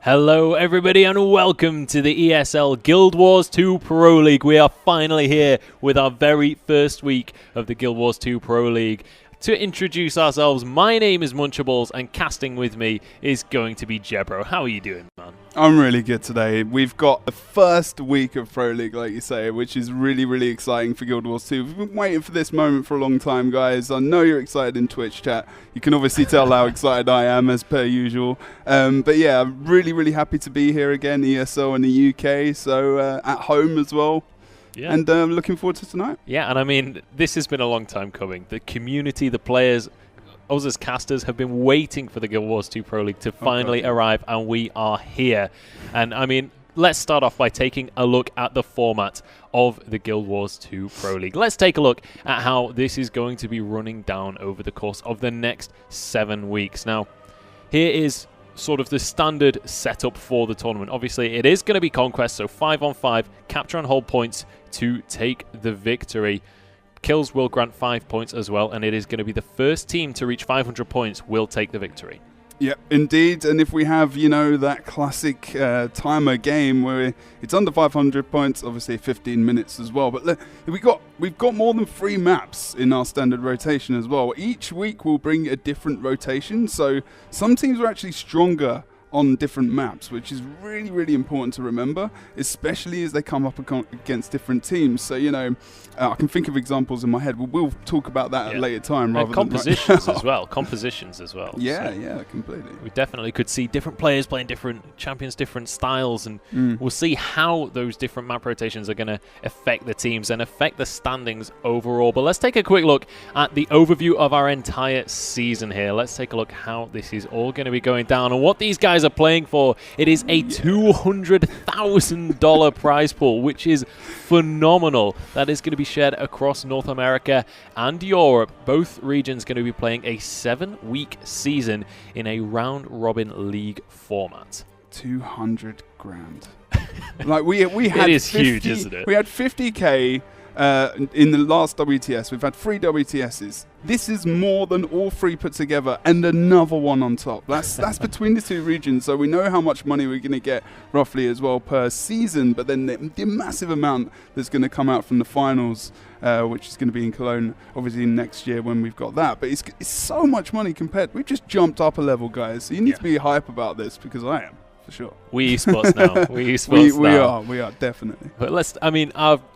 Hello everybody and welcome to the ESL Guild Wars 2 Pro League. We are finally here with our very first week of the Guild Wars 2 Pro League. To introduce ourselves, my name is Munchables and casting with me is going to be Jebro. How are you doing, man? I'm really good today. We've got the first week of Pro League, like you say, which is really exciting for Guild Wars 2. We've been waiting for this moment for a long time, guys. I know you're excited in Twitch chat. You can obviously tell how excited I am, as per usual. But yeah, I'm really happy to be here again, ESL in the UK, so at home as well. Yeah. And looking forward to tonight. Yeah, and I mean, this has been a long time coming. The community, the players, us as casters have been waiting for the Guild Wars 2 Pro League to finally arrive, and we are here. And I mean, let's start off by taking a look at the format of the Guild Wars 2 Pro League. Let's take a look at how this is going to be running down over the course of the next 7 weeks. Now, here is sort of the standard setup for the tournament. Obviously, it is going to be Conquest, so 5-on-5, capture and hold points to take the victory. Kills will grant 5 points as well, and it is going to be the first team to reach 500 points will take the victory. Yep, indeed. And if we have, you know, that classic timer game where it's under 500 points, obviously 15 minutes as well. But look, we've got more than 3 maps in our standard rotation as well. Each week we'll bring a different rotation. So some teams are actually stronger on different maps, which is really important to remember, especially as they come up against different teams. So, you know, I can think of examples in my head. We'll talk about that at a later time. And compositions as well. Compositions as well. Yeah, so yeah, completely. We definitely could see different players playing different champions, different styles, and we'll see how those different map rotations are going to affect the teams and affect the standings overall. But let's take a quick look at the overview of our entire season here. Let's take a look how this is all going to be going down and what these guys are playing for. It is a $200,000 prize pool, which is phenomenal. That is going to be shared across North America and Europe. Both regions going to be playing a 7-week season in a round-robin league format. 200 grand. Like we had it is 50, huge, isn't it? We had 50k in the last WTS. We've had 3 WTSs. This is more than all 3 put together and another one on top. That's between the 2 regions, so we know how much money we're going to get roughly as well per season, but then the massive amount that's going to come out from the finals, which is going to be in Cologne, obviously next year when we've got that. But it's so much money compared. We've just jumped up a level, guys. So you need to be hype about this, because I am. For sure. We esports now. We are definitely. But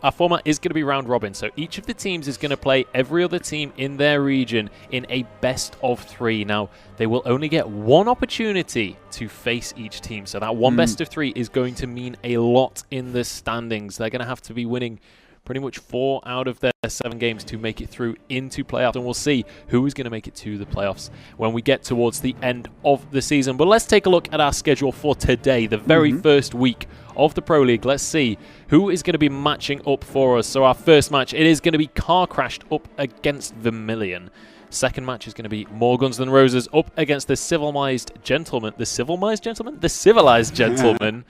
our format is going to be round robin. So each of the teams is going to play every other team in their region in a best of 3. Now, they will only get 1 opportunity to face each team. So that one best of 3 is going to mean a lot in the standings. They're going to have to be winning pretty much 4 out of their 7 games to make it through into playoffs, and we'll see who is going to make it to the playoffs when we get towards the end of the season. But let's take a look at our schedule for today, the very first week of the Pro League. Let's see who is going to be matching up for us. So our first match, it is going to be Car Crashed up against Vermilion. Second match is going to be More Guns Than Roses up against the Civilized Gentleman. The Civilized Gentleman.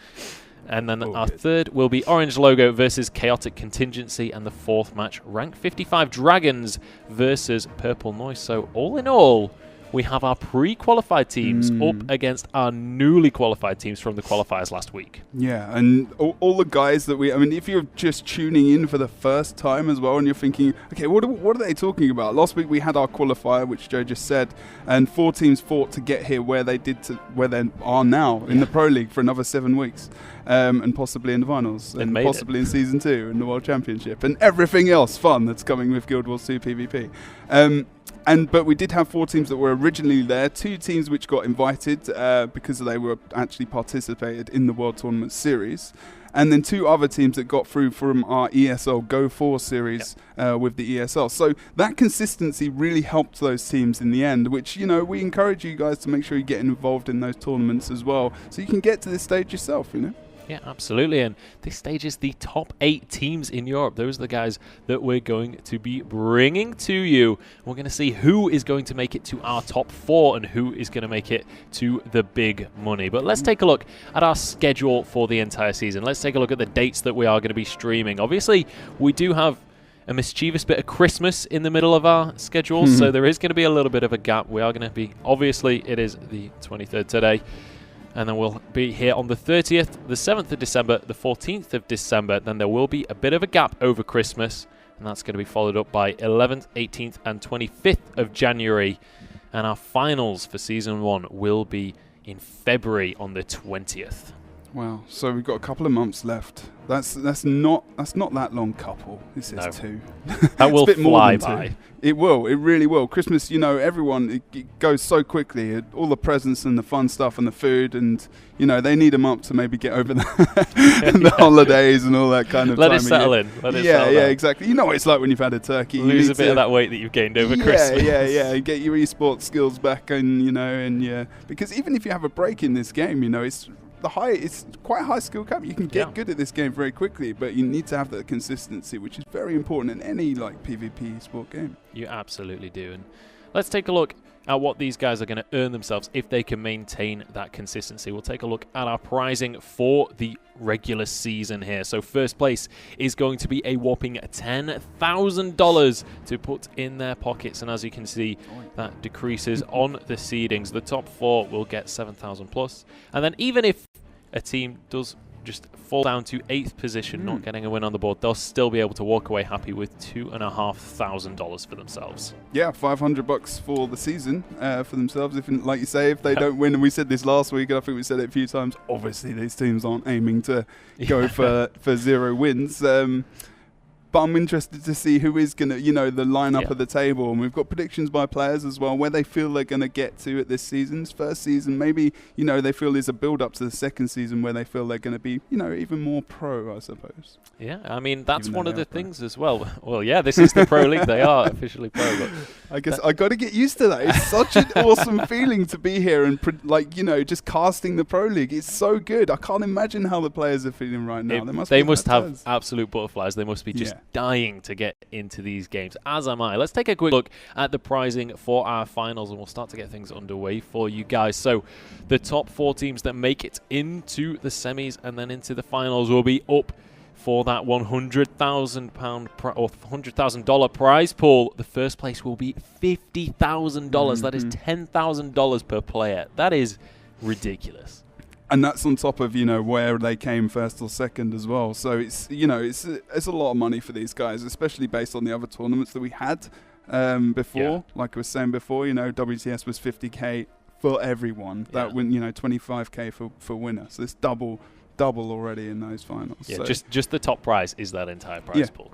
And then our third will be Orange Logo versus Chaotic Contingency. And the fourth match, Rank 55 Dragons versus Purple Noise. So all in all, we have our pre-qualified teams up against our newly qualified teams from the qualifiers last week. Yeah, and all the guys that I mean, if you're just tuning in for the first time as well and you're thinking, okay, what are they talking about? Last week we had our qualifier, which Joe just said, and 4 teams fought to get here where they are now in the Pro League for another 7 weeks. And possibly in the finals, and possibly in Season 2 in the World Championship, and everything else fun that's coming with Guild Wars 2 PvP. But we did have 4 teams that were originally there, 2 teams which got invited because they were actually participated in the World Tournament Series, and then 2 other teams that got through from our ESL Go 4 series with the ESL. So that consistency really helped those teams in the end, which, you know, we encourage you guys to make sure you get involved in those tournaments as well, so you can get to this stage yourself, you know. Yeah, absolutely. And this stage is the top 8 teams in Europe. Those are the guys that we're going to be bringing to you. We're going to see who is going to make it to our top 4 and who is going to make it to the big money. But let's take a look at our schedule for the entire season. Let's take a look at the dates that we are going to be streaming. Obviously, we do have a mischievous bit of Christmas in the middle of our schedule, so there is going to be a little bit of a gap. We are going to be, obviously, it is the 23rd today. And then we'll be here on the 30th, the 7th of December, the 14th of December. Then there will be a bit of a gap over Christmas, and that's going to be followed up by 11th, 18th, and 25th of January. And our finals for Season 1 will be in February on the 20th. Wow, so we've got a couple of months left. That's not that long couple. This is 2. That will a bit fly more than by. 2. It will. It really will. Christmas, everyone, it goes so quickly. All the presents and the fun stuff and the food, and they need a month to maybe get over the holidays and all that kind of. Let it settle in. Yeah, exactly. You know what it's like when you've had a turkey. Lose a bit of that weight that you've gained over Christmas. Yeah. Get your esports skills back, and because even if you have a break in this game, it's quite a high skill cap. You can get good at this game very quickly, but you need to have that consistency, which is very important in any PvP sport game. You absolutely do. And let's take a look at what these guys are going to earn themselves if they can maintain that consistency. We'll take a look at our prizing for the regular season here. So first place is going to be a whopping $10,000 to put in their pockets, and as you can see, that decreases on the seedings. The top 4 will get 7,000 plus, and then even if a team does just fall down to 8th position, not getting a win on the board, they'll still be able to walk away happy with $2,500 for themselves. Yeah, $500 for the season for themselves. If, like you say, if they don't win, and we said this last week, and I think we said it a few times, obviously these teams aren't aiming to go for 0 wins. But I'm interested to see who is going to, the lineup of the table. And we've got predictions by players as well, where they feel they're going to get to at this season's first season. Maybe, they feel there's a build-up to the second season where they feel they're going to be, even more pro, I suppose. Yeah, I mean, that's one of the things as well. Well, yeah, this is the Pro League. They are officially pro. But I guess I got to get used to that. It's such an awesome feeling to be here and, just casting the Pro League. It's so good. I can't imagine how the players are feeling right now. They must have absolute butterflies. They must be just dying to get into these games, as am I. Let's take a quick look at the prizing for our finals, and we'll start to get things underway for you guys. So the top 4 teams that make it into the semis and then into the finals will be up for that £100,000 or $100,000 prize pool. The first place will be $50,000. That is $10,000 per player. That is ridiculous. And that's on top of, where they came first or second as well. So it's, it's a lot of money for these guys, especially based on the other tournaments that we had before. Yeah. Like I was saying before, WTS was 50K for everyone. That went, 25K for winner. So it's double already in those finals. Yeah, so just the top prize is that entire prize pool.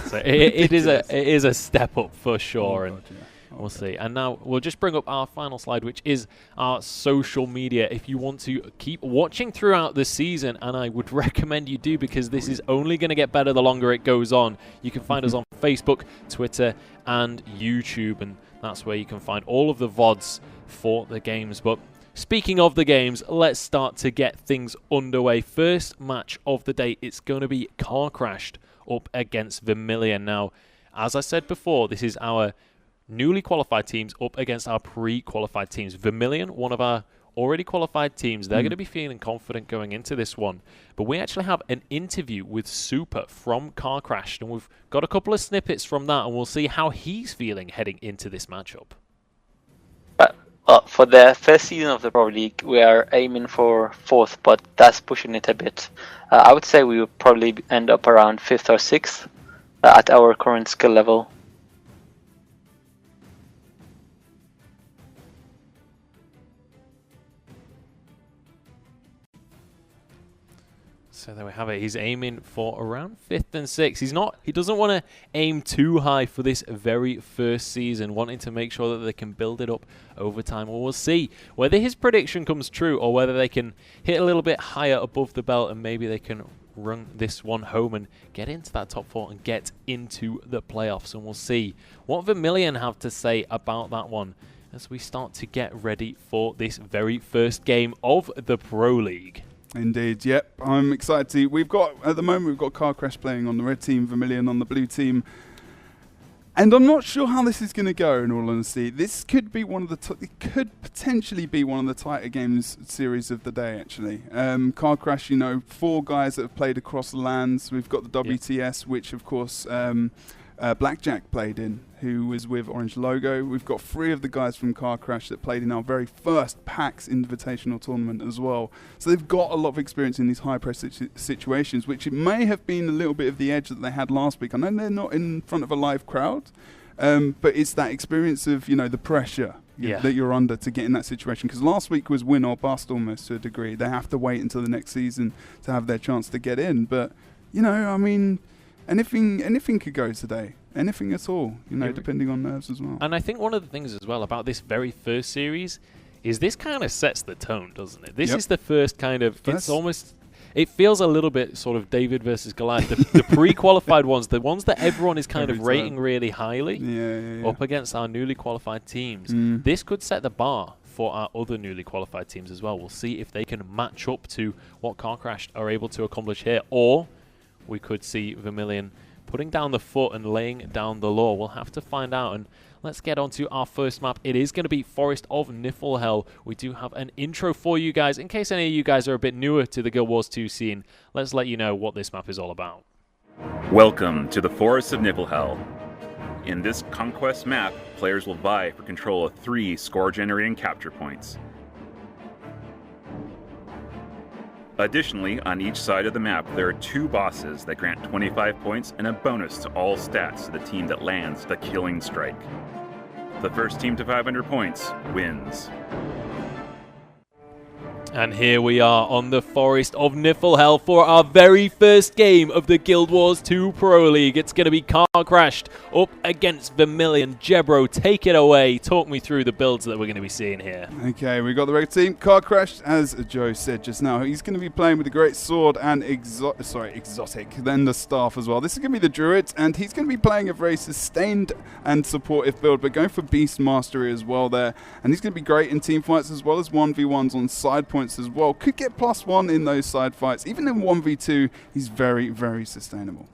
So it is a step up for sure. Oh, God, we'll see. And now we'll just bring up our final slide, which is our social media. If you want to keep watching throughout the season, and I would recommend you do, because this is only going to get better the longer it goes on, you can find us on Facebook, Twitter, and YouTube, and that's where you can find all of the VODs for the games. But speaking of the games, let's start to get things underway. First match of the day, it's going to be Car Crashed up against Vermilion. Now, as I said before, this is our newly qualified teams up against our pre-qualified teams. Vermilion, one of our already qualified teams, they're going to be feeling confident going into this one. But we actually have an interview with Super from Car Crashed, and we've got a couple of snippets from that, and we'll see how he's feeling heading into this matchup. For the first season of the Pro League, we are aiming for 4th, but that's pushing it a bit. I would say we will probably end up around 5th or 6th at our current skill level. So there we have it. He's aiming for around 5th and 6th. He doesn't want to aim too high for this very first season, wanting to make sure that they can build it up over time. Well, we'll see whether his prediction comes true or whether they can hit a little bit higher above the belt, and maybe they can run this one home and get into that top 4 and get into the playoffs. And we'll see what Vermilion have to say about that one as we start to get ready for this very first game of the Pro League. Indeed, yep. I'm excited to. At the moment, we've got Car Crash playing on the red team, Vermilion on the blue team. And I'm not sure how this is going to go, in all honesty. This could be it could potentially be one of the tighter games series of the day, actually. Car Crash, 4 guys that have played across the lands. We've got the WTS, which, of course, Blackjack played in, who was with Orange Logo. We've got 3 of the guys from Car Crash that played in our very first PAX Invitational tournament as well. So they've got a lot of experience in these high-pressure situations, which it may have been a little bit of the edge that they had last week. I know they're not in front of a live crowd, but it's that experience of, the pressure that you're under to get in that situation. Because last week was win or bust almost to a degree. They have to wait until the next season to have their chance to get in. But, anything could go today. Anything at all, depending on nerves as well. And I think one of the things as well about this very first series is this kind of sets the tone, doesn't it? This is the first kind of, it feels a little bit sort of David versus Goliath. The pre-qualified ones, the ones that everyone is kind of rating really highly, up against our newly qualified teams. This could set the bar for our other newly qualified teams as well. We'll see if they can match up to what Car Crash are able to accomplish here, or we could see Vermilion putting down the foot and laying down the law. We'll have to find out. And let's get on to our first map. It is going to be Forest of Niflhel. We do have an intro for you guys. In case any of you guys are a bit newer to the Guild Wars 2 scene, let's let you know what this map is all about. Welcome to the Forest of Niflhel. In this conquest map, players will vie for control of 3 score-generating capture points. Additionally, on each side of the map, there are 2 bosses that grant 25 points and a bonus to all stats to the team that lands the killing strike. The first team to 500 points wins. And here we are on the Forest of Niflhel for our very first game of the Guild Wars 2 Pro League. It's going to be Car Crashed up against Vermilion. Jebro, take it away. Talk me through the builds that we're going to be seeing here. Okay, we've got the regular team. Car Crashed, as Joe said just now, he's going to be playing with the Great Sword and Exotic, then the Staff as well. This is going to be the Druid, and he's going to be playing a very sustained and supportive build, but going for Beast Mastery as well there. And he's going to be great in team fights as well as 1v1s on side points as well. Could get +1 in those side fights. Even in 1v2, he's very, very sustainable.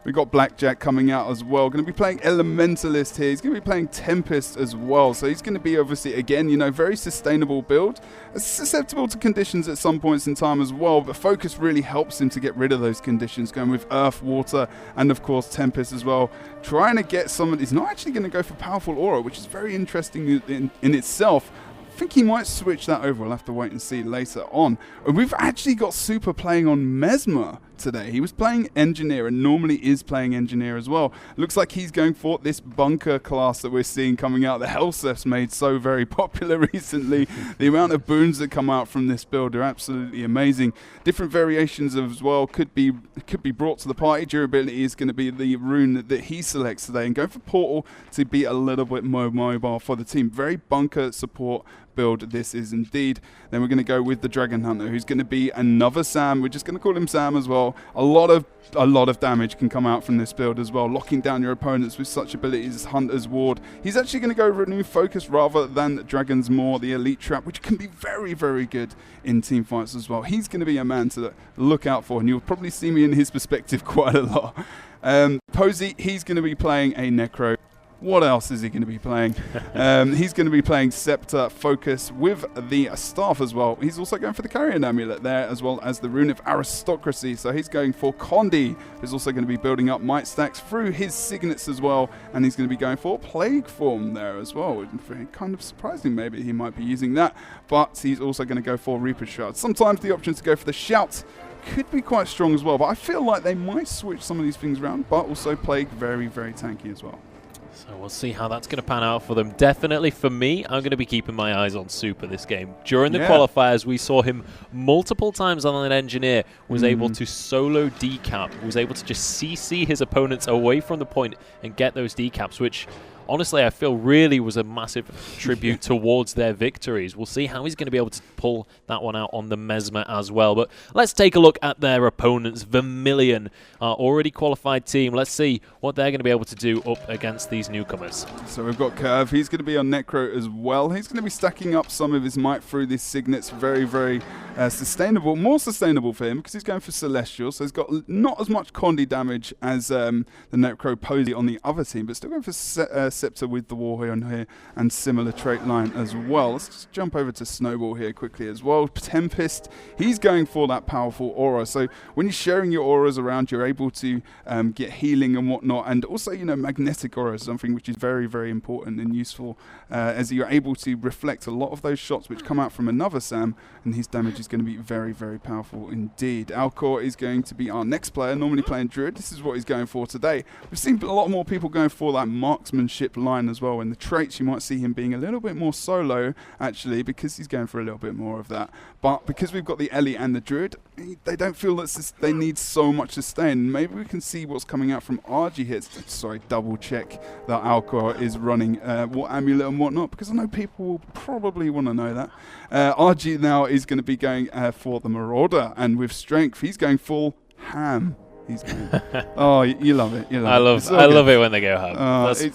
We've got Blackjack coming out as well. Going to be playing Elementalist here. He's going to be playing Tempest as well. So he's going to be obviously, again, very sustainable build. Susceptible to conditions at some points in time as well. But Focus really helps him to get rid of those conditions. Going with Earth, Water, and of course Tempest as well. Trying to get someone. He's not actually going to go for Powerful Aura, which is very interesting in itself. I think he might switch that over. We'll have to wait and see later on. We've actually got Super playing on Mesmer today. He was playing Engineer and normally is playing Engineer as well. Looks like he's going for this Bunker class that we're seeing coming out. The Hellseth's made so very popular recently. The amount of boons that come out from this build are absolutely amazing. Different variations as well could be brought to the party. Durability is going to be the rune that he selects today, and go for Portal to be a little bit more mobile for the team. Very Bunker support build this is indeed. Then we're going to go with the Dragon Hunter, who's going to be another Sam. We're just going to call him Sam as well. A lot of damage can come out from this build as well, locking down your opponents with such abilities as Hunter's Ward. He's actually going to go Renew Focus rather than Dragon's Maw, the Elite Trap, which can be very, very good in team fights as well. He's going to be a man to look out for, and you'll probably see me in his perspective quite a lot. Posey, he's going to be playing a Necro. What else is he going to be playing? He's going to be playing Scepter Focus with the Staff as well. He's also going for the Carrion Amulet there, as well as the Rune of Aristocracy. So he's going for Condi, who's also going to be building up Might Stacks through his Signets as well. And he's going to be going for Plague Form there as well. Kind of surprising maybe he might be using that. But he's also going to go for Reaper Shard. Sometimes the option to go for the Shout could be quite strong as well. But I feel like they might switch some of these things around. But also Plague, very, very tanky as well. So we'll see how that's going to pan out for them. Definitely for me, I'm going to be keeping my eyes on Super this game. During the qualifiers, we saw him multiple times on an Engineer, was able to solo decap, was able to just CC his opponents away from the point and get those decaps, which honestly I feel really was a massive tribute towards their victories. We'll see how he's going to be able to pull that one out on the Mesmer as well. But let's take a look at their opponents. Vermilion, our already qualified team. Let's see what they're going to be able to do up against these newcomers. So we've got Curve. He's going to be on Necro as well. He's going to be stacking up some of his might through these Signets. Very, very sustainable. More sustainable for him because he's going for Celestial. So he's got not as much Condi damage as the Necro Posey on the other team, but still going for Interceptor with the Warhorn here, and similar trait line as well. Let's just jump over to Snowball here quickly as well. Tempest, he's going for that powerful aura. So when you're sharing your auras around, you're able to get healing and whatnot, and also, you know, magnetic aura is something which is very, very important and useful, as you're able to reflect a lot of those shots which come out from another Sam, and his damage is going to be very, very powerful indeed. Alcor is going to be our next player, normally playing Druid. This is what he's going for today. We've seen a lot more people going for that marksmanship line as well. In the traits, you might see him being a little bit more solo, actually, because he's going for a little bit more of that. But because we've got the Ellie and the Druid, they don't feel that they need so much sustain. Maybe we can see what's coming out from RG here. Sorry, double check that Alcor is running what amulet and whatnot, because I know people will probably want to know that. RG now is going to be going for the Marauder, and with strength, he's going full ham. He's going, oh, you love it. I love it when they go ham.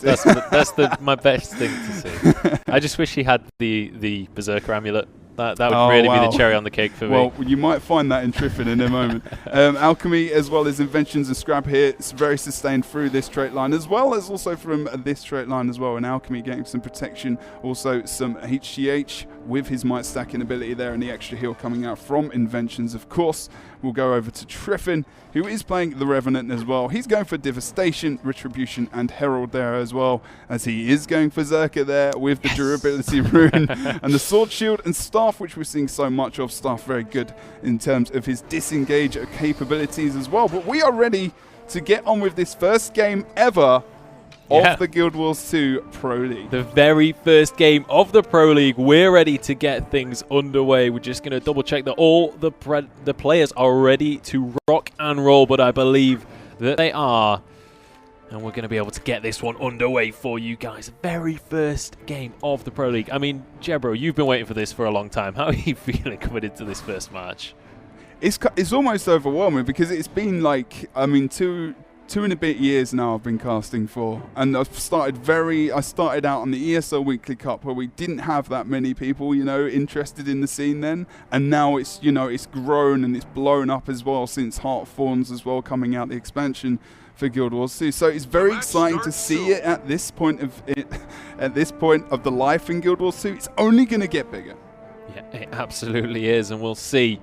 That's my best thing to see. I just wish he had the Berserker amulet. That would really be the cherry on the cake for me. Well, you might find that in Triffin in a moment. Alchemy, as well as Inventions and Scrap here, it's very sustained through this trait line, as well as also from this trait line as well. And Alchemy getting some protection, also some HGH with his might stacking ability there, and the extra heal coming out from Inventions, of course. We'll go over to Triffin, who is playing the Revenant as well. He's going for Devastation, Retribution, and Herald there as well, as he is going for Zerker there with the Durability Rune and the Sword Shield and Staff, which we're seeing so much of. Staff very good in terms of his disengage capabilities as well. But we are ready to get on with this first game ever of the Guild Wars 2 Pro League. The very first game of the Pro League. We're ready to get things underway. We're just going to double check that all the players are ready to rock and roll, but I believe that they are. And we're going to be able to get this one underway for you guys. Very first game of the Pro League. I mean, Jebro, you've been waiting for this for a long time. How are you feeling coming into this first match? It's almost overwhelming, because it's been like, I mean, two and a bit years now I've been casting for, and I started out on the ESL Weekly Cup, where we didn't have that many people, you know, interested in the scene then, and now it's, you know, it's grown and it's blown up as well since Heart of Thorns as well coming out, the expansion for Guild Wars 2. So it's very exciting to see it at this point of the life in Guild Wars 2. It's only going to get bigger. Yeah, it absolutely is, and we'll see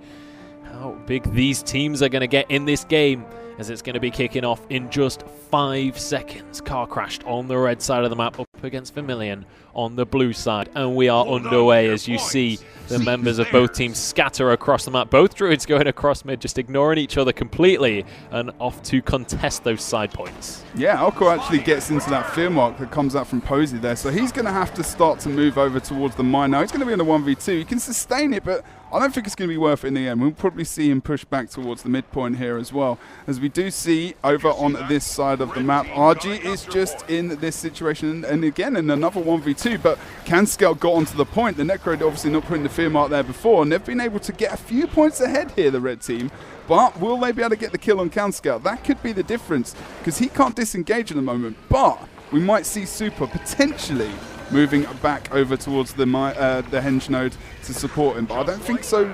how big these teams are going to get in this game, as it's going to be kicking off in just 5 seconds. Car crashed on the red side of the map up against Vermilion on the blue side, and we are underway as you see the members of both teams scatter across the map. Both Druids going across mid, just ignoring each other completely, and off to contest those side points. Yeah, Alcor actually gets into that fear mark that comes out from Posey there, so he's going to have to start to move over towards the mine now. He's going to be in a 1v2. He can sustain it, but I don't think it's going to be worth it in the end. We'll probably see him push back towards the midpoint here as well, as we do see over on this side of the map, RG is just in this situation, and again in another 1v2, but CanScout got onto the point. The Necro obviously not putting the fear mark there before, and they've been able to get a few points ahead here, the red team. But will they be able to get the kill on CanScout? That could be the difference, because he can't disengage at the moment, but we might see Super potentially moving back over towards the henge node to support him, but I don't think so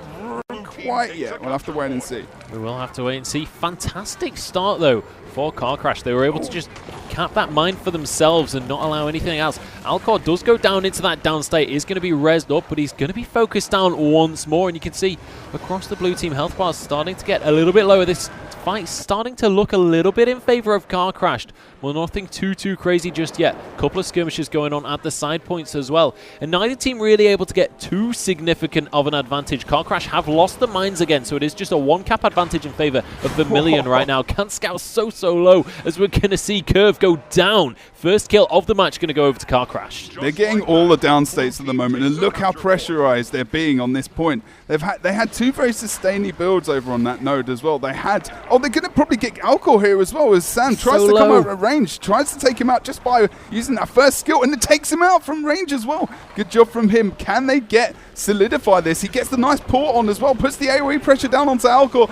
quite yet. We'll have to wait and see. We will have to wait and see. Fantastic start, though, for Car Crash. They were able to just cap that mine for themselves and not allow anything else. Alcor does go down into that down state. He's going to be rezzed up, but he's going to be focused down once more. And you can see across the blue team, health bars starting to get a little bit lower. This fight starting to look a little bit in favor of Car Crashed. Well, nothing too crazy just yet. Couple of skirmishes going on at the side points as well. And neither team really able to get too significant of an advantage. Car Crash have lost the mines again, so it is just a 1 cap advantage in favor of Vermilion right now. CanScout so low, as we're going to see Curve go down. First kill of the match going to go over to Car Crash. They're getting all the down states at the moment, and look how pressurized they're being on this point. They had 2 very sustainy builds over on that node as well. They're going to probably get Alcor here as well, as Sam tries to come over range, tries to take him out just by using that first skill, and it takes him out from range as well. Good job from him. Can they solidify this? He gets the nice port on as well, puts the AoE pressure down onto Alcor.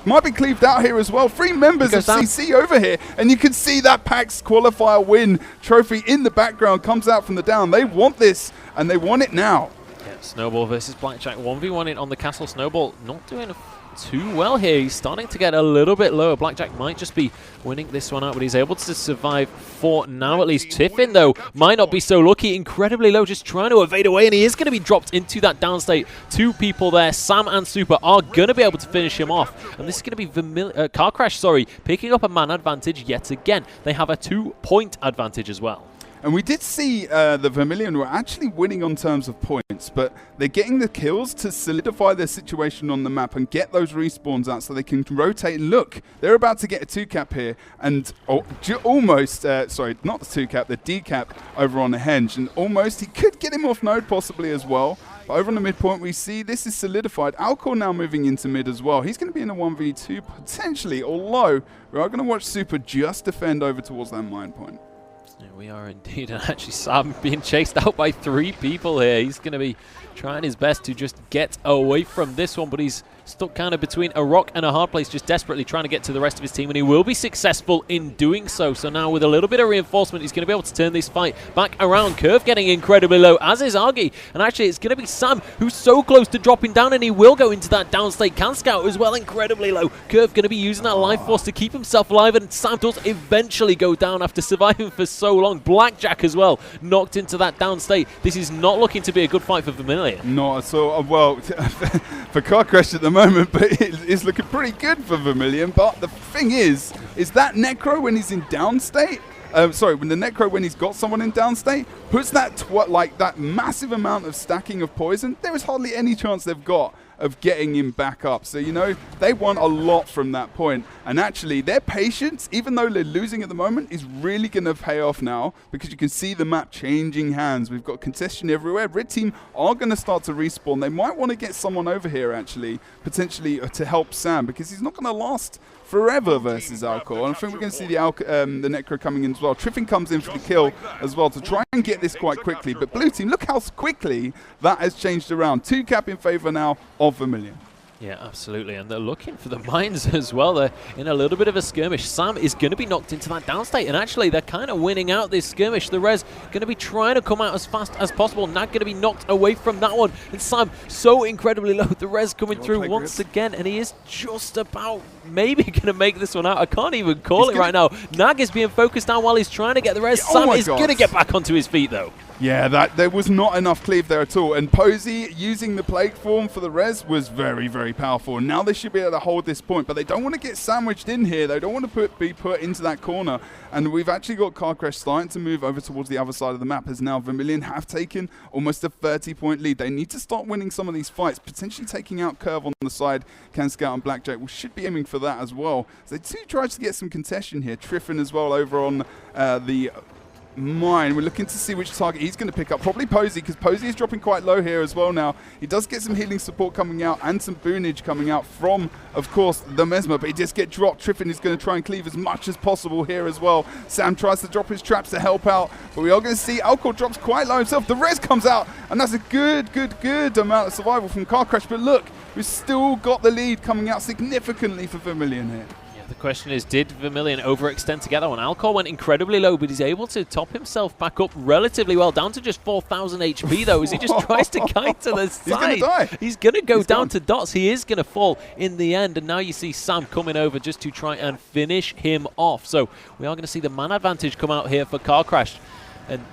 Might be cleaved out here as well. 3 members of CC over here, and you can see that PAX qualifier win trophy in the background comes out from the down. They want this, and they want it now. Yeah, Snowball versus Blackjack 1v1 on the castle. Snowball not doing too well here. He's starting to get a little bit lower. Blackjack might just be winning this one out, but he's able to survive for now at least. Tiffin, though, might not be so lucky. Incredibly low, just trying to evade away, and he is going to be dropped into that down state. Two people there, Sam and Super, are going to be able to finish him off. And this is going to be Car Crash, picking up a man advantage yet again. They have a 2-point advantage as well. And we did see the Vermilion were actually winning on terms of points, but they're getting the kills to solidify their situation on the map and get those respawns out so they can rotate. Look, they're about to get a 2-cap here, and almost, sorry, not the 2-cap, the D-cap over on the Henge, and almost, he could get him off node possibly as well. But over on the midpoint, we see this is solidified. Alcor now moving into mid as well. He's going to be in a 1v2 potentially, although we are going to watch Super just defend over towards that mine point. Yeah, we are indeed, and actually Sam being chased out by 3 people here. He's going to be trying his best to just get away from this one, but he's stuck kind of between a rock and a hard place, just desperately trying to get to the rest of his team, and he will be successful in doing so. So now with a little bit of reinforcement, he's going to be able to turn this fight back around. Curve getting incredibly low, as is Argy, and actually it's going to be Sam who's so close to dropping down, and he will go into that downstate. Can Scout as well, incredibly low. Curve going to be using that life force to keep himself alive, and Sam does eventually go down after surviving for so long. Blackjack as well, knocked into that downstate. This is not looking to be a good fight for Vermilion. Not at all. Well, for Car Crash at the moment, but it's looking pretty good for Vermilion. But the thing is that Necro when he's in downstate, when the Necro when he's got someone in downstate, puts that that massive amount of stacking of poison, there is hardly any chance they've got of getting him back up. So, you know, they won a lot from that point. And actually, their patience, even though they're losing at the moment, is really going to pay off now, because you can see the map changing hands. We've got contestation everywhere. Red team are going to start to respawn. They might want to get someone over here, actually, potentially to help Sam, because he's not going to last forever versus Alcor. And I think we're going to see the Necro coming in as well. Triffin comes in for the kill as well to try and get this quite quickly. But blue team, look how quickly that has changed around. 2-cap in favor now of Vermilion. Yeah, absolutely, and they're looking for the mines as well. They're in a little bit of a skirmish. Sam is going to be knocked into that downstate, and actually they're kind of winning out this skirmish. The res going to be trying to come out as fast as possible. Nag going to be knocked away from that one, and Sam so incredibly low. The res coming through once again, and he is just about maybe going to make this one out. I can't even call it right now. Nag is being focused down while he's trying to get the res. Sam is going to get back onto his feet though. Yeah, there was not enough cleave there at all. And Posey using the plague form for the res was very, very powerful. And now they should be able to hold this point. But they don't want to get sandwiched in here. They don't want to be put into that corner. And we've actually got Car Crash starting to move over towards the other side of the map, as now Vermilion have taken almost a 30-point lead. They need to start winning some of these fights, potentially taking out Curve on the side. Can Scout and Blackjack should be aiming for that as well. So they do try to get some contestation here. Triffin as well over on the mine. We're looking to see which target he's going to pick up. Probably Posey, because Posey is dropping quite low here as well now. He does get some healing support coming out and some boonage coming out from, of course, the Mesmer, but he just get dropped. Triffin is going to try and cleave as much as possible here as well. Sam tries to drop his traps to help out, but we are going to see Alcor drops quite low himself. The res comes out, and that's a good amount of survival from Car Crash, but look, we've still got the lead coming out significantly for Vermilion here. The question is, did Vermilion overextend to get that one? Alcor went incredibly low, but he's able to top himself back up relatively well, down to just 4,000 HP though, as he just tries to kite to the side. He's going to go down to dots. He is going to fall in the end, and now you see Sam coming over just to try and finish him off. So we are going to see the man advantage come out here for Car Crash. And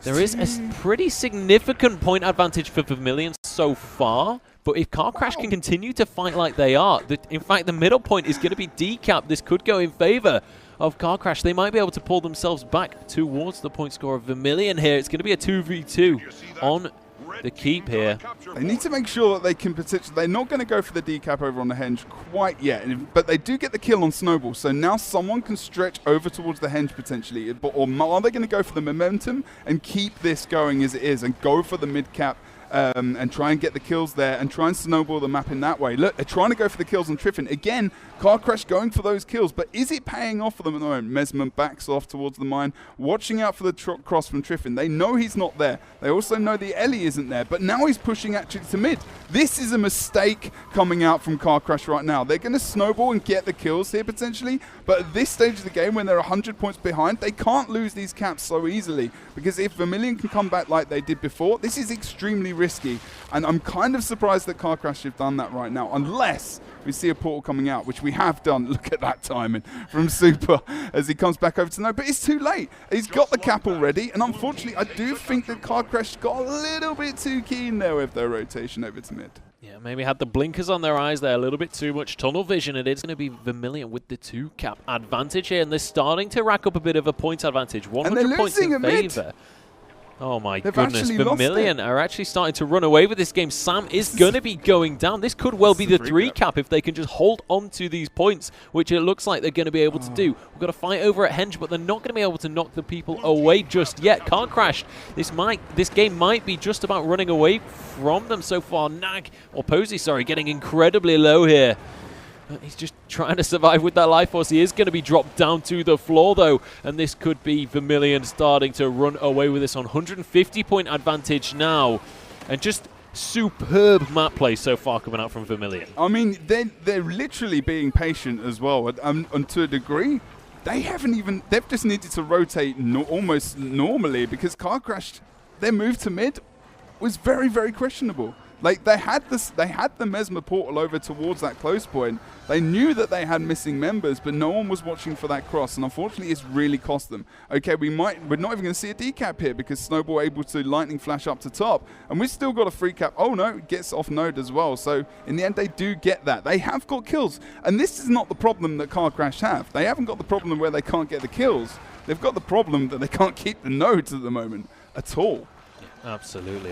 there is a pretty significant point advantage for Vermilion so far. But if Car Crash can continue to fight like they are, in fact, the middle point is going to be decapped. This could go in favor of Car Crash. They might be able to pull themselves back towards the point score of Vermilion here. It's going to be a 2v2 on the keep here. They need to make sure that they can potentially... They're not going to go for the decap over on the Henge quite yet, but they do get the kill on Snowball. So now someone can stretch over towards the Henge potentially. Or are they going to go for the momentum and keep this going as it is and go for the mid-cap and try and get the kills there and try and snowball the map in that way? Look, they're trying to go for the kills on Triffin. Again, Car Crash going for those kills, but is it paying off for them at the moment? Mesmer backs off towards the mine, watching out for the cross from Triffin. They know he's not there. They also know the Ellie isn't there, but now he's pushing actually to mid. This is a mistake coming out from Car Crash right now. They're going to snowball and get the kills here potentially, but at this stage of the game when they're 100 points behind, they can't lose these caps so easily, because if Vermilion can come back like they did before, this is extremely risky. And I'm kind of surprised that Car Crash have done that right now, unless we see a portal coming out, which we have done. Look at that timing from Super as he comes back over to no, but it's too late. He's got the cap already, and unfortunately, I do think that Car Crash got a little bit too keen there with their rotation over to mid. Yeah, maybe had the blinkers on their eyes there, a little bit too much tunnel vision. It is going to be Vermilion with the 2-cap advantage here, and they're starting to rack up a bit of a point advantage. 100 points in favour. Oh my goodness, Vermilion are actually starting to run away with this game. Sam is going to be going down. This could well be the 3-cap if they can just hold on to these points, which it looks like they're going to be able to do. We've got to fight over at Henge, but they're not going to be able to knock the people away just yet. Car Crash, this game might be just about running away from them so far. Nag, or Posey, sorry, getting incredibly low here. He's just trying to survive with that life force. He is going to be dropped down to the floor, though, and this could be Vermilion starting to run away with this on 150-point advantage now. And just superb map play so far coming out from Vermilion. I mean, they're literally being patient as well, and to a degree. They've just needed to rotate almost normally, because Car Crash, their move to mid was very, very questionable. Like, they had the Mesmer portal over towards that close point. They knew that they had missing members, but no one was watching for that cross, and unfortunately it's really cost them. Okay, we're not even going to see a decap here because Snowball able to lightning flash up to top, and we've still got a free cap. Oh no, it gets off node as well. So in the end they do get that. They have got kills, and this is not the problem that Car Crash have. They haven't got the problem where they can't get the kills. They've got the problem that they can't keep the nodes at the moment at all. Absolutely.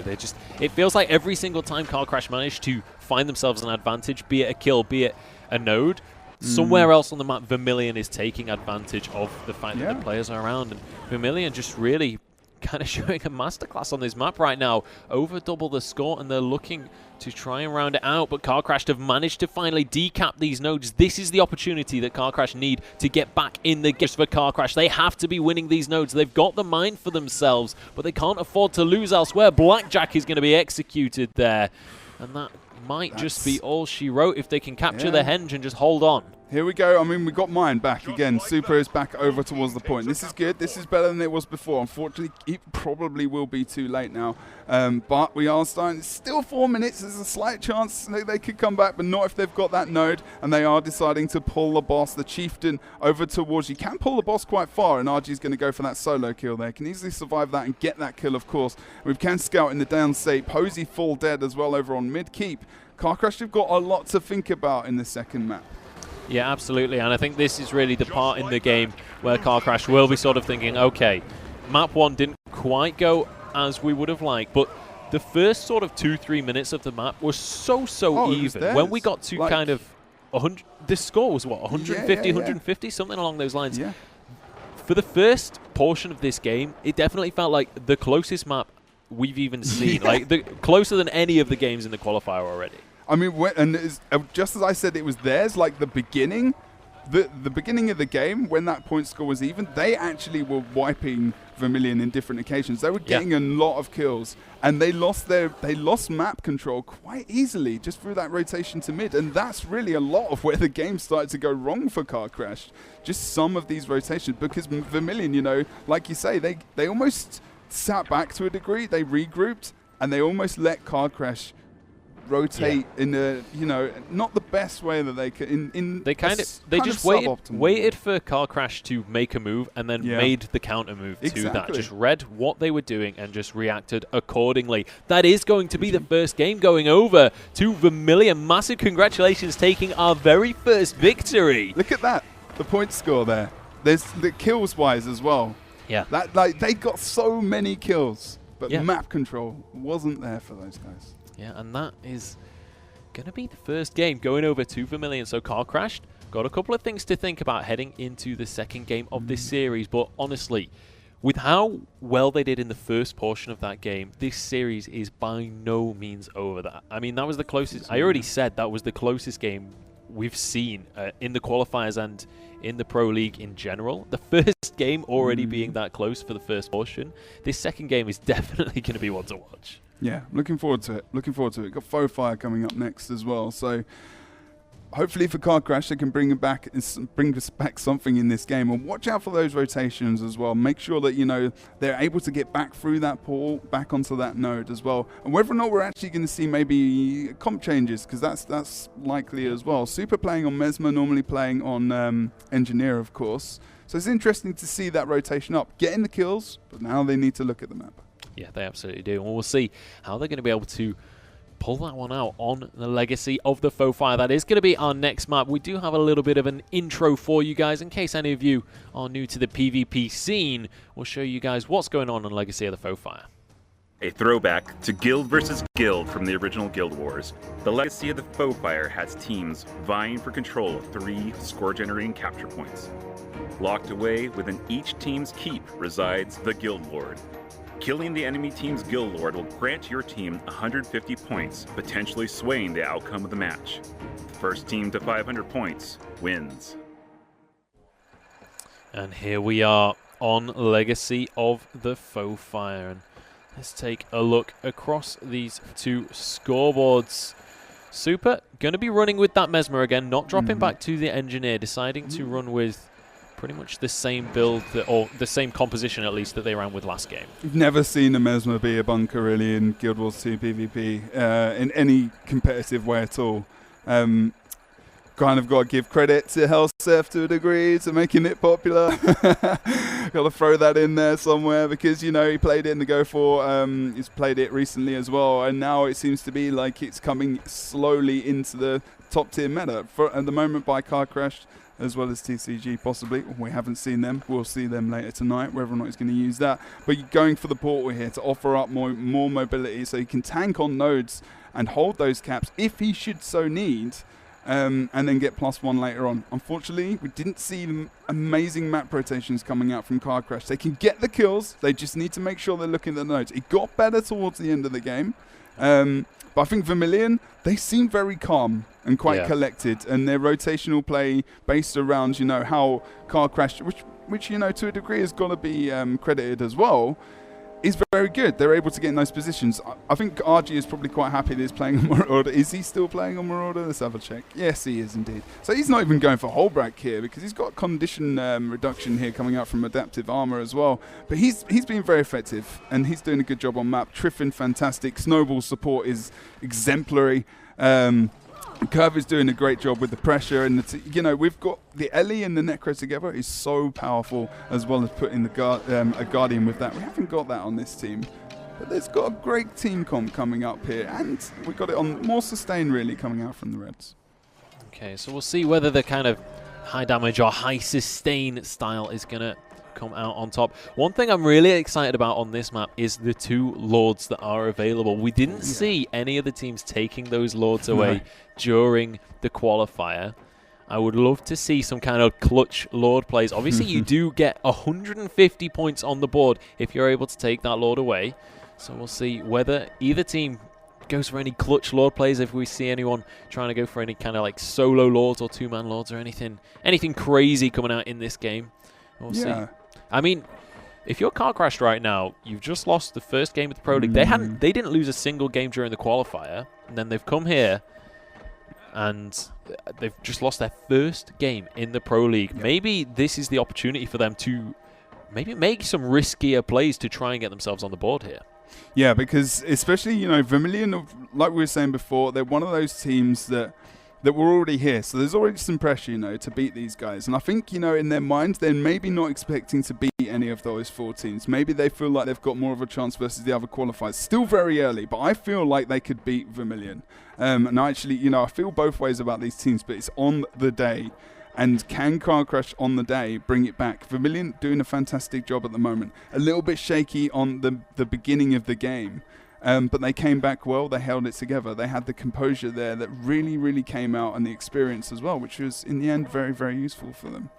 It feels like every single time Car Crash managed to find themselves an advantage, be it a kill, be it a node, somewhere else on the map, Vermilion is taking advantage of the fact that the players are around. And Vermilion just really kind of showing a masterclass on this map right now. Over double the score, and they're looking to try and round it out, but Car Crash have managed to finally decap these nodes. This is the opportunity that Car Crash need to get back in the game for Car Crash. They have to be winning these nodes. They've got the mine for themselves, but they can't afford to lose elsewhere. Blackjack is going to be executed there, and that might just be all she wrote if they can capture the Henge and just hold on. Here we go. I mean, we got mine back again. Super is back over towards the point. This is good. This is better than it was before. Unfortunately, it probably will be too late now. But we are starting. It's still 4 minutes. There's a slight chance they could come back, but not if they've got that node. And they are deciding to pull the boss, the chieftain, over towards you. Can pull the boss quite far, and RG's going to go for that solo kill there. Can easily survive that and get that kill, of course. We can scout in the down state. Posey full dead as well over on mid keep. Car Crash have got a lot to think about in the second map. Yeah, absolutely, and I think this is really the part in the game where Car Crash will be sort of thinking, okay, map 1 didn't quite go as we would have liked, but the first sort of 2-3 minutes of the map was so even. When we got to kind of 100, this score was what, 150, 150, something along those lines. Yeah. For the first portion of this game, it definitely felt like the closest map we've even seen, like closer than any of the games in the qualifier already. I mean, just as I said, it was theirs, like the beginning of the game, when that point score was even, they actually were wiping Vermilion in different occasions. They were getting a lot of kills, and they lost map control quite easily just through that rotation to mid, and that's really a lot of where the game started to go wrong for Car Crash. Just some of these rotations, because Vermilion, you know, like you say, they almost sat back to a degree, they regrouped, and they almost let Car Crash rotate in a, you know, not the best way that they could. They just waited for Car Crash to make a move and then made the counter move to that. Just read what they were doing and just reacted accordingly. That is going to be the first game going over to Vermilion. Massive congratulations, taking our very first victory. Look at that, the point score there. There's the kills wise as well. Yeah, that they got so many kills, but map control wasn't there for those guys. Yeah, and that is going to be the first game going over to Vermilion. So Car Crash got a couple of things to think about heading into the second game of this series. But honestly, with how well they did in the first portion of that game, this series is by no means over. That, I mean, that was the closest. I already said that was the closest game we've seen in the qualifiers and in the Pro League in general. The first game already being that close for the first portion. This second game is definitely going to be one to watch. Yeah, looking forward to it. Looking forward to it. Got Faux Fire coming up next as well. So hopefully for Car Crash, they can bring us back something in this game. And watch out for those rotations as well. Make sure that, you know, they're able to get back through that portal, back onto that node as well. And whether or not we're actually going to see maybe comp changes, because that's likely as well. Super playing on Mesmer, normally playing on Engineer, of course. So it's interesting to see that rotation up. Getting the kills, but now they need to look at the map. Yeah, they absolutely do. And we'll see how they're going to be able to pull that one out on the Legacy of the Faux Fire. That is going to be our next map. We do have a little bit of an intro for you guys in case any of you are new to the PvP scene. We'll show you guys what's going on Legacy of the Faux Fire. A throwback to Guild versus Guild from the original Guild Wars, the Legacy of the Faux Fire has teams vying for control of 3 score-generating capture points. Locked away within each team's keep resides the Guild Lord. Killing the enemy team's Guild Lord will grant your team 150 points, potentially swaying the outcome of the match. First team to 500 points wins. And here we are on Legacy of the Faux Fire. And let's take a look across these 2 scoreboards. Super, going to be running with that Mesmer again, not dropping back to the Engineer, deciding to run with pretty much the same build, or the same composition at least, that they ran with last game. You've never seen a Mesmer be a bunker really in Guild Wars 2 PvP in any competitive way at all. Kind of got to give credit to Helsef to a degree to making it popular. Got to throw that in there somewhere because, you know, he played it in the Go 4. He's played it recently as well, and now it seems to be like it's coming slowly into the top tier meta. At the moment by Car Crash, as well as TCG possibly. We haven't seen them. We'll see them later tonight, whether or not he's going to use that. But you're going for the portal here to offer up more mobility so he can tank on nodes and hold those caps if he should so need, and then get +1 later on. Unfortunately, we didn't see amazing map rotations coming out from Car Crash. They can get the kills. They just need to make sure they're looking at the nodes. It got better towards the end of the game. But I think Vermilion, they seem very calm and quite collected, and their rotational play based around, you know, how Car Crash, which you know, to a degree has got to be credited as well, is very good. They're able to get in those positions. I think RG is probably quite happy that he's playing on Marauder. Is he still playing on Marauder? Let's have a check. Yes, he is indeed. So he's not even going for Holbrack here because he's got condition reduction here coming out from Adaptive Armor as well. But he's been very effective, and he's doing a good job on map. Triffin, fantastic. Snowball support is exemplary. Curve is doing a great job with the pressure, and you know, we've got the Ellie and the Necro together is so powerful, as well as putting the a Guardian with that. We haven't got that on this team, but there's got a great team comp coming up here, and we got it on more sustain really coming out from the Reds. Okay, so we'll see whether the kind of high damage or high sustain style is going to come out on top. One thing I'm really excited about on this map is the 2 Lords that are available. We didn't see any of the teams taking those Lords away during the qualifier. I would love to see some kind of clutch Lord plays. Obviously, you do get 150 points on the board if you're able to take that Lord away. So we'll see whether either team goes for any clutch Lord plays, if we see anyone trying to go for any kind of like solo Lords or 2-man Lords or anything crazy coming out in this game. We'll see. I mean, if you're Car Crashed right now, you've just lost the first game of the Pro League. They didn't lose a single game during the qualifier, and then they've come here and they've just lost their first game in the Pro League. Maybe this is the opportunity for them to maybe make some riskier plays to try and get themselves on the board here. Yeah, because especially, you know, Vermilion, like we were saying before, they're one of those teams that were already here. So there's already some pressure, you know, to beat these guys. And I think, you know, in their minds, they're maybe not expecting to beat any of those 4 teams. Maybe they feel like they've got more of a chance versus the other qualifiers. Still very early, but I feel like they could beat Vermilion. And I actually, you know, I feel both ways about these teams, but it's on the day. And can Car Crash on the day bring it back? Vermilion doing a fantastic job at the moment. A little bit shaky on the beginning of the game. But they came back well. They held it together. They had the composure there that really, really came out, and the experience as well, which was, in the end, very, very useful for them.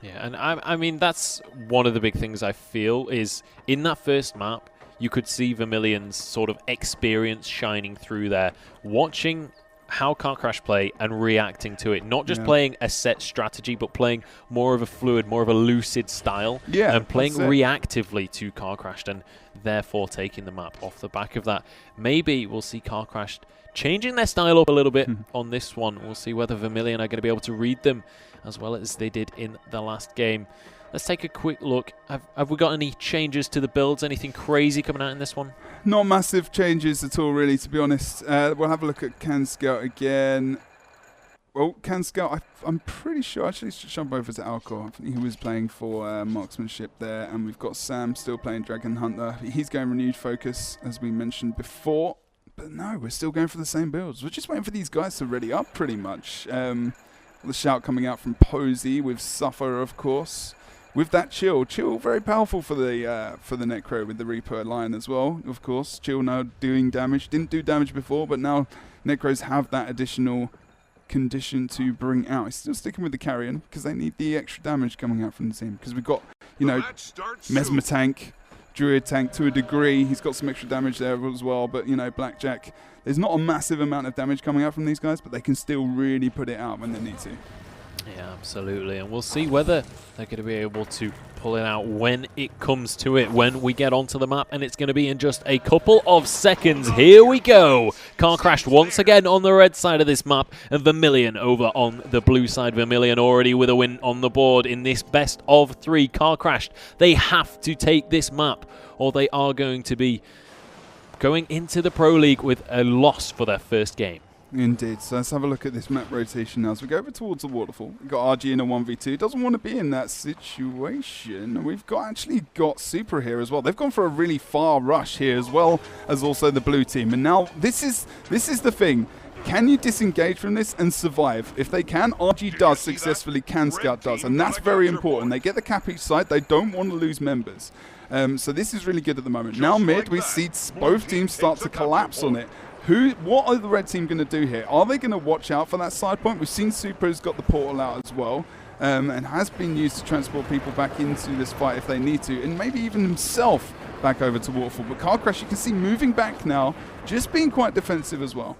Yeah, and I mean, that's one of the big things I feel is in that first map, you could see Vermilion's sort of experience shining through there, watching how Car Crash play and reacting to it. Not just playing a set strategy, but playing more of a fluid, more of a lucid style. Yeah, and playing reactively to Car Crash and therefore taking the map off the back of that. Maybe we'll see Car Crash changing their style up a little bit on this one. We'll see whether Vermilion are going to be able to read them as well as they did in the last game. Let's take a quick look. Have we got any changes to the builds? Anything crazy coming out in this one? Not massive changes at all, really, to be honest. We'll have a look at Can Scout again. Well, Can Scout, I'm pretty sure, actually, let's jump over to Alcor. I think he was playing for marksmanship there, and we've got Sam still playing Dragon Hunter. He's going renewed focus, as we mentioned before. But no, we're still going for the same builds. We're just waiting for these guys to ready up, pretty much. The shout coming out from Posey with Suffer, of course. With that Chill very powerful for the Necro with the Reaper line as well, of course. Chill now doing damage. Didn't do damage before, but now Necros have that additional condition to bring out. He's still sticking with the Carrion because they need the extra damage coming out from the team. Because we've got, you know, Mesmer tank, Druid tank to a degree. He's got some extra damage there as well. But, you know, Blackjack, there's not a massive amount of damage coming out from these guys, but they can still really put it out when they need to. Yeah, absolutely. And we'll see whether they're going to be able to pull it out when it comes to it, when we get onto the map, and it's going to be in just a couple of seconds. Here we go. Car crashed once again on the red side of this map, and Vermilion over on the blue side. Vermilion already with a win on the board in this best of 3. Car crashed. They have to take this map, or they are going to be going into the Pro League with a loss for their first game. Indeed. So let's have a look at this map rotation now. As we go over towards the waterfall, we've got RG in a 1v2. Doesn't want to be in that situation. We've actually got Super here as well. They've gone for a really far rush here as well as also the blue team. And now this is the thing. Can you disengage from this and survive? If they can, RG does successfully, Can Scout does. And that's very important. They get the cap each side. They don't want to lose members. So this is really good at the moment. Now mid, we see both teams start to collapse on it. What are the red team going to do here? Are they going to watch out for that side point? We've seen Supra's got the portal out as well, and has been used to transport people back into this fight if they need to, and maybe even himself back over to Waterfall. But Car Crash, you can see moving back now, just being quite defensive as well.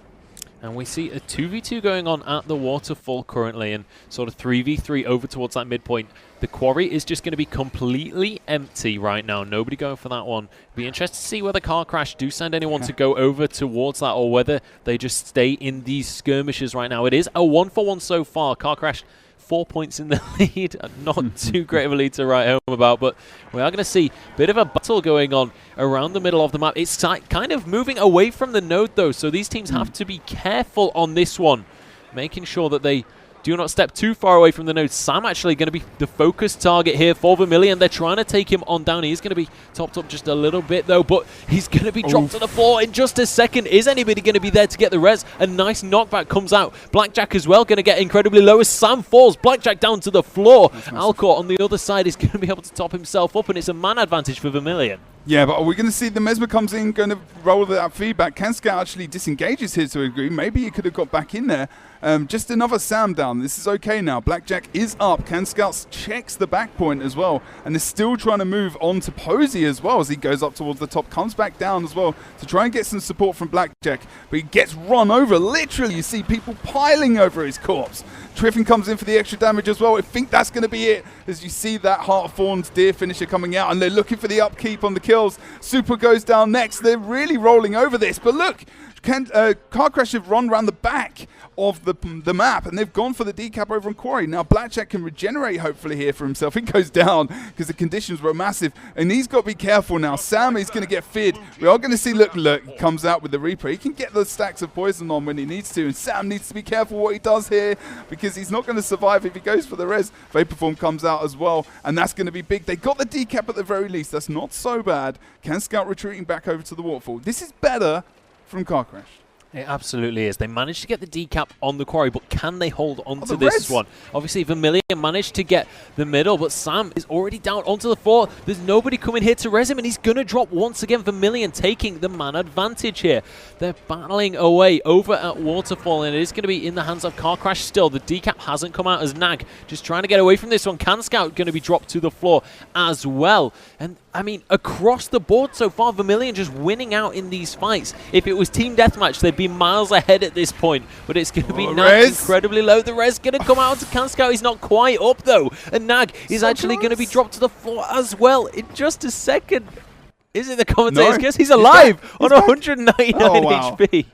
And we see a 2v2 going on at the Waterfall currently, and sort of 3v3 over towards that midpoint. The quarry is just going to be completely empty right now. Nobody going for that one. Be interested to see whether Car Crash do send anyone to go over towards that, or whether they just stay in these skirmishes right now. It is a 1-for-1 so far. Car Crash 4 points in the lead. Not too great of a lead to write home about, but we are going to see a bit of a battle going on around the middle of the map. It's kind of moving away from the node, though, so these teams have to be careful on this one, making sure that they do not step too far away from the node. Sam actually going to be the focus target here for Vermilion. They're trying to take him on down. He's going to be topped up just a little bit, though, but he's going to be dropped to the floor in just a second. Is anybody going to be there to get the res? A nice knockback comes out. Blackjack as well going to get incredibly low as Sam falls. Blackjack down to the floor. Alcor on the other side is going to be able to top himself up, and it's a man advantage for Vermilion. Yeah, but are we going to see the Mesmer comes in, going to roll that feedback? Can Scout actually disengages here to a degree. Maybe he could have got back in there. Just another Sam down. This is okay now. Blackjack is up. Can Scout checks the back point as well, and is still trying to move on to Posey as well as he goes up towards the top. Comes back down as well to try and get some support from Blackjack, but he gets run over. Literally, you see people piling over his corpse. Triffin comes in for the extra damage as well. I think that's going to be it, as you see that Heart of Thorns Deer finisher coming out, and they're looking for the upkeep on the kills. Super goes down next. They're really rolling over this, but look, Car Crash have run around the back of the map, and they've gone for the decap over on Quarry. Now Blackjack can regenerate hopefully here for himself. He goes down because the conditions were massive, and he's got to be careful now. Sam is going to get feared. We are going to see, look, he comes out with the Reaper. He can get those stacks of poison on when he needs to, and Sam needs to be careful what he does here, because he's not going to survive if he goes for the res. Vaporform comes out as well, and that's going to be big. They got the decap at the very least. That's not so bad. Can Scout retreating back over to the Waterfall. This is better from Car Crash. It absolutely is. They managed to get the decap on the quarry, but can they hold on to this one? Obviously, Vermilion managed to get the middle, but Sam is already down onto the floor. There's nobody coming here to res him, and he's going to drop once again. Vermilion taking the man advantage here. They're battling away over at Waterfall, and it is going to be in the hands of Car Crash still. The decap hasn't come out as Nag just trying to get away from this one. Can Scout going to be dropped to the floor as well. And I mean, across the board so far, Vermilion just winning out in these fights. If it was Team Deathmatch, they'd be miles ahead at this point, but it's going to be Nag incredibly low. The res going to come out to Can Scout. He's not quite up though, and Nag is actually going to be dropped to the floor as well in just a second. Is it the commentator's guess? He's alive on 199 HP.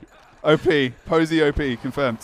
OP, Posey OP, confirmed.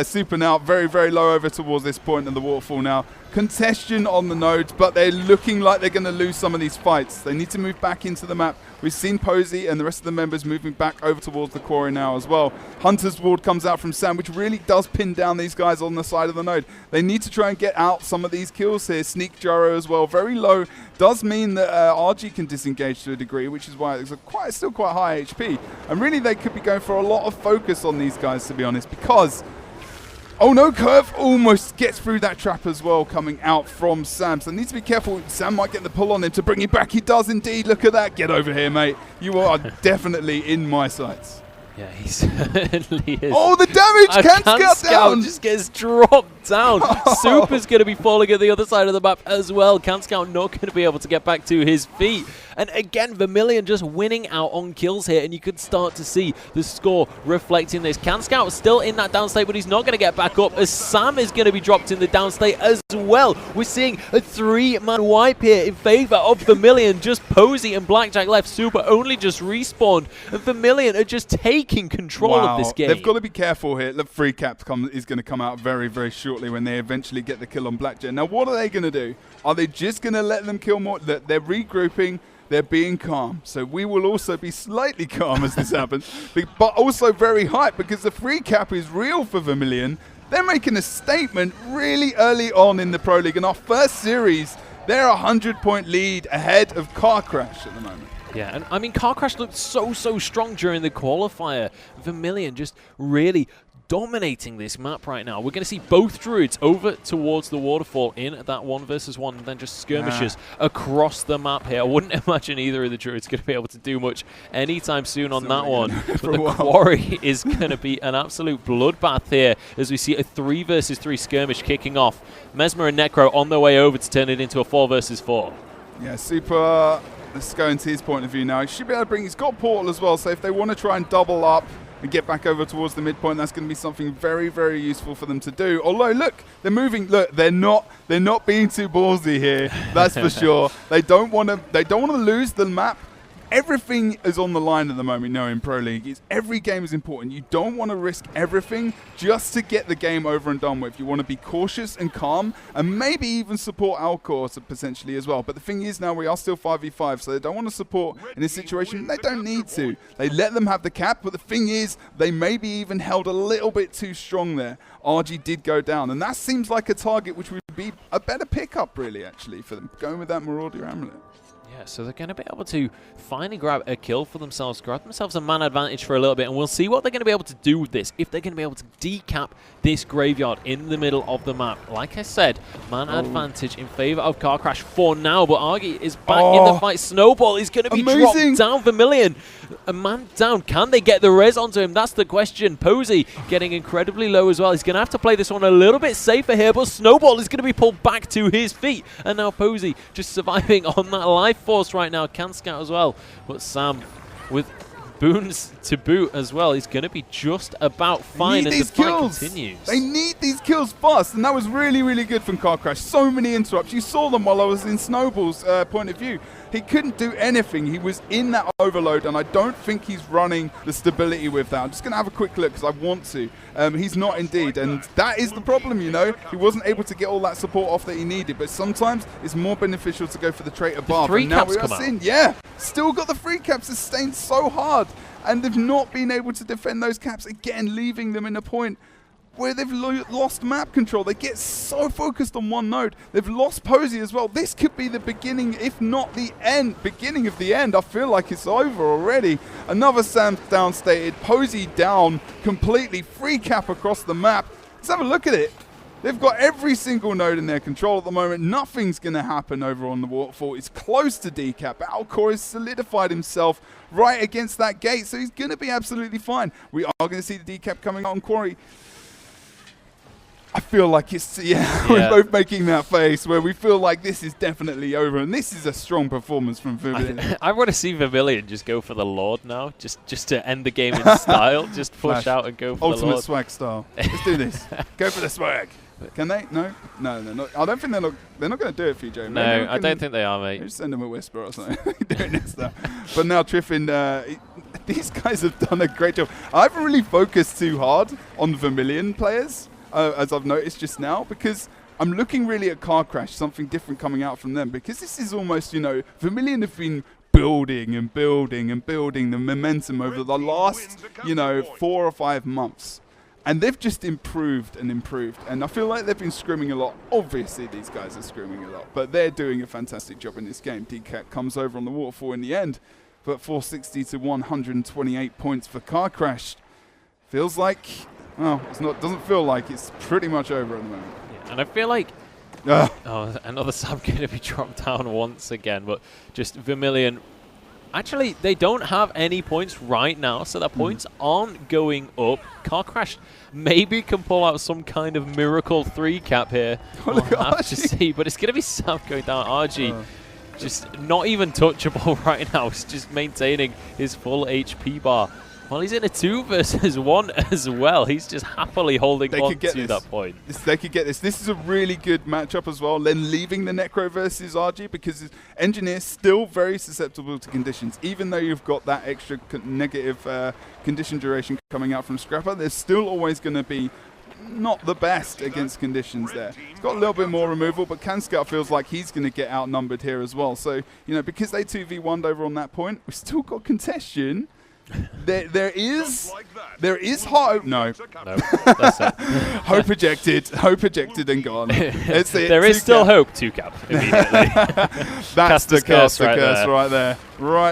Super now, very, very low over towards this point of the waterfall now. Congestion on the nodes, but they're looking like they're going to lose some of these fights. They need to move back into the map. We've seen Posey and the rest of the members moving back over towards the quarry now as well. Hunter's Ward comes out from Sam, which really does pin down these guys on the side of the node. They need to try and get out some of these kills here. Sneak Gyro as well, very low. Does mean that RG can disengage to a degree, which is why it's still quite high HP. And really they could be going for a lot of focus on these guys, to be honest, because... Oh no, Curve almost gets through that trap as well, coming out from Sam. So needs to be careful. Sam might get the pull on him to bring him back. He does indeed. Look at that. Get over here, mate. You are definitely in my sights. Yeah, he certainly is. Oh, the damage! Can Scout down! Just gets dropped down. Super's going to be falling at the other side of the map as well. Can Scout not going to be able to get back to his feet. And again, Vermilion just winning out on kills here, and you could start to see the score reflecting this. Can Scout still in that down state, but he's not going to get back up, as Sam is going to be dropped in the down state as well. We're seeing a 3-man wipe here in favor of Vermilion. Just Posey and Blackjack left. Super only just respawned, and Vermilion are just taking control of this game. They've got to be careful here. The free cap is going to come out very, very shortly when they eventually get the kill on Blackjack. Now, what are they going to do? Are they just going to let them kill more? They're regrouping. They're being calm. So we will also be slightly calm as this happens, but also very hyped because the free cap is real for Vermilion. They're making a statement really early on in the Pro League. In our first series, they're a 100-point lead ahead of Car Crash at the moment. Yeah, and I mean, Car Crash looked so strong during the qualifier. Vermilion just really dominating this map right now. We're going to see both druids over towards the waterfall in that 1v1, and then just skirmishes across the map here. I wouldn't imagine either of the druids going to be able to do much anytime soon on that one. But the quarry is going to be an absolute bloodbath here as we see a 3v3 skirmish kicking off. Mesmer and Necro on their way over to turn it into a 4v4. Yeah, Super. Let's go into his point of view now. He should be able to bring... He's got Portal as well, so if they want to try and double up and get back over towards the midpoint, that's going to be something very, very useful for them to do. Although, look, they're moving. Look, they're not being too ballsy here. That's for sure. They don't want to lose the map. Everything is on the line at the moment, in Pro League. Every game is important. You don't want to risk everything just to get the game over and done with. You want to be cautious and calm, and maybe even support Alcor potentially as well. But the thing is now we are still 5v5, so they don't want to support in a situation. They don't need to. They let them have the cap, but the thing is they maybe even held a little bit too strong there. RG did go down, and that seems like a target which would be a better pickup, really, actually, for them, going with that Marauder Amulet. Yeah, so they're going to be able to finally grab a kill for themselves, grab themselves a man advantage for a little bit, and we'll see what they're going to be able to do with this, if they're going to be able to decap this graveyard in the middle of the map. Like I said, man advantage in favor of Car Crash for now, but Argy is back in the fight. Snowball is going to be dropped down. Vermilion, a man down. Can they get the res onto him? That's the question. Posey getting incredibly low as well. He's going to have to play this one a little bit safer here, but Snowball is going to be pulled back to his feet, and now Posey just surviving on that life force right now. Can Scout as well, but Sam with boons to boot as well. He's going to be just about fine, and the fight continues. They need these kills fast, and that was really, really good from Car Crash. So many interrupts. You saw them while I was in Snowball's point of view. He couldn't do anything. He was in that overload, and I don't think he's running the stability with that. I'm just going to have a quick look because I want to. He's not indeed, and that is the problem, He wasn't able to get all that support off that he needed, but sometimes it's more beneficial to go for the trait above. Three caps come out. Yeah, still got the free caps sustained so hard, and they've not been able to defend those caps again, leaving them in a point where they've lost map control. They get so focused on one node. They've lost Posey as well. This could be the beginning, if not the end, beginning of the end. I feel like it's over already. Another Sam downstated. Posey down completely. Free cap across the map. Let's have a look at it. They've got every single node in their control at the moment. Nothing's going to happen over on the waterfall. It's close to decap. Alcor has solidified himself right against that gate, so he's going to be absolutely fine. We are going to see the decap coming out on Quarry. I feel like it's, we're both making that face where we feel like this is definitely over, and this is a strong performance from Vermilion. I want to see Vermilion just go for the Lord now, just to end the game in style, just push out and go for Ultimate the Lord. swag style. Let's do this. Go for the swag. Can they? No, they're not. I don't think they're not going to do it for you, Joe. No, I don't think they are, mate. Just send them a whisper or something. Do it next time. But now Triffin, these guys have done a great job. I haven't really focused too hard on Vermilion players, as I've noticed just now, because I'm looking really at Car Crash, something different coming out from them, because this is almost, Vermilion have been building and building and building the momentum over the last, 4 or 5 months. And they've just improved and improved. And I feel like they've been scrimming a lot. Obviously, these guys are scrimming a lot. But they're doing a fantastic job in this game. DCAT comes over on the waterfall in the end. But 460 to 128 points for Car Crash. Feels like, doesn't feel like it's pretty much over at the moment. Yeah, and I feel like, another sub going to be dropped down once again. But just Vermilion. Actually, they don't have any points right now, so their points aren't going up. Car Crash maybe can pull out some kind of miracle 3 cap here. We'll have to see, but it's going to be Sam going down. RG just not even touchable right now. He's just maintaining his full HP bar. Well, he's in a 2 versus 1 as well. He's just happily holding on to that point. They could get this. This is a really good matchup as well. Then leaving the Necro versus RG, because Engineer's still very susceptible to conditions. Even though you've got that extra negative condition duration coming out from Scrapper, there's still always going to be not the best against conditions there. He's got a little bit more removal, but Kanscout feels like he's going to get outnumbered here as well. So, because they 2v1'd over on that point, we've still got contention. There is hope. No, that's it. Hope ejected and gone. There is still hope. 2 cap immediately. That's the curse right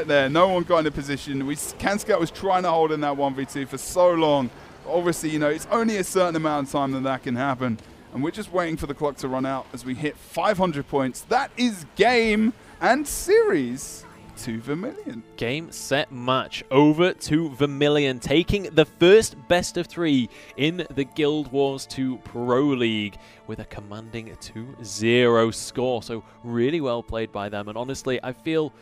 there. No one got in a position. Kanscout was trying to hold in that 1v2 for so long. Obviously, it's only a certain amount of time that can happen, and we're just waiting for the clock to run out as we hit 500 points. That is game and series to Vermilion. Game, set, match over to Vermilion, taking the first best of 3 in the Guild Wars 2 Pro League with a commanding 2-0 score. So really well played by them. And honestly, I feel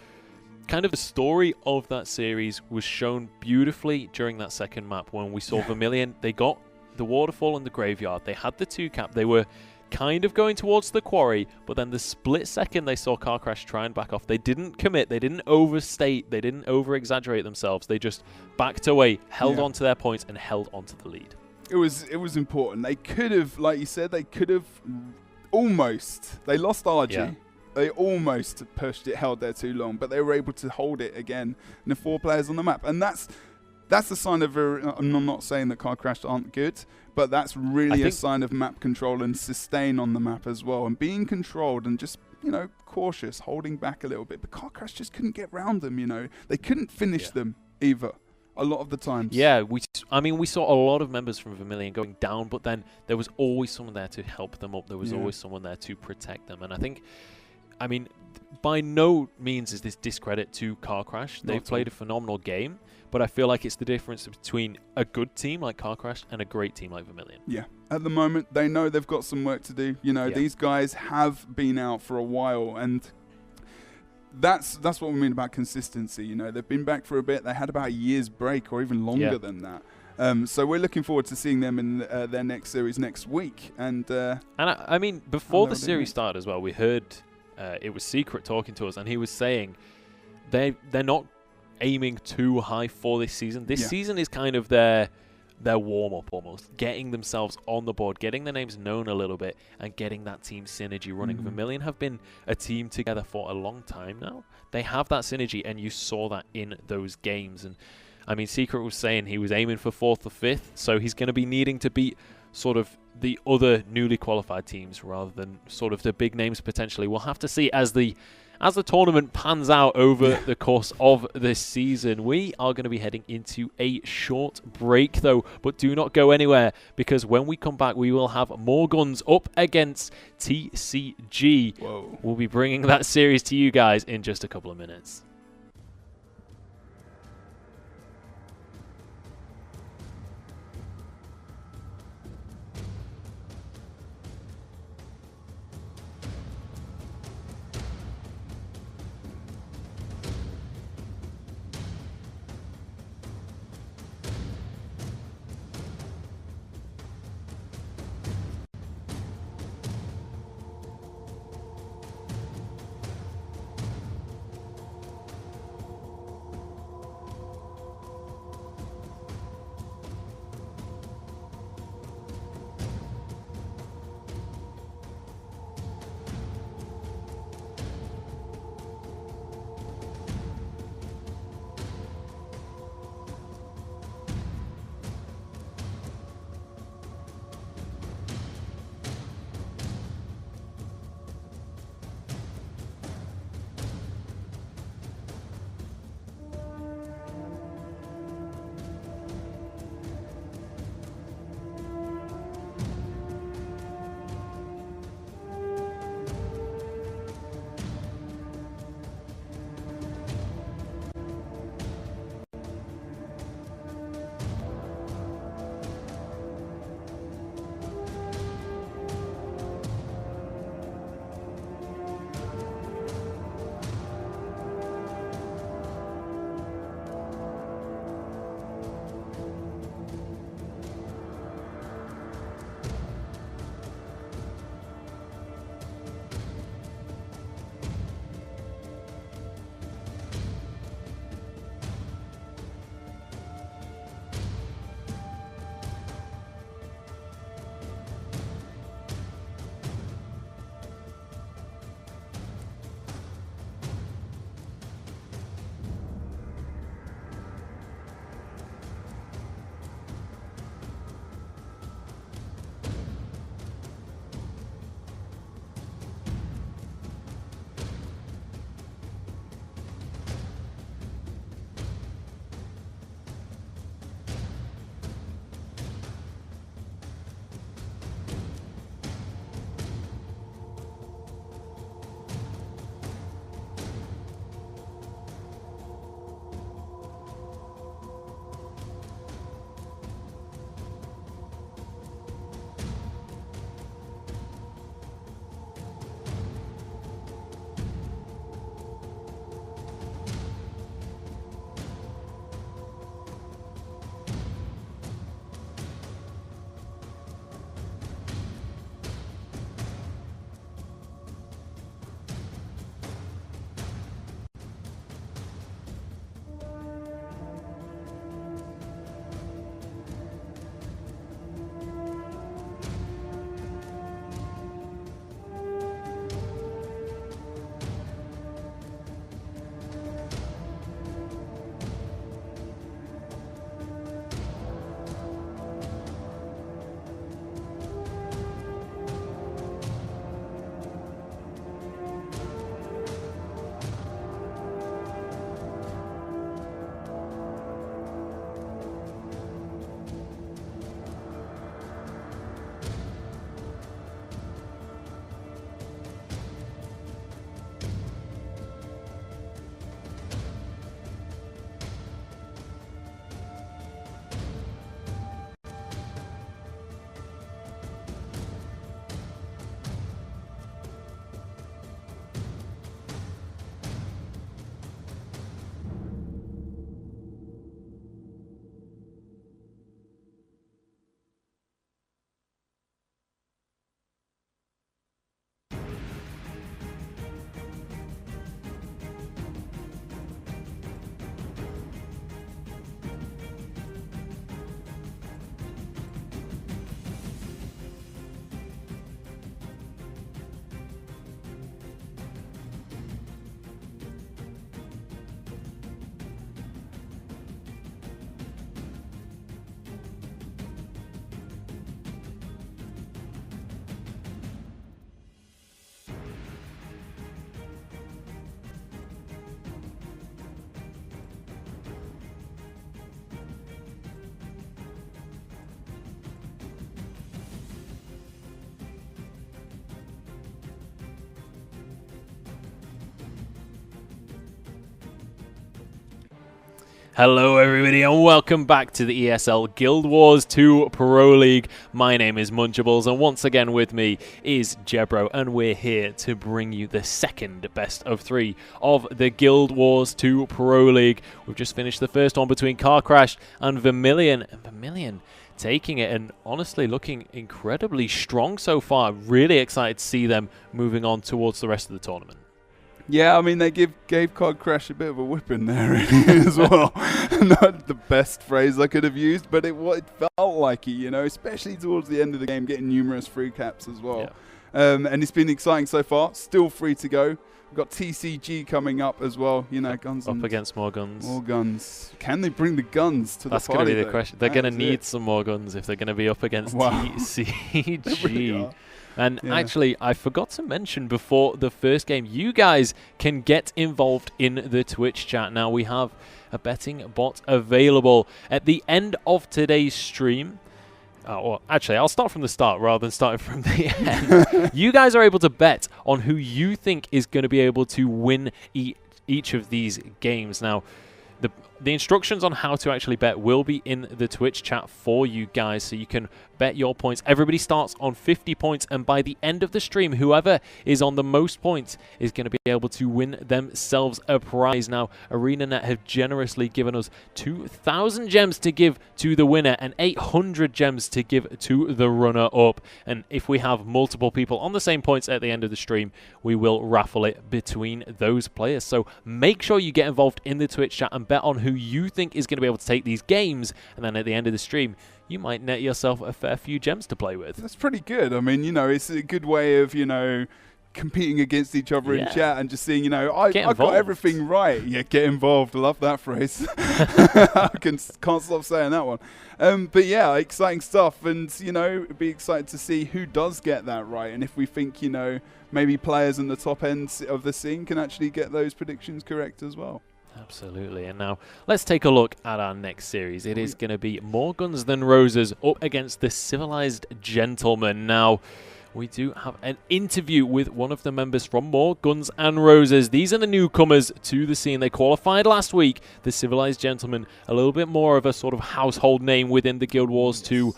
kind of the story of that series was shown beautifully during that second map when we saw Vermilion. They got the waterfall and the graveyard. They had the 2 cap. They were kind of going towards the quarry, but then the split second they saw Car Crash try and back off, they didn't commit, they didn't overstate, they didn't over-exaggerate themselves. They just backed away, held on to their points, and held on to the lead. It was important. They could have, like you said, they lost RG. Yeah. They almost pushed it, held there too long, but they were able to hold it again. And the 4 players on the map. And that's the sign of I'm not saying that Car Crash aren't good, but that's really a sign of map control and sustain on the map as well. And being controlled and just, cautious, holding back a little bit. But Car Crash just couldn't get round them, They couldn't finish them either. A lot of the times. Yeah, we saw a lot of members from Vermilion going down, but then there was always someone there to help them up. There was always someone there to protect them. And I think, by no means is this discredit to Car Crash. They've played a phenomenal game, but I feel like it's the difference between a good team like Car Crash and a great team like Vermilion. Yeah, at the moment, they know they've got some work to do. These guys have been out for a while, and that's what we mean about consistency. They've been back for a bit. They had about a year's break or even longer than that. So we're looking forward to seeing them in their next series next week. And before the series started as well, we heard it was Secret talking to us, and he was saying they're not aiming too high for this season. This season is kind of their warm-up almost, getting themselves on the board, getting their names known a little bit, and getting that team synergy running. Vermilion have been a team together for a long time now. They have that synergy, and you saw that in those games. And Secret was saying he was aiming for 4th or 5th, so he's going to be needing to beat sort of the other newly qualified teams rather than sort of the big names potentially. We'll have to see as the tournament pans out over the course of this season. We are going to be heading into a short break though, but do not go anywhere, because when we come back we will have more guns up against TCG. Whoa. We'll be bringing that series to you guys in just a couple of minutes. Hello everybody and welcome back to the ESL Guild Wars 2 Pro League. My name is Munchables and once again with me is Jebro, and we're here to bring you the second best of 3 of the Guild Wars 2 Pro League. We've just finished the first one between Car Crash and Vermilion. Vermilion taking it and honestly looking incredibly strong so far. Really excited to see them moving on towards the rest of the tournament. Yeah, I mean, they gave Card Crash a bit of a whipping there really, as well. Not the best phrase I could have used, but it felt like it, you know, especially towards the end of the game, getting numerous free caps as well. Yeah. And it's been exciting so far. Still free to go. We've got TCG coming up as well. You know, guns up against more guns. More guns. Can they bring the guns to the party? That's going to be the question. They're going to need some more guns if they're going to be up against TCG. They really are. And actually, I forgot to mention before the first game, you guys can get involved in the Twitch chat. Now, we have a betting bot available at the end of today's stream. Or actually, I'll start from the start rather than starting from the end. You guys are able to bet on who you think is going to be able to win each of these games. Now, the instructions on how to actually bet will be in the Twitch chat for you guys, so you can bet your points. Everybody starts on 50 points, and by the end of the stream, whoever is on the most points is going to be able to win themselves a prize. Now, ArenaNet have generously given us 2,000 gems to give to the winner and 800 gems to give to the runner-up. And if we have multiple people on the same points at the end of the stream, we will raffle it between those players. So make sure you get involved in the Twitch chat and bet on who you think is going to be able to take these games, and then at the end of the stream you might net yourself a fair few gems to play with. That's pretty good. I mean, you know, it's a good way of, you know, competing against each other in chat and just seeing, you know, I got everything right. Yeah, get involved. I love that phrase. I can't stop saying that one. But yeah, exciting stuff, and you know, be excited to see who does get that right, and if we think, you know, maybe players in the top end of the scene can actually get those predictions correct as well. Absolutely. And now let's take a look at our next series. It is going to be More Guns Than Roses up against the Civilized Gentlemen. Now, we do have an interview with one of the members from More Guns and Roses. These are the newcomers to the scene. They qualified last week. The Civilized Gentlemen, a little bit more of a sort of household name within the Guild Wars 2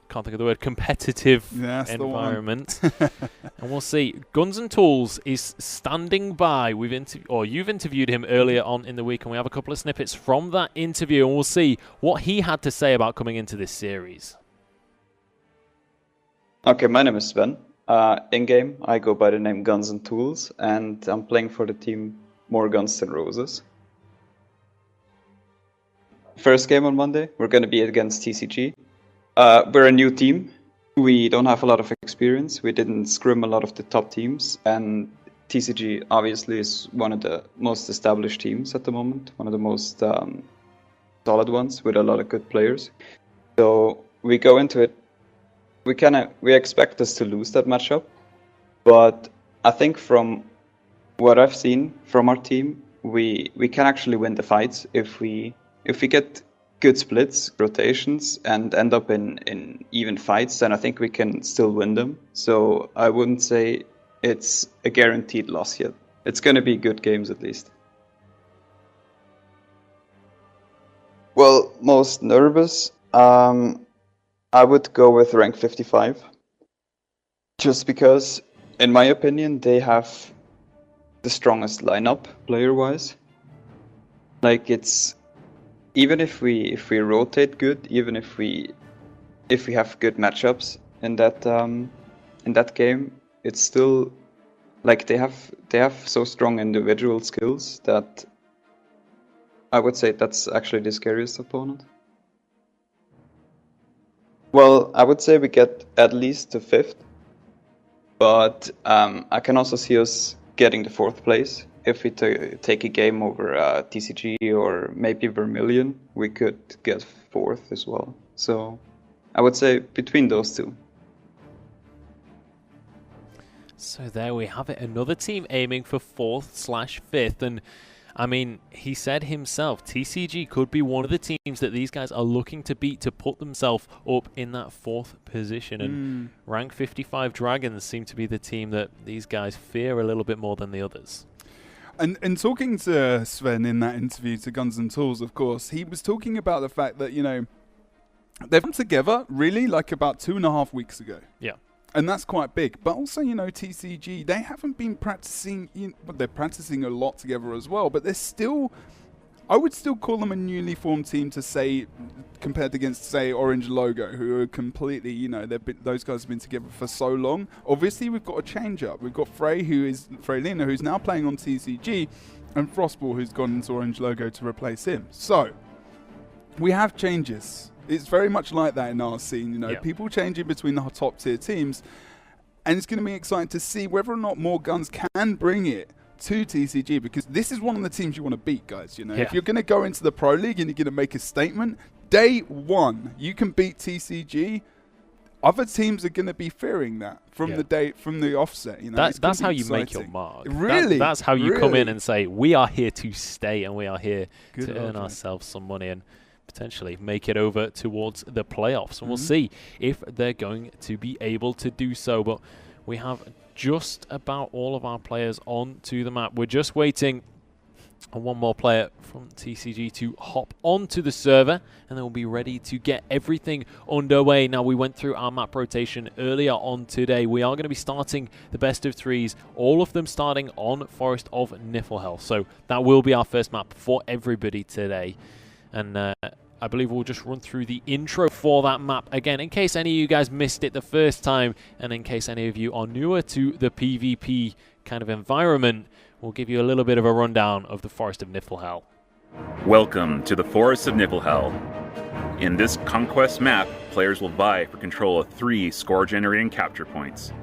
can't think of the word, competitive environment. And we'll see. Guns and Tools is standing by. You've interviewed him earlier on in the week, and we have a couple of snippets from that interview, and we'll see what he had to say about coming into this series. Okay, my name is Sven. In-game, I go by the name Guns and Tools, and I'm playing for the team More Guns Than Roses. First game on Monday, we're going to be against TCG. We're a new team. We don't have a lot of experience. We didn't scrim a lot of the top teams, and TCG obviously is one of the most established teams at the moment, one of the most solid ones with a lot of good players. So we go into it. We expect us to lose that matchup, but I think from what I've seen from our team, we can actually win the fights if we get good splits, rotations, and end up in even fights, then I think we can still win them. So I wouldn't say it's a guaranteed loss yet. It's going to be good games at least. Well, most nervous, I would go with rank 55. Just because, in my opinion, they have the strongest lineup player-wise. Like, it's even if we rotate good, even if we have good matchups in that game, it's still like they have so strong individual skills that I would say that's actually the scariest opponent. Well, I would say we get at least to 5th, but I can also see us getting the 4th place. If we take a game over TCG or maybe Vermilion, we could get 4th as well. So I would say between those two. So there we have it. Another team aiming for 4th/5th. And I mean, he said himself, TCG could be one of the teams that these guys are looking to beat to put themselves up in that 4th position. And rank 55 Dragons seem to be the team that these guys fear a little bit more than the others. And talking to Sven in that interview to Guns and Tools, of course, he was talking about the fact that, they've come together really like about 2.5 weeks ago. Yeah. And that's quite big. But also, TCG, they haven't been practicing, but they're practicing a lot together as well. But they're still, I would still call them a newly formed team to say, compared against, say, Orange Logo, who are completely, those guys have been together for so long. Obviously, we've got a change up. We've got Freylina, who's now playing on TCG, and Frostball, who's gone into Orange Logo to replace him. So, we have changes. It's very much like that in our scene, people changing between the top tier teams, and it's going to be exciting to see whether or not More Guns can bring it to TCG, because this is one of the teams you want to beat, guys. If you're going to go into the Pro League and you're going to make a statement, day one, you can beat TCG. Other teams are going to be fearing that from the offset. That's how you make your mark. Really, that's how you come in and say, we are here to stay and we are here to earn ourselves some money and potentially make it over towards the playoffs. And we'll see if they're going to be able to do so. But we have just about all of our players onto the map. We're just waiting on one more player from TCG to hop onto the server, and they'll be ready to get everything underway. Now, we went through our map rotation earlier on today. We are going to be starting the best of threes, all of them starting on Forest of Niflhel. So that will be our first map for everybody today. And I believe we'll just run through the intro for that map again, in case any of you guys missed it the first time, and in case any of you are newer to the PvP kind of environment, we'll give you a little bit of a rundown of the Forest of Niflhel. Welcome to the Forest of Niflhel. In this Conquest map, players will vie for control of 3 score-generating capture points.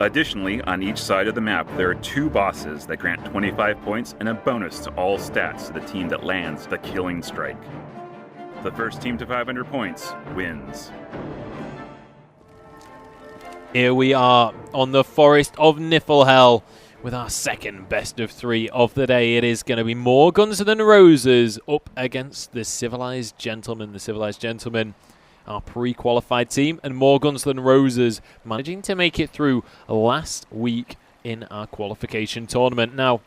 Additionally, on each side of the map, there are 2 bosses that grant 25 points and a bonus to all stats to the team that lands the killing strike. The first team to 500 points wins. Here we are on the Forest of Niflhel with our second best of 3 of the day. It is going to be More Guns Than Roses up against the Civilized Gentlemen. The Civilized Gentlemen, our pre-qualified team, and More Guns Than Roses managing to make it through last week in our qualification tournament. Now,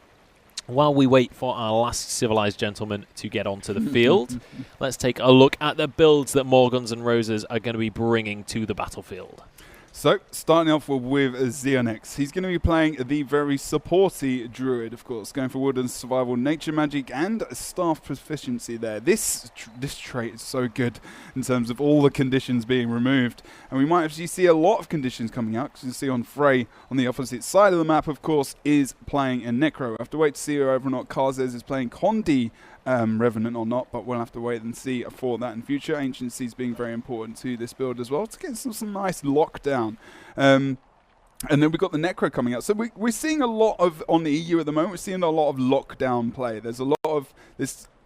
while we wait for our last Civilized Gentleman to get onto the field, let's take a look at the builds that More Guns Than Roses are going to be bringing to the battlefield. So, starting off with Xeonex. He's going to be playing the very supporty druid, of course, going for wood and survival, nature magic, and staff proficiency there. This trait is so good in terms of all the conditions being removed. And we might actually see a lot of conditions coming out, because you see on Frey, on the opposite side of the map, of course, is playing a Necro. We have to wait to see whether or not Karzes is playing Condi Revenant or not, but we'll have to wait and see for that in future. Anciencies being very important to this build as well to get some nice lockdown. And then we've got the Necro coming out. So we're seeing a lot of, on the EU at the moment, we're seeing a lot of lockdown play. There's a lot of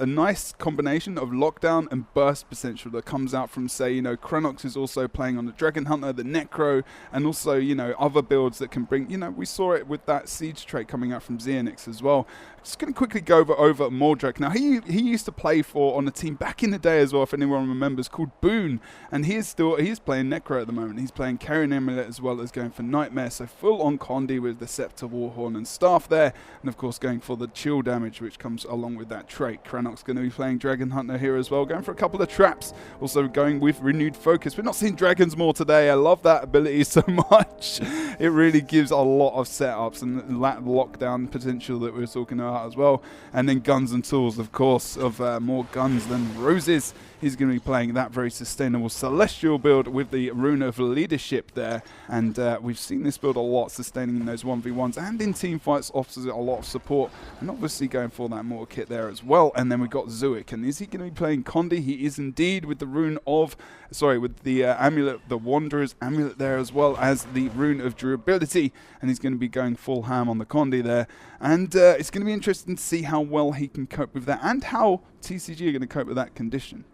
a nice combination of lockdown and burst potential that comes out from, say, Krenox is also playing on the Dragon Hunter, the Necro, and also, other builds that can bring, we saw it with that Siege trait coming out from Xeonex as well. Just going to quickly go over Mordrak. Now, he used to play on a team back in the day as well, if anyone remembers, called Boone, and he's playing Necro at the moment. He's playing Carrion Amulet as well as going for Nightmare, so full on Condi with the Scepter, Warhorn, and Staff there, and of course going for the chill damage, which comes along with that trait. Krenox going to be playing Dragon Hunter here as well, going for a couple of traps, also going with Renewed Focus. We're not seeing dragons more today. I love that ability so much. It really gives a lot of setups and that lockdown potential that we were talking about as well. And then Guns and Tools, of course, of More Guns Than Roses. He's going to be playing that very sustainable Celestial build with the Rune of Leadership there. And we've seen this build a lot, sustaining in those 1v1s and in team fights, offers it a lot of support. And obviously going for that mortar kit there as well. And then we've got Zuik. And is he going to be playing Condi? He is indeed, with the with the amulet, the Wanderer's amulet there, as well as the Rune of Durability. And he's going to be going full ham on the Condi there. And it's going to be interesting to see how well he can cope with that, and how TCG are going to cope with that condition.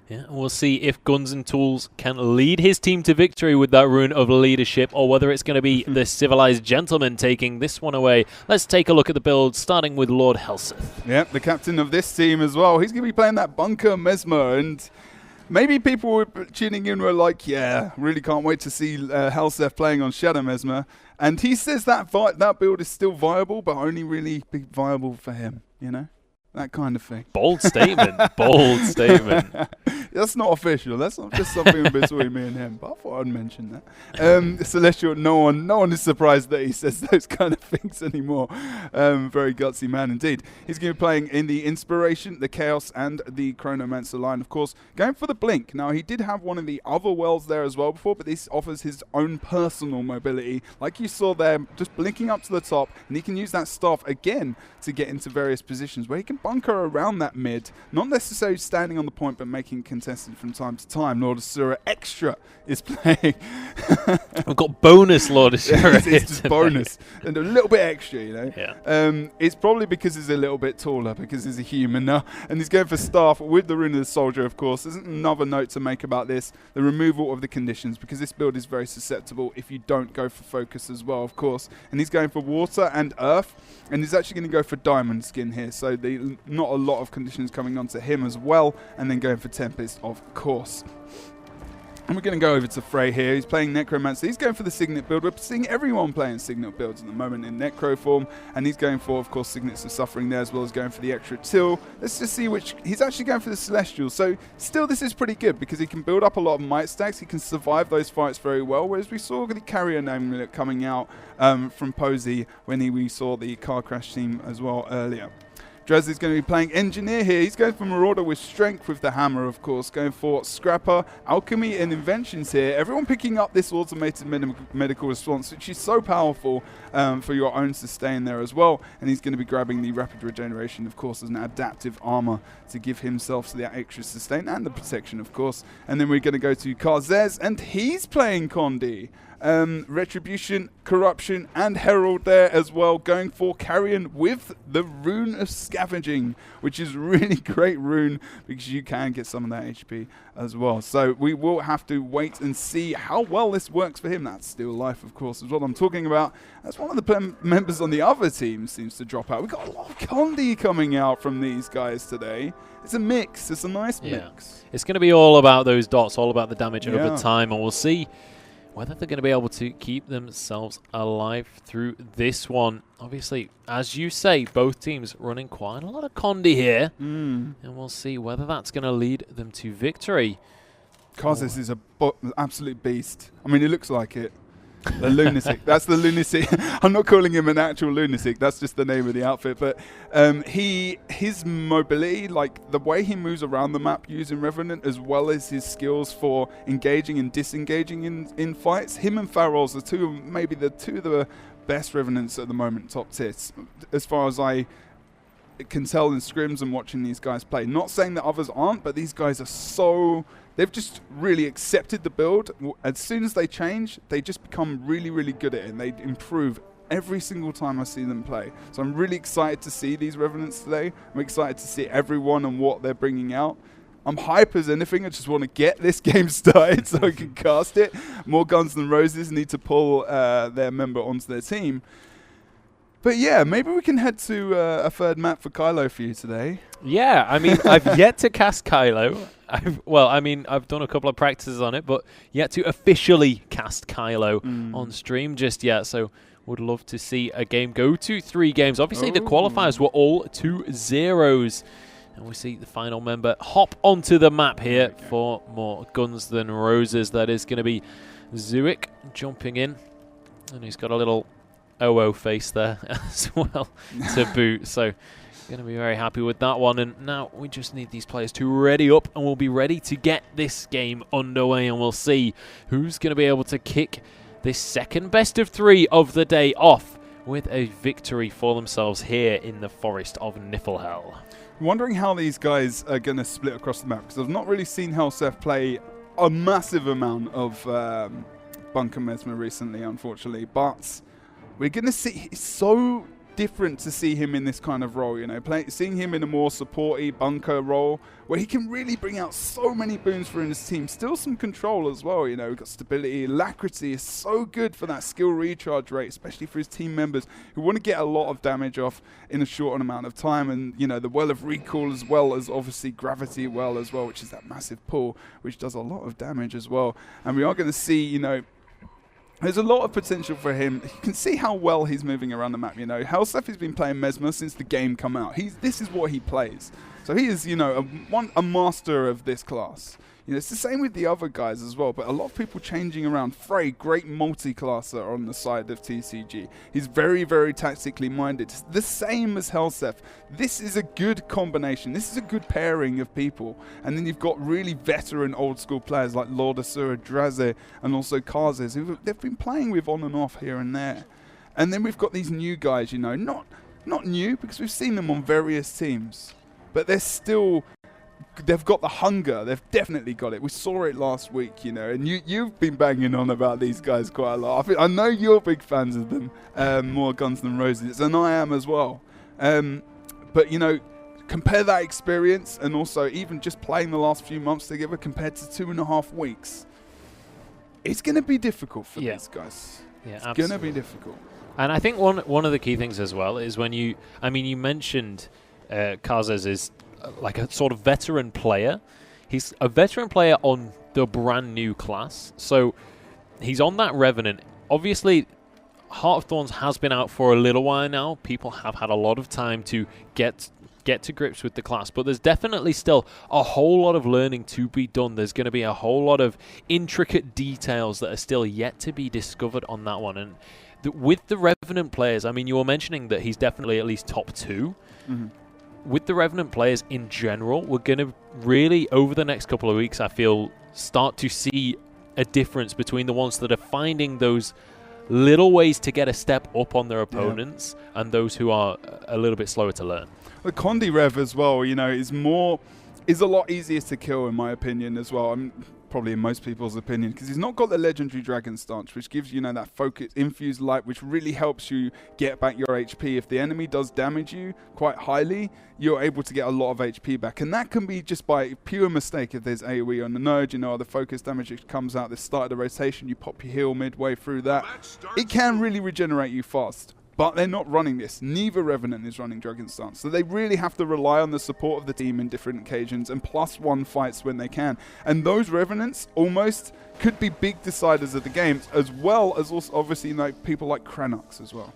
Yeah, we'll see if Guns and Tools can lead his team to victory with that Rune of Leadership, or whether it's going to be the Civilized Gentleman taking this one away. Let's take a look at the build, starting with Lord Helseth. Yeah, the captain of this team as well. He's going to be playing that Bunker Mesmer, and Maybe people were tuning in were like, yeah, really can't wait to see Halseth playing on Shadow Mesmer. And he says that that build is still viable, but only really be viable for him, you know? That kind of thing. Bold statement. Bold statement. That's not official. That's not just something between me and him. But I thought I'd mention that. Celestial, no one is surprised that he says those kind of things anymore. Very gutsy man indeed. He's going to be playing in the Inspiration, the Chaos, and the Chronomancer line, of course. Going for the Blink. Now, he did have one of the other wells there as well before, but this offers his own personal mobility. Like you saw there, just blinking up to the top, and he can use that staff again to get into various positions where he can bunker around that mid, not necessarily standing on the point, but making contested from time to time. Lord Asura Extra is playing. We've got bonus Lord Asura. It's just bonus and a little bit extra, you know. Yeah. It's probably because he's a little bit taller, because he's a human now, and he's going for staff with the Rune of the Soldier, of course. There's another note to make about this: the removal of the conditions, because this build is very susceptible if you don't go for focus as well, of course. And he's going for water and earth, and he's actually going to go for diamond skin here, so not a lot of conditions coming onto him as well, and then going for Tempest, of course. And we're going to go over to Frey here. He's playing Necromancer. He's going for the Signet build. We're seeing everyone playing Signet builds at the moment in Necro form. And he's going for, of course, Signets of Suffering there, as well as going for the extra Till. Let's just see which... He's actually going for the Celestial. So still, this is pretty good because he can build up a lot of might stacks. He can survive those fights very well. Whereas we saw the Carrier name coming out from Posey when we saw the car crash team as well earlier. Drez is going to be playing Engineer here. He's going for Marauder with Strength with the Hammer, of course. Going for Scrapper, Alchemy, and Inventions here. Everyone picking up this automated medical response, which is so powerful for your own sustain there as well. And he's going to be grabbing the Rapid Regeneration, of course, as an adaptive armor to give himself that extra sustain and the protection, of course. And then we're going to go to Karzez, and he's playing Condi. Retribution, Corruption, and Herald there as well, going for Carrion with the Rune of Scavenging, which is really great rune because you can get some of that HP as well. So we will have to wait and see how well this works for him. That's Still Life, of course, is what I'm talking about. That's one of the members on the other team seems to drop out. We've got a lot of Condi coming out from these guys today. It's a mix. It's a nice mix. It's going to be all about those dots, all about the damage over time, and we'll see whether they're going to be able to keep themselves alive through this one. Obviously, as you say, both teams running quite a lot of Condi here. And we'll see whether that's going to lead them to victory. Karzis is an absolute beast. I mean, it looks like it. The lunatic. That's the lunatic. I'm not calling him an actual lunatic. That's just the name of the outfit. But his mobility, like the way he moves around the map using Revenant, as well as his skills for engaging and disengaging in fights. Him and Farrell's are maybe the two of the best Revenants at the moment, top tiers, as far as I can tell in scrims and watching these guys play. Not saying that others aren't, but these guys are so... They've just really accepted the build. As soon as they change, they just become really, really good at it, and they improve every single time I see them play. So I'm really excited to see these Revenants today. I'm excited to see everyone and what they're bringing out. I'm hype as anything. I just want to get this game started so I can cast it. More Guns N' Roses need to pull their member onto their team. But yeah, maybe we can head to a third map for Kylo for you today. Yeah, I mean, I've yet to cast Kylo. I've done a couple of practices on it, but yet to officially cast Kylo on stream just yet. So would love to see a game go to 3 games. Obviously, the qualifiers were all 2-0s. And we see the final member hop onto the map here for more Guns N' Roses. That is going to be Zuik jumping in. And he's got a little OO face there as well to boot. So going to be very happy with that one. And now we just need these players to ready up, and we'll be ready to get this game underway. And we'll see who's going to be able to kick this second best of 3 of the day off with a victory for themselves here in the Forest of Niflhel. I'm wondering how these guys are going to split across the map, because I've not really seen Helseth play a massive amount of Bunker Mesmer recently, unfortunately. But we're going to see, it's so different to see him in this kind of role, you know, seeing him in a more supporty bunker role where he can really bring out so many boons for his team. Still some control as well, you know, we've got stability. Alacrity is so good for that skill recharge rate, especially for his team members who want to get a lot of damage off in a short amount of time. And, you know, the Well of Recall as well as obviously Gravity Well as well, which is that massive pull, which does a lot of damage as well. And we are going to see, you know, there's a lot of potential for him. You can see how well he's moving around the map, you know. Helseth has been playing Mesmer since the game come out. This is what he plays. So he is, you know, a master of this class. You know, it's the same with the other guys as well, but a lot of people changing around. Frey, great multi-classer on the side of TCG. He's very, very tactically minded. The same as Helseth. This is a good combination. This is a good pairing of people. And then you've got really veteran old school players like Lord Asura, Draze, and also Kazes, who they've been playing with on and off here and there. And then we've got these new guys, you know, not new because we've seen them on various teams, but they're still... They've got the hunger. They've definitely got it. We saw it last week, you know, and you've been banging on about these guys quite a lot. I know you're big fans of them, more Guns Than Roses, and I am as well. But, you know, compare that experience and also even just playing the last few months together compared to 2.5 weeks. It's going to be difficult for these guys. Yeah, it's going to be difficult. And I think one of the key things as well is when you mentioned Kazes is like a sort of veteran player. He's a veteran player on the brand new class. So he's on that Revenant. Obviously, Heart of Thorns has been out for a little while now. People have had a lot of time to get to grips with the class, but there's definitely still a whole lot of learning to be done. There's going to be a whole lot of intricate details that are still yet to be discovered on that one. And with the Revenant players, I mean, you were mentioning that he's definitely at least top 2. Mm-hmm. With the Revenant players in general, we're going to really, over the next couple of weeks, I feel, start to see a difference between the ones that are finding those little ways to get a step up on their opponents and those who are a little bit slower to learn. The Condi Rev as well, you know, is a lot easier to kill in my opinion as well. Probably in most people's opinion, because he's not got the legendary Dragon Stance, which gives you know that focus, infused light, which really helps you get back your HP. If the enemy does damage you quite highly, you're able to get a lot of HP back, and that can be just by pure mistake. If there's AoE on the node, you know, the focus damage that comes out at the start of the rotation, you pop your heal midway through that. It can really regenerate you fast. But they're not running this. Neither Revenant is running Dragon Stance. So they really have to rely on the support of the team in different occasions and +1 fights when they can. And those Revenants almost could be big deciders of the game, as well as also obviously like people like Kranox as well.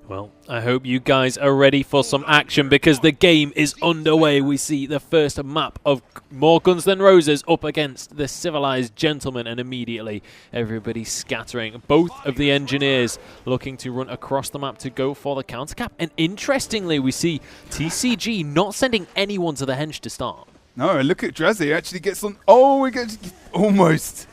Well, I hope you guys are ready for some action because the game is underway. We see the first map of More Guns Than Roses up against the Civilized Gentlemen, and immediately everybody's scattering. Both of the engineers looking to run across the map to go for the counter cap. And interestingly, we see TCG not sending anyone to the henge to start. No, look at Draze. He actually gets on. Oh, we get almost.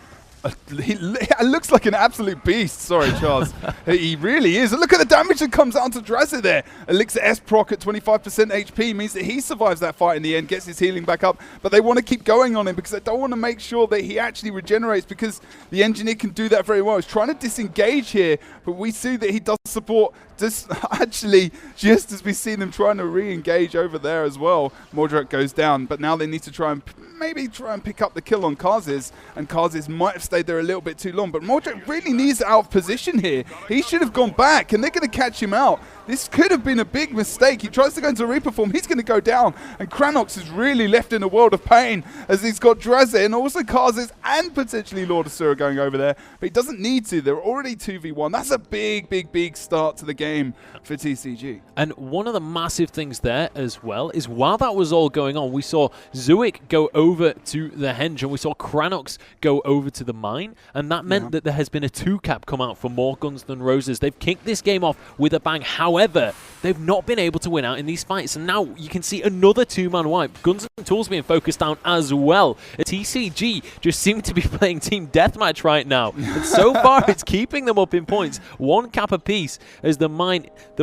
He looks like an absolute beast. Sorry, Charles. He really is. And look at the damage that comes out to Draze there. Elixir S proc at 25% HP means that he survives that fight in the end, gets his healing back up. But they want to keep going on him because they don't want to make sure that he actually regenerates, because the engineer can do that very well. He's trying to disengage here, but we see that he does support just actually just as we see them trying to re-engage over there as well. Mordrak goes down, but now they need to try and pick up the kill on Kazes, and Kazes might have stayed there a little bit too long, but Mordrak really needs out of position here. He should have gone back, and they're going to catch him out. This could have been a big mistake. He tries to go into Reaper form. He's going to go down, and Kranox is really left in a world of pain as he's got Draze and also Kazes and potentially Lord Asura going over there, but he doesn't need to. They're already 2v1. That's a big start to the game for TCG. And one of the massive things there as well is while that was all going on, we saw Zuik go over to the henge and we saw Kranox go over to the mine, and that meant that there has been a 2-cap come out for More Guns Than Roses. They've kicked this game off with a bang. However, they've not been able to win out in these fights, and now you can see another 2-man wipe. Guns and Tools being focused down as well. TCG just seem to be playing team deathmatch right now, and so far it's keeping them up in points. 1 cap apiece as the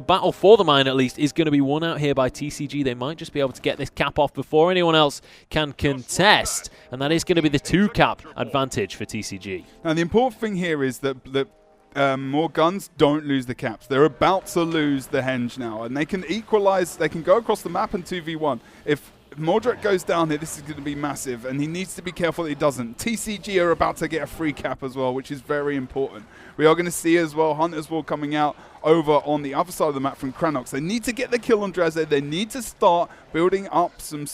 battle for the mine at least is going to be won out here by TCG. They might just be able to get this cap off before anyone else can contest, and that is going to be the 2-cap advantage for TCG. Now the important thing here is that More Guns don't lose the caps. They're about to lose the henge now, and they can equalize. They can go across the map and 2v1. If Mordred goes down here, this is going to be massive, and he needs to be careful that he doesn't. TCG are about to get a free cap as well, which is very important. We are going to see as well Hunter's Wall coming out over on the other side of the map from Cranox. They need to get the kill on Draze. They need to start building up some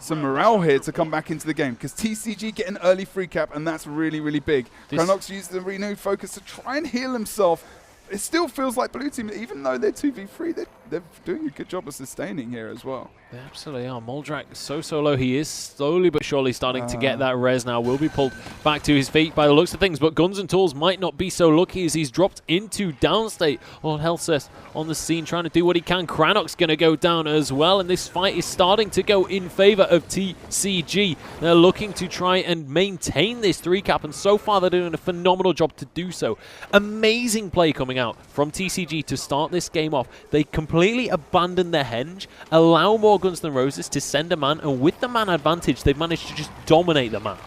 morale here to come back into the game, because TCG get an early free cap, and that's really, really big. Cranox used the renewed focus to try and heal himself. It still feels like blue team, even though they're 2v3, they're doing a good job of sustaining here as well. They absolutely are. Moldrak so low. He is slowly but surely starting to get that res now. Will be pulled back to his feet by the looks of things, but Guns and Tools might not be so lucky as he's dropped into downstate. Old Hellcess on the scene trying to do what he can. Cranox going to go down as well, and this fight is starting to go in favor of TCG. They're looking to try and maintain this 3 cap, and so far they're doing a phenomenal job to do so. Amazing play coming out from TCG to start this game off. They completely abandon their henge, allow more Guns N' Roses to send a man, and with the man advantage, they've managed to just dominate the map.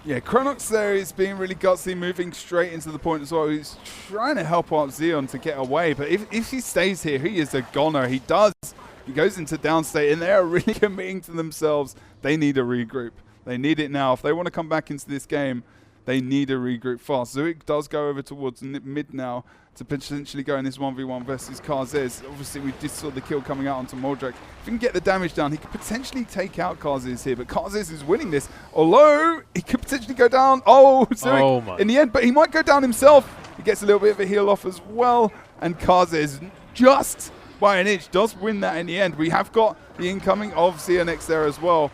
Yeah, Cranox there is being really gutsy, moving straight into the point as well. He's trying to help out Xeon to get away, but if he stays here, he is a goner. He goes into downstate, and they're really committing to themselves. They need a regroup. They need it now. If they want to come back into this game, they need a regroup fast. Zuik does go over towards mid now to potentially go in this 1v1 versus Karzez. Obviously, we just saw the kill coming out onto Moldrak. If he can get the damage down, he could potentially take out Karzez here, but Karzez is winning this. Although, he could potentially go down. Oh, Zuik in the end, but he might go down himself. He gets a little bit of a heal off as well, and Karzez just by an inch does win that in the end. We have got the incoming of CNX there as well,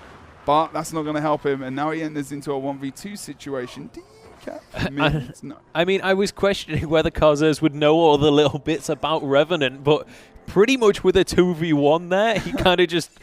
but that's not going to help him, and now he enters into a 1v2 situation. No. I mean, I was questioning whether Karzez would know all the little bits about Revenant, but pretty much with a 2v1 there, he kind of just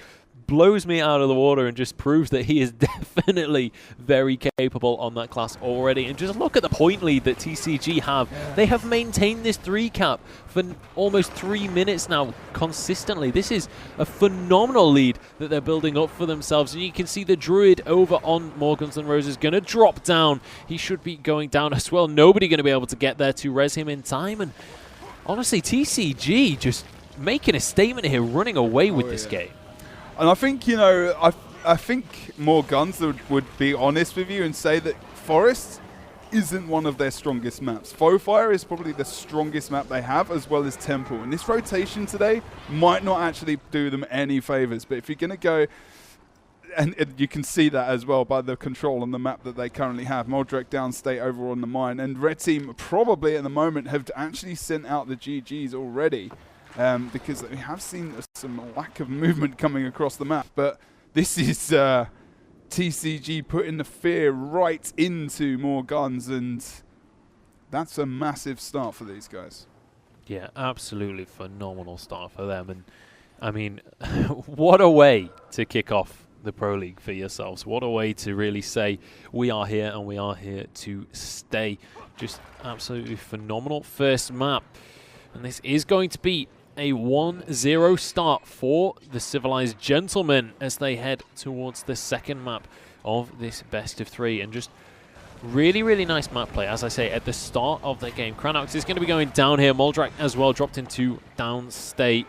blows me out of the water and just proves that he is definitely very capable on that class already. And just look at the point lead that TCG have. Yeah. They have maintained this 3 cap for almost 3 minutes now consistently. This is a phenomenal lead that they're building up for themselves. And you can see the Druid over on More Guns N' Roses going to drop down. He should be going down as well. Nobody going to be able to get there to res him in time. And honestly, TCG just making a statement here, running away with this game. And I think, you know, I think More Guns would be honest with you and say that Forest isn't one of their strongest maps. Fire is probably the strongest map they have, as well as Temple. And this rotation today might not actually do them any favors. But if you're going to go, and you can see that as well by the control on the map that they currently have. Moldrek downstate over on the mine. And Red Team probably at the moment have actually sent out the GGs already. Because we have seen some lack of movement coming across the map. But this is TCG putting the fear right into More Guns, and that's a massive start for these guys. Yeah, absolutely phenomenal start for them. And, I mean, what a way to kick off the Pro League for yourselves. What a way to really say, we are here and we are here to stay. Just absolutely phenomenal first map. And this is going to be a 1-0 start for the Civilized Gentlemen as they head towards the second map of this best of 3. And just really, really nice map play, as I say, at the start of the game. Cranox is going to be going down here. Moldrak as well dropped into downstate.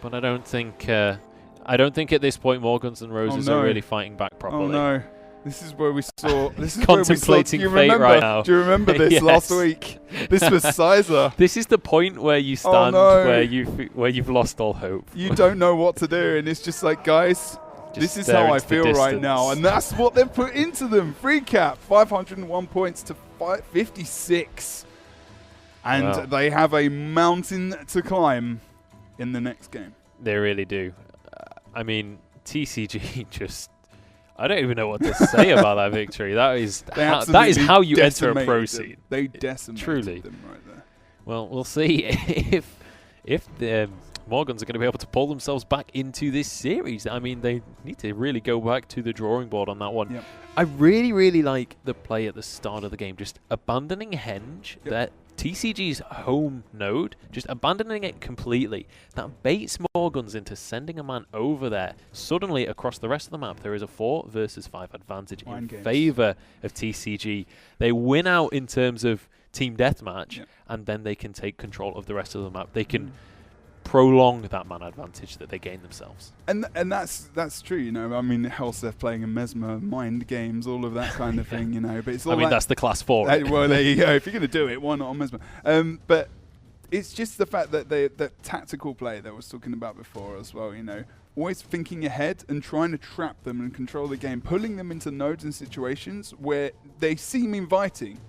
But I don't think at this point More Guns N' Roses are really fighting back properly. Oh no. This is where we saw. This is contemplating where we saw, fate right now. Do you remember this Yes. last week? This was Sizer. This is the point where you stand, where you've lost all hope. You don't know what to do, and it's just like, guys, this is how I feel right now, and that's what they've put into them. Free cap, 501 points to 56, and they have a mountain to climb in the next game. They really do. I mean, TCG just. I don't even know what to say about that victory. That is how you enter a pro scene. They decimated them right there. Well, we'll see if the Morgans are going to be able to pull themselves back into this series. I mean, they need to really go back to the drawing board on that one. Yep. I really, really like the play at the start of the game. Just abandoning Henge, that TCG's home node, just abandoning it completely. That baits Morgans into sending a man over there. Suddenly, across the rest of the map, there is a 4 versus 5 advantage in favor of TCG. They win out in terms of team deathmatch, and then they can take control of the rest of the map. They can prolong that man advantage that they gain themselves. And that's true, you know. I mean, Helseth playing a Mesmer, mind games, all of that kind of thing, you know. But it's all that's the class 4. Right? Well, there you go. If you're going to do it, why not on Mesmer? But it's just the fact that that tactical play that I was talking about before as well, you know. Always thinking ahead and trying to trap them and control the game, pulling them into nodes and situations where they seem inviting,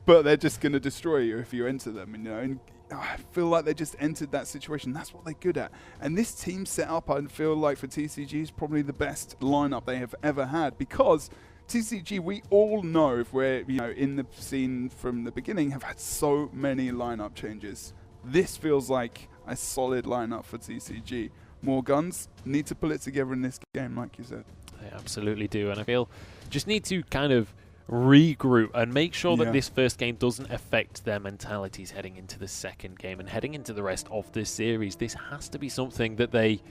but they're just going to destroy you if you enter them, you know. And I feel like they just entered that situation. That's what they're good at. And this team set up, I feel like, for TCG is probably the best lineup they have ever had, because TCG, we all know, if we're in the scene from the beginning, have had so many lineup changes. This feels like a solid lineup for TCG. More guns, need to pull it together in this game, like you said. They absolutely do, and I feel just need to kind of regroup and make sure that this first game doesn't affect their mentalities heading into the second game and heading into the rest of this series. This has to be something that they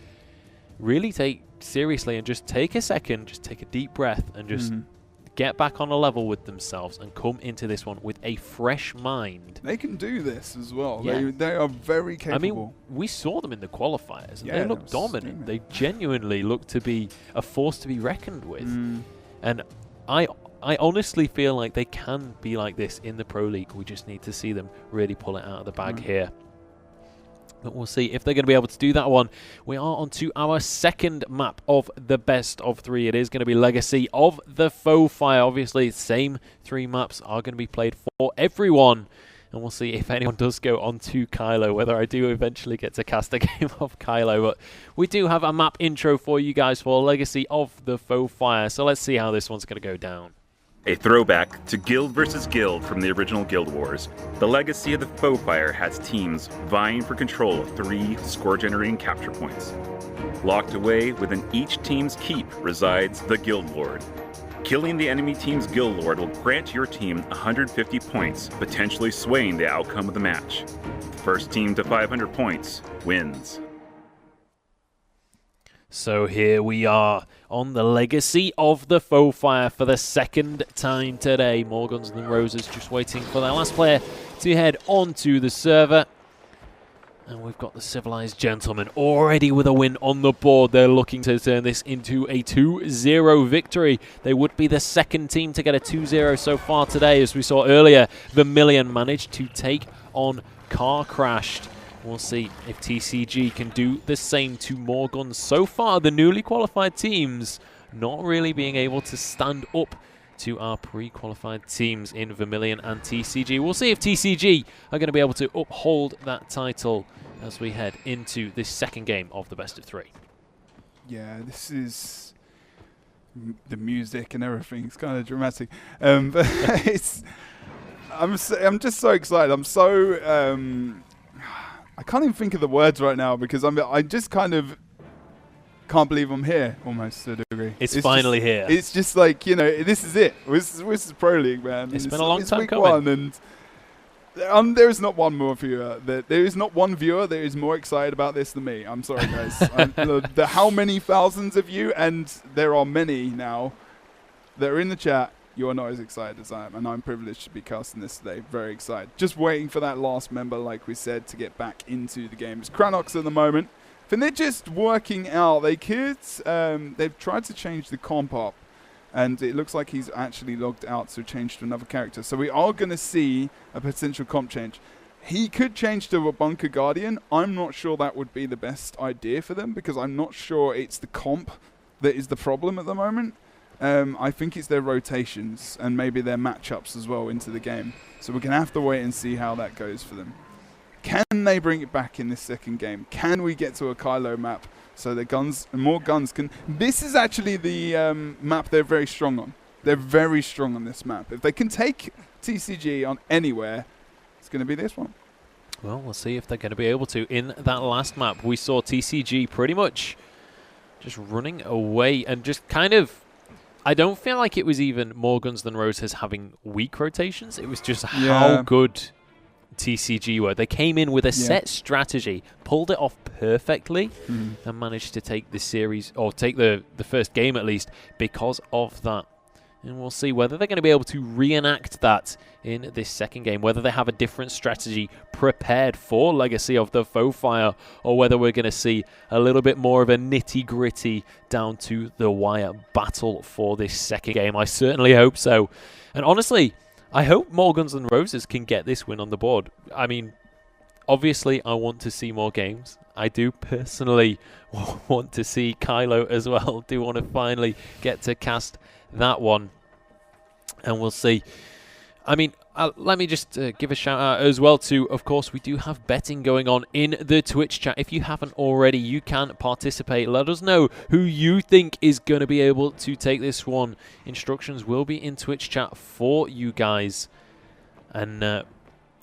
really take seriously and just take a second, just take a deep breath and just get back on a level with themselves and come into this one with a fresh mind. They can do this as well. Yeah. They are very capable. I mean, we saw them in the qualifiers and they looked dominant. They genuinely look to be a force to be reckoned with. And I honestly feel like they can be like this in the Pro League. We just need to see them really pull it out of the bag here. But we'll see if they're going to be able to do that one. We are on to our second map of the best of 3. It is going to be Legacy of the Faux Fire. Obviously, same 3 maps are going to be played for everyone. And we'll see if anyone does go on to Kylo, whether I do eventually get to cast a game of Kylo. But we do have a map intro for you guys for Legacy of the Faux Fire. So let's see how this one's going to go down. A throwback to Guild versus Guild from the original Guild Wars, the Legacy of the Faux Fire has teams vying for control of 3 score-generating capture points. Locked away within each team's keep resides the Guild Lord. Killing the enemy team's Guild Lord will grant your team 150 points, potentially swaying the outcome of the match. The first team to 500 points wins. So here we are on the Legacy of the Faux Fire for the second time today. More Guns Than Roses just waiting for their last player to head onto the server. And we've got the Civilized Gentlemen already with a win on the board. They're looking to turn this into a 2-0 victory. They would be the second team to get a 2-0 so far today. As we saw earlier, Vermilion managed to take on Car Crashed. We'll see if TCG can do the same to More Guns. So far, the newly qualified teams not really being able to stand up to our pre-qualified teams in Vermilion and TCG. We'll see if TCG are going to be able to uphold that title as we head into this second game of the best of 3. Yeah, this is the music and everything. It's kind of dramatic, but I'm just so excited. I'm so I can't even think of the words right now because I just kind of can't believe I'm here almost to a degree. It's finally here. It's just like, you know, this is it. This is Pro League, man. It's been a long time week coming. 1 and there is not one more viewer. There is not one viewer that is more excited about this than me. I'm sorry, guys. How many thousands of you, and there are many now, that are in the chat, you are not as excited as I am, and I'm privileged to be casting this today. Very excited. Just waiting for that last member, like we said, to get back into the game. It's Cranox at the moment. I think they're just working out. They could, they've tried to change the comp up, and it looks like he's actually logged out to change to another character. So we are going to see a potential comp change. He could change to a Bunker Guardian. I'm not sure that would be the best idea for them, because I'm not sure it's the comp that is the problem at the moment. I think it's their rotations and maybe their matchups as well into the game. So we're going to have to wait and see how that goes for them. Can they bring it back in this second game? Can we get to a Kylo map so the guns, more guns can... This is actually the map they're very strong on. They're very strong on this map. If they can take TCG on anywhere, it's going to be this one. Well, we'll see if they're going to be able to. In that last map, we saw TCG pretty much just running away and just kind of... I don't feel like it was even More Guns Than Roses having weak rotations. It was just how good TCG were. They came in with a set strategy, pulled it off perfectly, and managed to take the series, or take the first game at least, because of that. And we'll see whether they're going to be able to reenact that in this second game, whether they have a different strategy prepared for Legacy of the Foefire, or whether we're going to see a little bit more of a nitty-gritty down to the wire battle for this second game. I certainly hope so. And honestly, I hope more Guns N' Roses can get this win on the board. I mean, obviously, I want to see more games. I do personally want to see Kylo as well. Do want to finally get to cast that one. And we'll see. I mean, let me just give a shout out as well to, of course, we do have betting going on in the Twitch chat. If you haven't already, you can participate. Let us know who you think is going to be able to take this one. Instructions will be in Twitch chat for you guys. And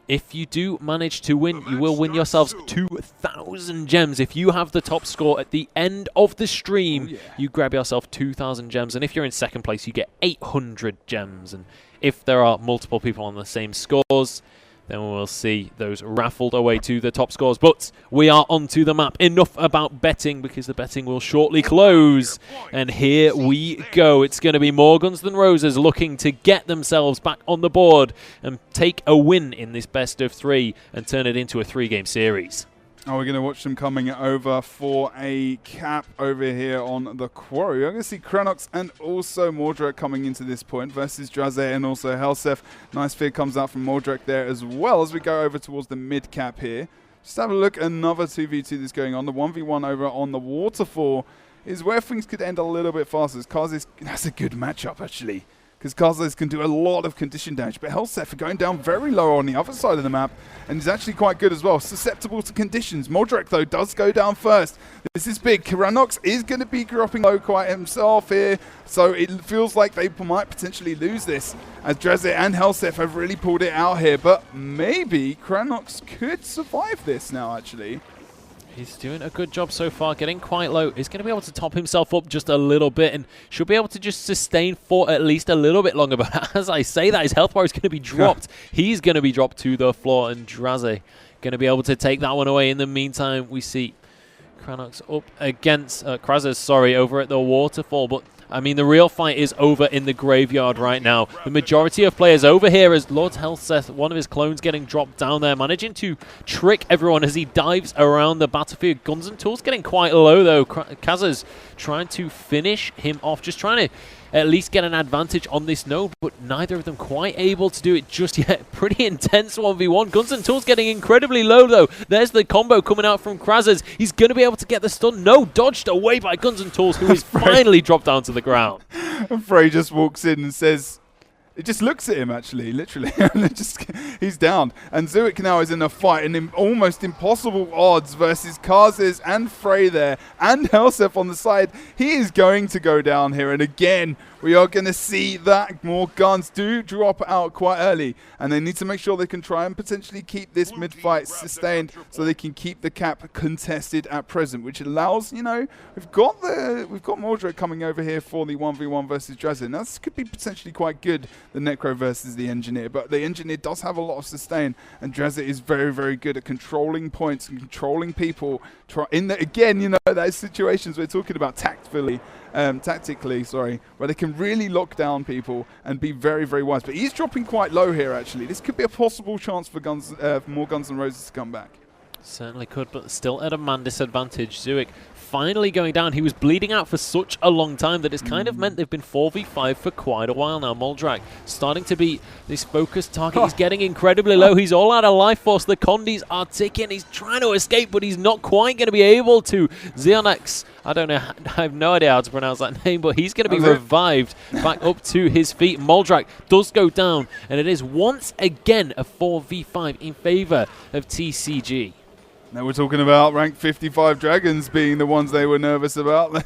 if you do manage to win, you will win yourselves 2,000 gems. If you have the top score at the end of the stream, you grab yourself 2,000 gems. And if you're in second place, you get 800 gems. And if there are multiple people on the same scores, then we'll see those raffled away to the top scores. But we are onto the map. Enough about betting, because the betting will shortly close. And here we go. It's going to be more Guns N' Roses looking to get themselves back on the board and take a win in this best of 3 and turn it into a 3-game series. Oh, we're going to watch them coming over for a cap over here on the quarry. I'm going to see Kranox and also Mordrak coming into this point versus Draze and also Helsef. Nice fear comes out from Mordrak there as well as we go over towards the mid cap here. Just have a look, another 2v2 that's going on. The 1v1 over on the waterfall is where things could end a little bit faster. That's a good matchup, actually, because Kazes can do a lot of condition damage. But Helsef are going down very low on the other side of the map, and he's actually quite good as well. Susceptible to conditions. Mordrak, though, does go down first. This is big. Kranox is going to be dropping low quite himself here, so it feels like they might potentially lose this, as Draze and Helsef have really pulled it out here. But maybe Kranox could survive this now, actually. He's doing a good job so far, getting quite low. He's going to be able to top himself up just a little bit and should be able to just sustain for at least a little bit longer. But as I say that, his health bar is going to be dropped. He's going to be dropped to the floor, and Draze going to be able to take that one away. In the meantime, we see Kranox up against Krazes, sorry, over at the waterfall. But I mean, the real fight is over in the graveyard right now. The majority of players over here, as Lord Helseth, one of his clones, getting dropped down there, managing to trick everyone as he dives around the battlefield. Guns and Tools getting quite low, though. Kaz's trying to finish him off, just trying to at least get an advantage on this node, but neither of them quite able to do it just yet. Pretty intense 1v1. Guns and Tools getting incredibly low, though. There's the combo coming out from Krazes. He's going to be able to get the stun. No, dodged away by Guns and Tools, who is finally dropped down to the ground. And Frey just walks in and says, it just looks at him, actually, literally. He's down. And Zuik now is in a fight in almost impossible odds versus Kazes and Frey there and Helsef on the side. He is going to go down here. And again, we are going to see that more guns do drop out quite early. And they need to make sure they can try and potentially keep this mid-fight sustained so they can keep the cap contested at present, which allows, you know, we've got Mordred coming over here for the 1v1 versus Drazen. Now, this could be potentially quite good, the Necro versus the Engineer, but the Engineer does have a lot of sustain, and Drazen is very, very good at controlling points and controlling people. Again, you know, those situations we're talking about tactically, where they can really lock down people and be very, very wise. But he's dropping quite low here, actually. This could be a possible chance for more Guns N' Roses to come back. Certainly could, but still at a man disadvantage. Zuik finally going down. He was bleeding out for such a long time that it's kind of meant they've been 4v5 for quite a while now. Moldrak starting to be this focused target. He's getting incredibly low. He's all out of life force. The Condis are ticking. He's trying to escape, but he's not quite going to be able to. Xeonax, I don't know, I have no idea how to pronounce that name, but he's going to be revived back up to his feet. Moldrak does go down, and it is once again a 4v5 in favor of TCG. Now we're talking about rank 55 Dragons being the ones they were nervous about.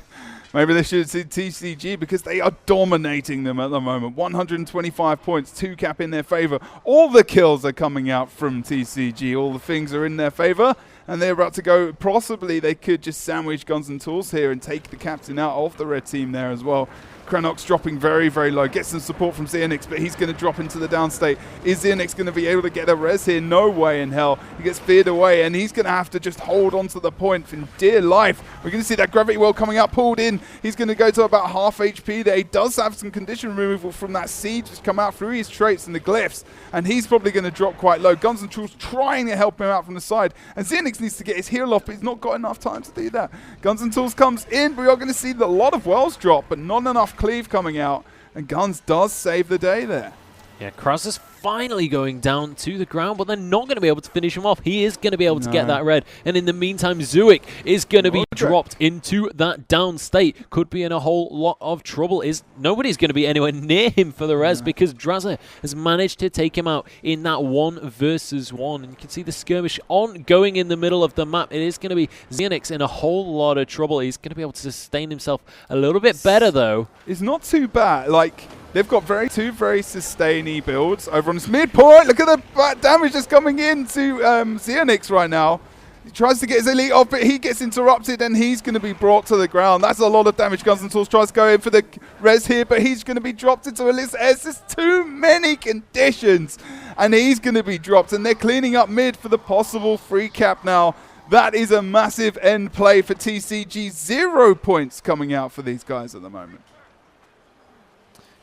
Maybe they should see TCG because they are dominating them at the moment. 125 points, 2 cap in their favor. All the kills are coming out from TCG. All the things are in their favor. And they're about to go, possibly they could just sandwich Guns and Tools here and take the captain out of the red team there as well. Cranox dropping very, very low. Gets some support from Xenix, but he's going to drop into the down state. Is Xenix going to be able to get a res here? No way in hell. He gets feared away, and he's going to have to just hold on to the point for dear life. We're going to see that Gravity Well coming up, pulled in. He's going to go to about half HP there. He does have some condition removal from that siege just come out through his traits and the glyphs, and he's probably going to drop quite low. Guns and Tools trying to help him out from the side, and Xenix needs to get his heal off, but he's not got enough time to do that. Guns and Tools comes in, but we are going to see a lot of wells drop, but not enough cleave coming out, and Guns does save the day there. Yeah, Kraz is finally going down to the ground, but they're not going to be able to finish him off. He is going to be able to get that red. And in the meantime, Zuik is going to be dropped into that down state. Could be in a whole lot of trouble. Nobody's going to be anywhere near him for the res because Drazza has managed to take him out in that 1 versus 1. And you can see the skirmish ongoing in the middle of the map. It is going to be Xenix in a whole lot of trouble. He's going to be able to sustain himself a little bit better, though. It's not too bad. Like, they've got two very sustainy builds over on this midpoint. Look at the damage that's coming into Xenix right now. He tries to get his elite off, but he gets interrupted, and he's going to be brought to the ground. That's a lot of damage. Guns and Tools tries to go in for the res here, but he's going to be dropped into Elixir. There's just too many conditions, and he's going to be dropped, and they're cleaning up mid for the possible free cap now. That is a massive end play for TCG. 0 points coming out for these guys at the moment.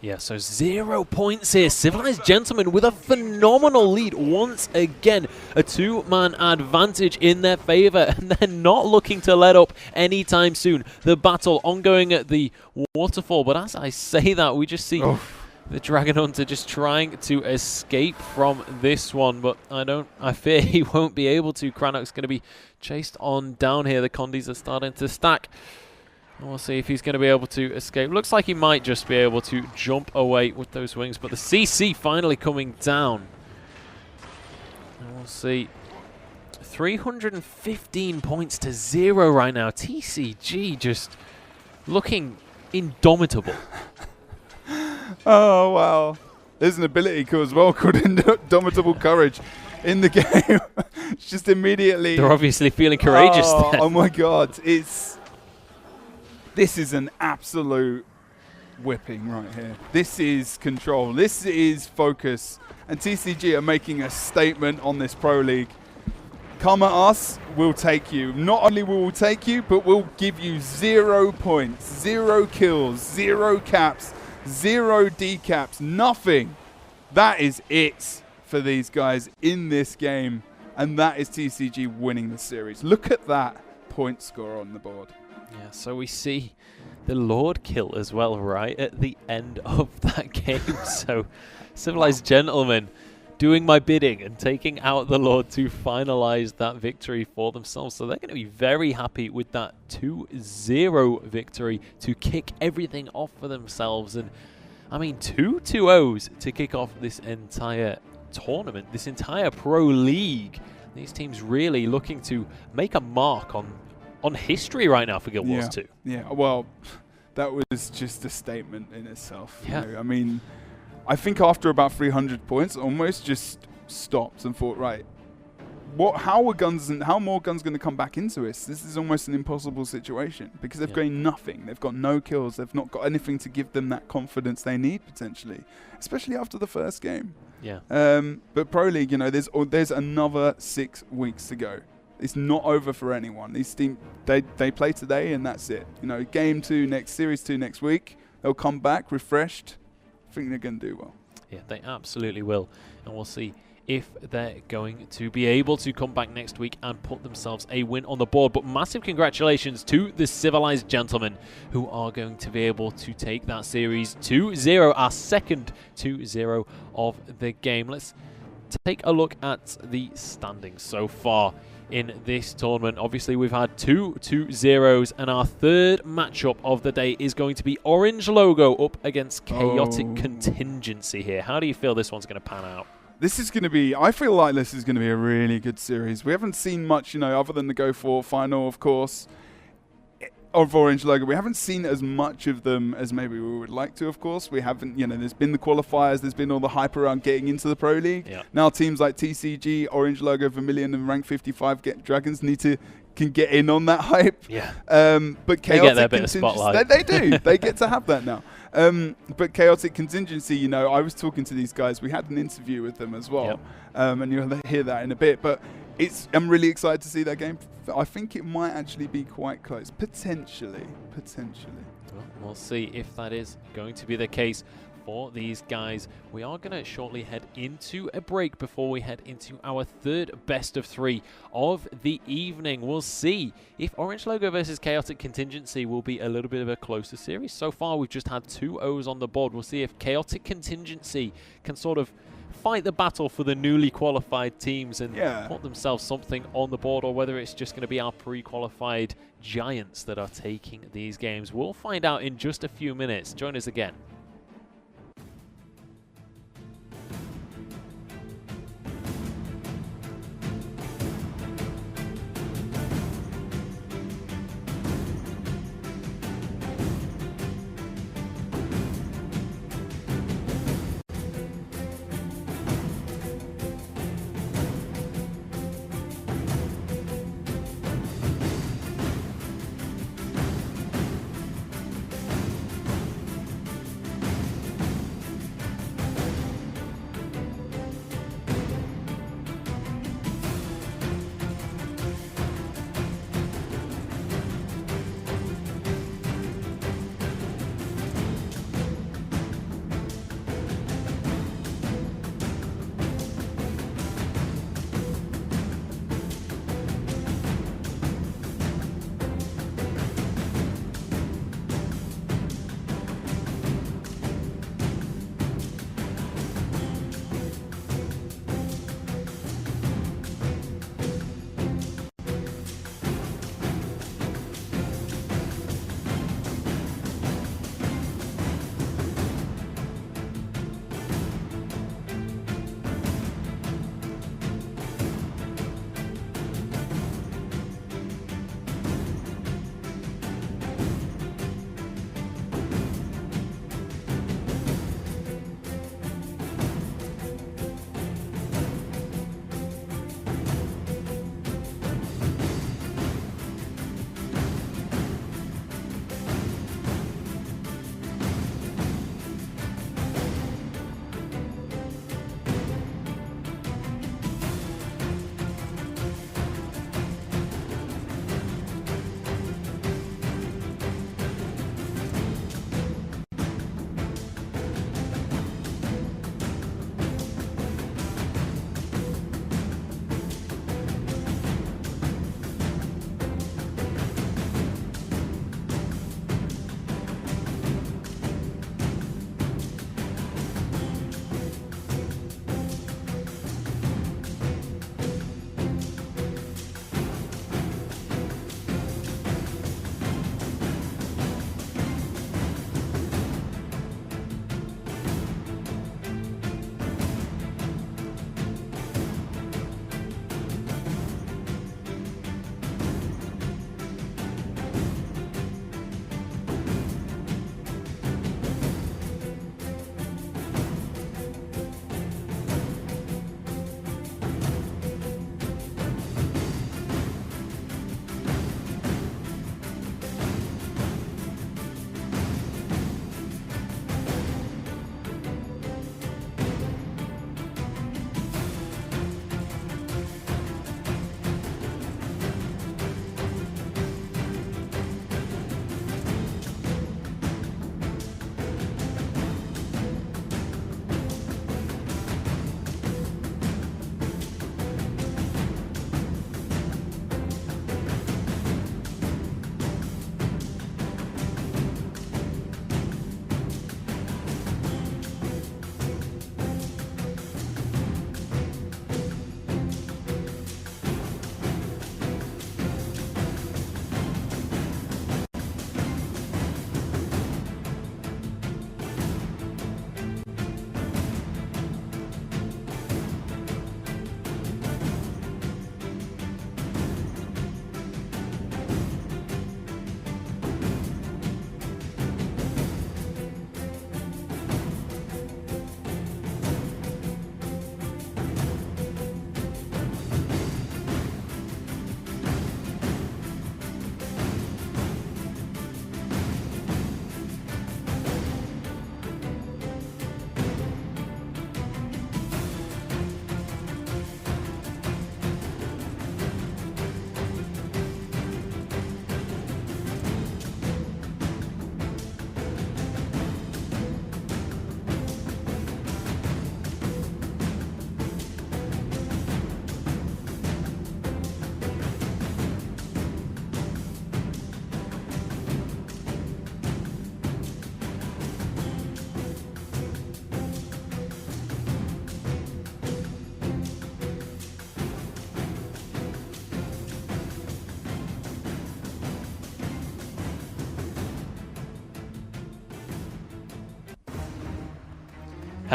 Yeah, so 0 points here. Civilized Gentlemen with a phenomenal lead once again. A 2-man advantage in their favor, and they're not looking to let up anytime soon. The battle ongoing at the waterfall, but as I say that, we just see the Dragon Hunter just trying to escape from this one, but I fear he won't be able to. Cranox going to be chased on down here. The Condis are starting to stack. And we'll see if he's going to be able to escape. Looks like he might just be able to jump away with those wings, but the CC finally coming down. And we'll see. 315 points to 0 right now. TCG just looking indomitable. Oh, wow. There's an ability as well called Indomitable Courage in the game. It's just immediately... They're obviously feeling courageous there. Oh, my God. This is an absolute whipping right here. This is control. This is focus. And TCG are making a statement on this Pro League. Come at us, we'll take you. Not only will we take you, but we'll give you 0 points, 0 kills, 0 caps, 0 decaps, nothing. That is it for these guys in this game. And that is TCG winning the series. Look at that point score on the board. Yeah, so we see the Lord kill as well right at the end of that game. So Civilized Gentlemen doing my bidding and taking out the Lord to finalize that victory for themselves. So they're going to be very happy with that 2-0 victory to kick everything off for themselves. And I mean, 2 2-0s to kick off this entire tournament, this entire Pro League. These teams really looking to make a mark on history right now for Guild Wars 2. Yeah, well, that was just a statement in itself. Yeah. You know, I mean, I think after about 300 points, almost just stopped and thought, right, how more Guns going to come back into this? This is almost an impossible situation because they've gained nothing. They've got no kills. They've not got anything to give them that confidence they need potentially, especially after the first game. Yeah. But Pro League, you know, there's another 6 weeks to go. It's not over for anyone. These teams, they play today and that's it. You know, Series 2 next week. They'll come back refreshed. I think they're going to do well. Yeah, they absolutely will. And we'll see if they're going to be able to come back next week and put themselves a win on the board. But massive congratulations to the Civilized Gentlemen who are going to be able to take that series 2-0, our second 2-0 of the game. Let's take a look at the standings so far in this tournament. Obviously, we've had 2 2-0s, and our third matchup of the day is going to be Orange Logo up against Chaotic Contingency here. How do you feel this one's going to pan out? This is going to be, I feel like this is going to be a really good series. We haven't seen much, you know, other than the Go 4 final, of course, of Orange Logo. We haven't seen as much of them as maybe we would like to, of course. We haven't, you know, there's been the qualifiers, there's been all the hype around getting into the Pro League. Yeah. Now teams like TCG, Orange Logo, Vermilion and Rank 55 Dragons can get in on that hype. Yeah. But Chaotic they get their bit of spotlight. They do. They get to have that now. But Chaotic Contingency, you know, I was talking to these guys. We had an interview with them as well, and you'll hear that in a bit. But I'm really excited to see that game. I think it might actually be quite close, potentially. Well, we'll see if that is going to be the case for these guys. We are going to shortly head into a break before we head into our third best of 3 of the evening. We'll see if Orange Logo versus Chaotic Contingency will be a little bit of a closer series. So far, we've just had 2 O's on the board. We'll see if Chaotic Contingency can sort of fight the battle for the newly qualified teams and put themselves something on the board, or whether it's just going to be our pre-qualified giants that are taking these games. We'll find out in just a few minutes. Join us again.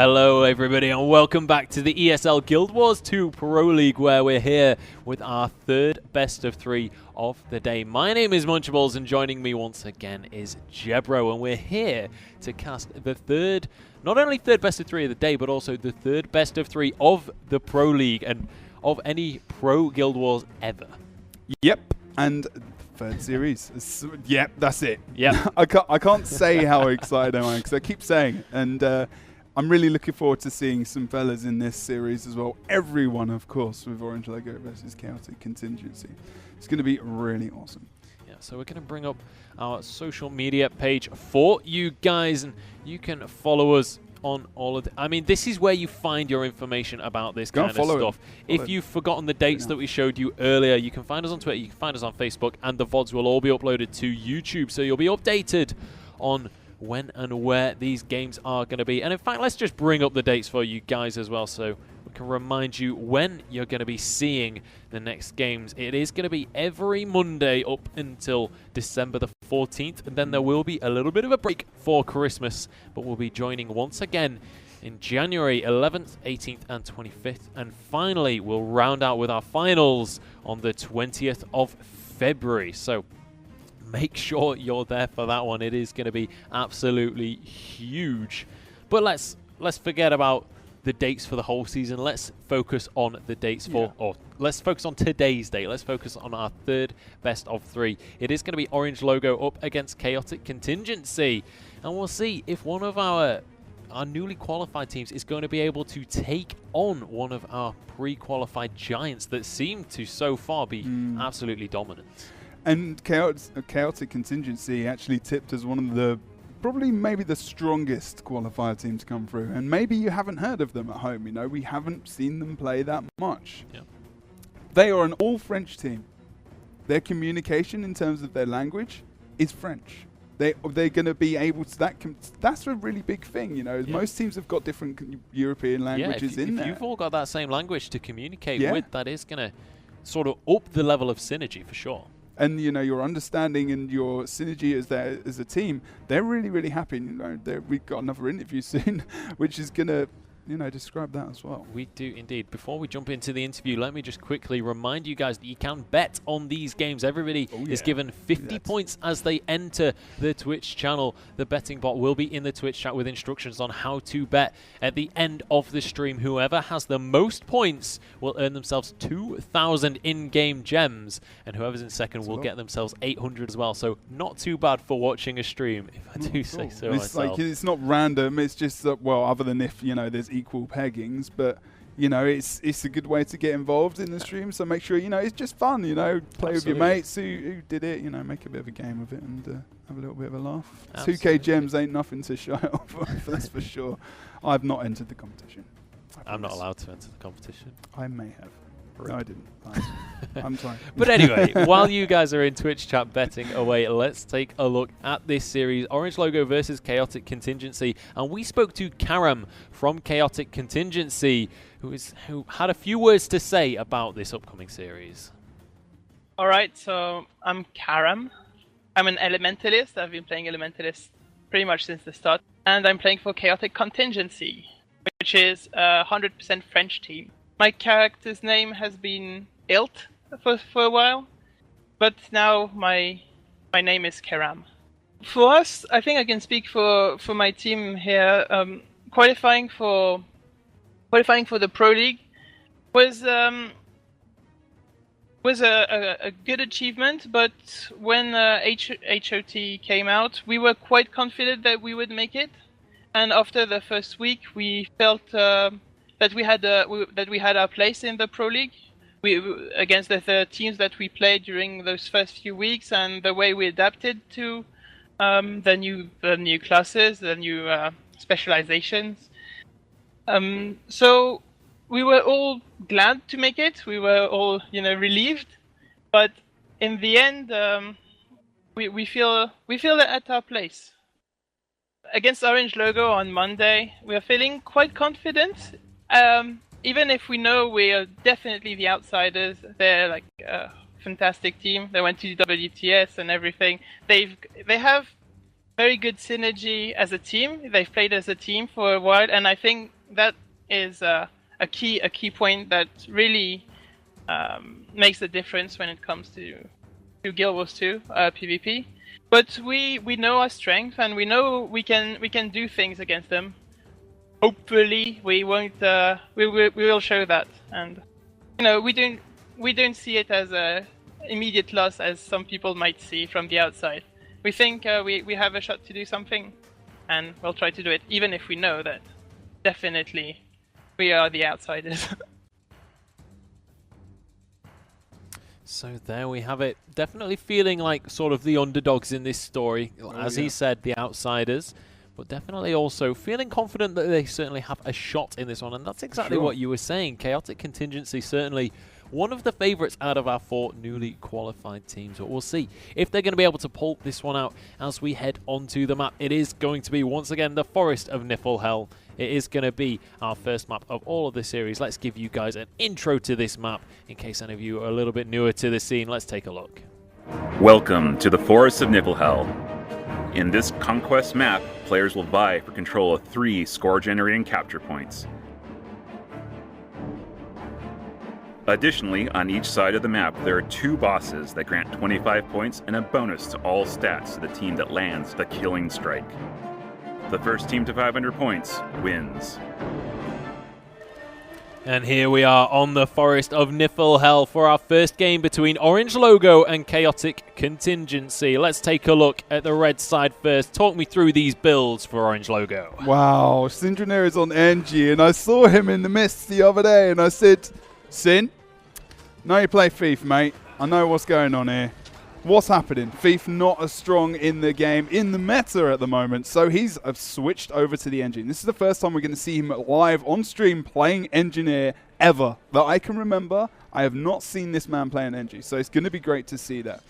Hello everybody and welcome back to the ESL Guild Wars 2 Pro League, where we're here with our third best of 3 of the day. My name is Munchables and joining me once again is Jebro, and we're here to cast the third, not only third best of 3 of the day, but also the third best of 3 of the Pro League and of any Pro Guild Wars ever. Yep, and third series. Yep, that's it. Yep. I can't say how excited I am because I keep saying it, and I'm really looking forward to seeing some fellas in this series as well. Everyone, of course, with Orange Logo versus Chaotic Contingency. It's going to be really awesome. Yeah, so we're going to bring up our social media page for you guys, and you can follow us on all of I mean, this is where you find your information about this kind of stuff. If you've forgotten the dates that we showed you earlier, you can find us on Twitter, you can find us on Facebook, and the VODs will all be uploaded to YouTube, so you'll be updated on when and where these games are going to be. And in fact, let's just bring up the dates for you guys as well, so we can remind you when you're going to be seeing the next games. It is going to be every Monday up until December the 14th, and then there will be a little bit of a break for Christmas, but we'll be joining once again in January 11th, 18th and 25th, and finally we'll round out with our finals on the 20th of February. So make sure you're there for that one. It is going to be absolutely huge. But let's forget about the dates for the whole season. Let's focus on the dates for, or let's focus on today's date. Let's focus on our third best of 3. It is going to be Orange Logo up against Chaotic Contingency, and we'll see if one of our newly qualified teams is going to be able to take on one of our pre-qualified giants that seem to so far be absolutely dominant. And Chaotic Contingency actually tipped as one of the, probably maybe the strongest qualifier team to come through. And maybe you haven't heard of them at home, you know, we haven't seen them play that much. Yep. They are an all-French team. Their communication in terms of their language is French. They're going to be able to, that's a really big thing, you know. Yep. Most teams have got different European languages in there. If you've all got that same language to communicate with, that is going to sort of up the level of synergy for sure. And you know, your understanding and your synergy as a team, they're really, really happy. You know, we've got another interview soon, which is gonna, you know, describe that as well. We do indeed. Before we jump into the interview, let me just quickly remind you guys that you can bet on these games. Everybody is given 50 points as they enter the Twitch channel. The betting bot will be in the Twitch chat with instructions on how to bet. At the end of the stream, whoever has the most points will earn themselves 2,000 in-game gems, and whoever's in second will get themselves 800 as well. So not too bad for watching a stream, if I do say so myself. Like, it's not random. It's just well, other than if, you know, there's equal peggings, but you know, it's a good way to get involved in the stream. So make sure, you know, it's just fun, you know, play with your mates who did it, you know, make a bit of a game of it and have a little bit of a laugh. 2k gems ain't nothing to shy off, that's for sure. I've not entered the competition. I'm not allowed to enter the competition. I may have. No, I didn't. I'm sorry. But anyway, while you guys are in Twitch chat betting away, let's take a look at this series. Orange Logo versus Chaotic Contingency. And we spoke to Karam from Chaotic Contingency, who had a few words to say about this upcoming series. Alright, so I'm Karam. I'm an Elementalist. I've been playing Elementalist pretty much since the start. And I'm playing for Chaotic Contingency, which is a 100% French team. My character's name has been Ilt for a while, but now my name is Karam. For us, I think I can speak for my team here. Qualifying for the Pro League was a good achievement, but when HOT came out, we were quite confident that we would make it, and after the first week, we felt that we had our place in the Pro League. Against the teams that we played during those first few weeks, and the way we adapted to the new classes, the new specializations. So we were all glad to make it. We were all, you know, relieved. But in the end, we feel at our place. Against Orange Logo on Monday, we are feeling quite confident. Even if we know we are definitely the outsiders, they're like a fantastic team. They went to WTS and everything. They have very good synergy as a team. They've played as a team for a while, and I think that is a key point that really makes a difference when it comes to Guild Wars 2 PvP. But we know our strength, and we know we can do things against them. Hopefully, we won't. We will show that, and we don't see it as a immediate loss as some people might see from the outside. We think we have a shot to do something, and we'll try to do it, even if we know that definitely we are the outsiders. So there we have it. Definitely feeling like sort of the underdogs in this story. As he said, the outsiders. But definitely also feeling confident that they certainly have a shot in this one. And that's exactly what you were saying. Chaotic Contingency certainly one of the favourites out of our 4 newly qualified teams. But we'll see if they're going to be able to pull this one out as we head onto the map. It is going to be, once again, the Forest of Niflhel. It is going to be our first map of all of the series. Let's give you guys an intro to this map in case any of you are a little bit newer to the scene. Let's take a look. Welcome to the Forest of Niflhel. In this conquest map, players will vie for control of 3 score-generating capture points. Additionally, on each side of the map, there are 2 bosses that grant 25 points and a bonus to all stats to the team that lands the killing strike. The first team to 500 points wins. And here we are on the Forest of Niflhel for our first game between Orange Logo and Chaotic Contingency. Let's take a look at the red side first. Talk me through these builds for Orange Logo. Wow, Syndronair is on NG, and I saw him in the mist the other day, and I said, Sin, know you play Thief, mate. I know what's going on here. What's happening? Thief not as strong in the game, in the meta at the moment, so he's switched over to the Engine. This is the first time we're going to see him live on stream playing Engineer ever that I can remember. I have not seen this man play an Engine, so it's going to be great to see that.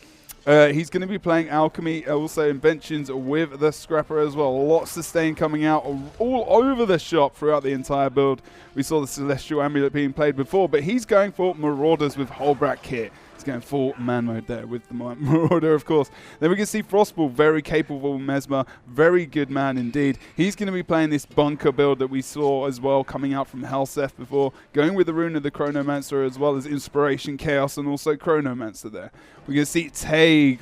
He's going to be playing Alchemy, also Inventions with the Scrapper as well. A lot of sustain coming out all over the shop throughout the entire build. We saw the Celestial Amulet being played before, but he's going for Marauders with Holbrak kit. He's going full man mode there with the Marauder, of course. Then we can see Frostball, very capable Mesmer, very good man indeed. He's going to be playing this bunker build that we saw as well coming out from Helseth before, going with the Rune of the Chronomancer as well as Inspiration, Chaos, and also Chronomancer there. We're going to see Tage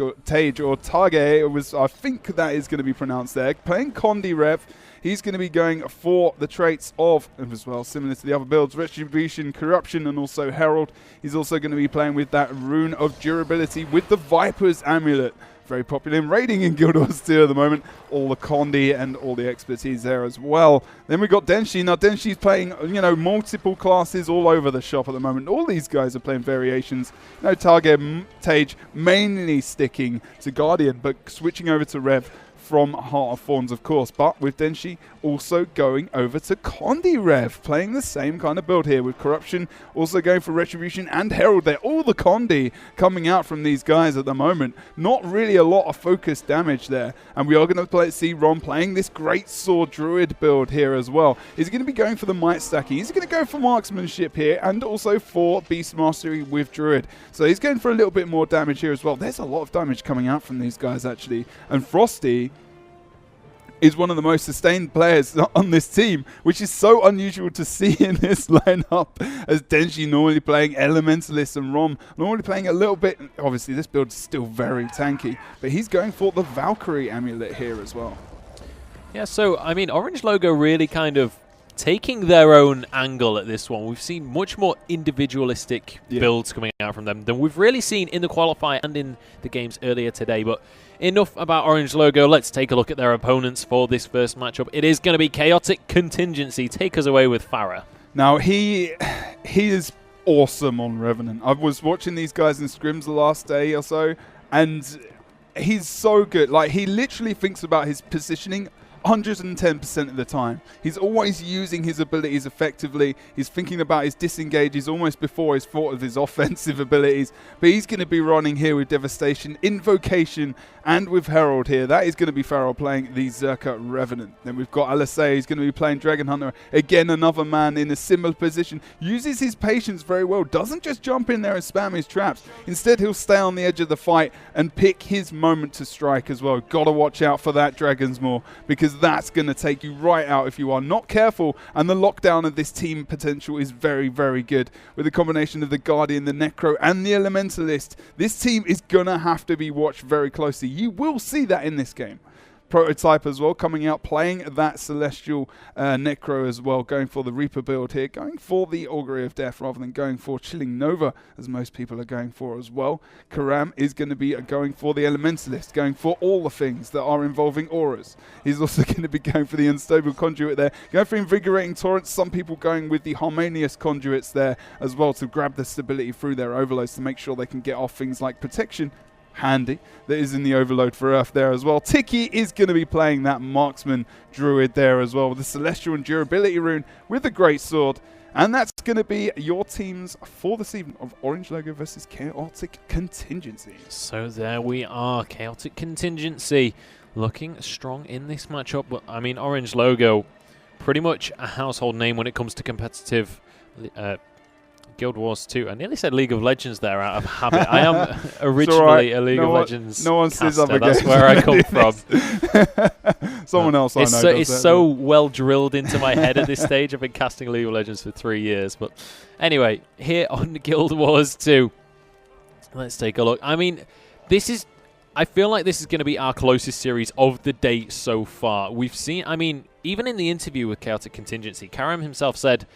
or Tage, I think that is going to be pronounced there, playing Condi Rev. He's going to be going for the traits of, as well, similar to the other builds, Retribution, Corruption, and also Herald. He's also going to be playing with that Rune of Durability with the Viper's Amulet. Very popular in raiding in Guild Wars 2 at the moment. All the Condi and all the expertise there as well. Then we've got Denshi. Now, Denshi's playing, multiple classes all over the shop at the moment. All these guys are playing variations. Target Tage mainly sticking to Guardian, but switching over to Rev from Heart of Thorns, of course, but with Denshi also going over to Condi Rev, playing the same kind of build here with Corruption, also going for Retribution and Herald there. All the Condi coming out from these guys at the moment. Not really a lot of focused damage there, and we are going to see Ron playing this Great Sword Druid build here as well. He's going to be going for the Might stacking. He's going to go for Marksmanship here, and also for Beast Mastery with Druid. So he's going for a little bit more damage here as well. There's a lot of damage coming out from these guys, actually, and Frosty is one of the most sustained players on this team, which is so unusual to see in this lineup, as Denshi normally playing Elementalist and Rom normally playing a little bit. Obviously, this build is still very tanky, but he's going for the Valkyrie Amulet here as well. Yeah, so, I mean, Orange Logo really kind of taking their own angle at this one. We've seen much more individualistic builds coming out from them than we've really seen in the qualifier and in the games earlier today. But enough about Orange Logo. Let's take a look at their opponents for this first matchup. It is going to be Chaotic Contingency. Take us away with Farah. Now, he is awesome on Revenant. I was watching these guys in scrims the last day or so, and he's so good. Like, he literally thinks about his positioning 110% of the time. He's always using his abilities effectively. He's thinking about his disengages almost before he's thought of his offensive abilities. But he's going to be running here with Devastation, Invocation, and with Herald here. That is going to be Farrell playing the Zerka Revenant. Then we've got Alisei, who's going to be playing Dragon Hunter. Again, another man in a similar position. Uses his patience very well. Doesn't just jump in there and spam his traps. Instead, he'll stay on the edge of the fight and pick his moment to strike as well. Got to watch out for that Dragon's Maw, because that's going to take you right out if you are not careful. And the lockdown of this team potential is very, very good. With a combination of the Guardian, the Necro, and the Elementalist, this team is going to have to be watched very closely. You will see that in this game. Prototype as well coming out, playing that Celestial Necro as well, going for the Reaper build here, going for the Augury of Death rather than going for Chilling Nova, as most people are going for as well. Karam is going to be going for the Elementalist, going for all the things that are involving auras. He's also going to be going for the Unstable Conduit there, going for Invigorating Torrents, some people going with the Harmonious Conduits there as well to grab the stability through their overloads to make sure they can get off things like Protection. Handy. That is in the overload for Earth there as well. Tiki is going to be playing that Marksman Druid there as well with the Celestial and Durability Rune with the Great Sword. And that's going to be your teams for this evening of Orange Logo versus Chaotic Contingency. So there we are. Chaotic Contingency looking strong in this matchup. But I mean, Orange Logo, pretty much a household name when it comes to competitive Guild Wars 2. I nearly said League of Legends there out of habit. I am originally a League of Legends No one caster. says other That's games. where I come from. Someone else I know. It's so well drilled into my head at this stage. I've been casting League of Legends for 3 years. But anyway, here on Guild Wars 2, let's take a look. I mean, I feel like this is going to be our closest series of the day so far. We've seen, I mean, even in the interview with Chaotic Contingency, Karam himself said,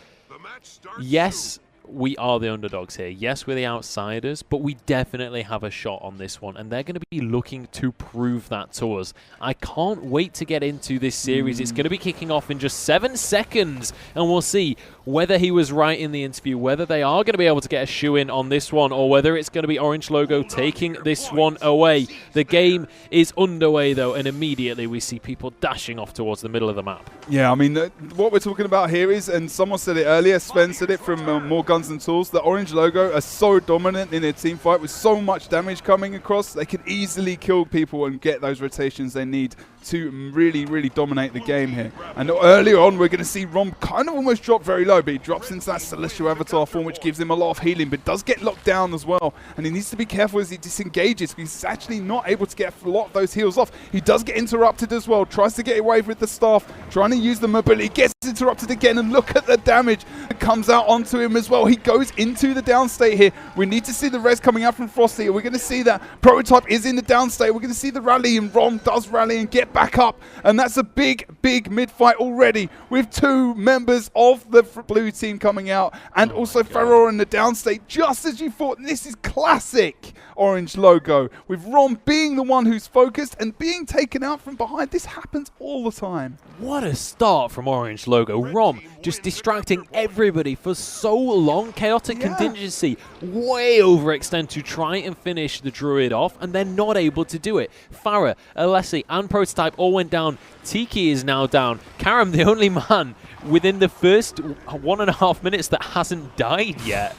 yes, we are the underdogs here. Yes, we're the outsiders, but we definitely have a shot on this one, and they're going to be looking to prove that to us. I can't wait to get into this series. It's going to be kicking off in just 7 seconds, and we'll see whether he was right in the interview, whether they are going to be able to get a shoe-in on this one, or whether it's going to be Orange Logo taking this one away. The game is underway, though, and immediately we see people dashing off towards the middle of the map. Yeah, I mean, what we're talking about here is, and someone said it earlier, Sven said it from More Guns and Tools, the Orange Logo are so dominant in their team fight with so much damage coming across, they can easily kill people and get those rotations they need to really, really dominate the game here. And earlier on, we're going to see Rom kind of almost drop very low, but he drops into that Celestial Avatar form, which gives him a lot of healing, but does get locked down as well. And he needs to be careful as he disengages, because he's actually not able to get a lot of those heals off. He does get interrupted as well, tries to get away with the staff, trying to use the mobility, gets interrupted again, and look at the damage that comes out onto him as well. He goes into the down state here. We need to see the res coming out from Frosty. We're going to see that Prototype is in the down state. We're going to see the rally, and Rom does rally and get back up. And that's a big, big mid-fight already with 2 members of the blue team coming out, and also Farrell in the down state, just as you thought. This is classic Orange Logo, with Rom being the one who's focused and being taken out from behind. This happens all the time. What a start from Orange Logo. Rom just distracting everybody for so long. Chaotic Contingency way overextend to try and finish the Druid off, and they're not able to do it. Farah, Alessi, and Prototype all went down. Tiki is now down. Karam, the only man within the first 1.5 minutes that hasn't died yet.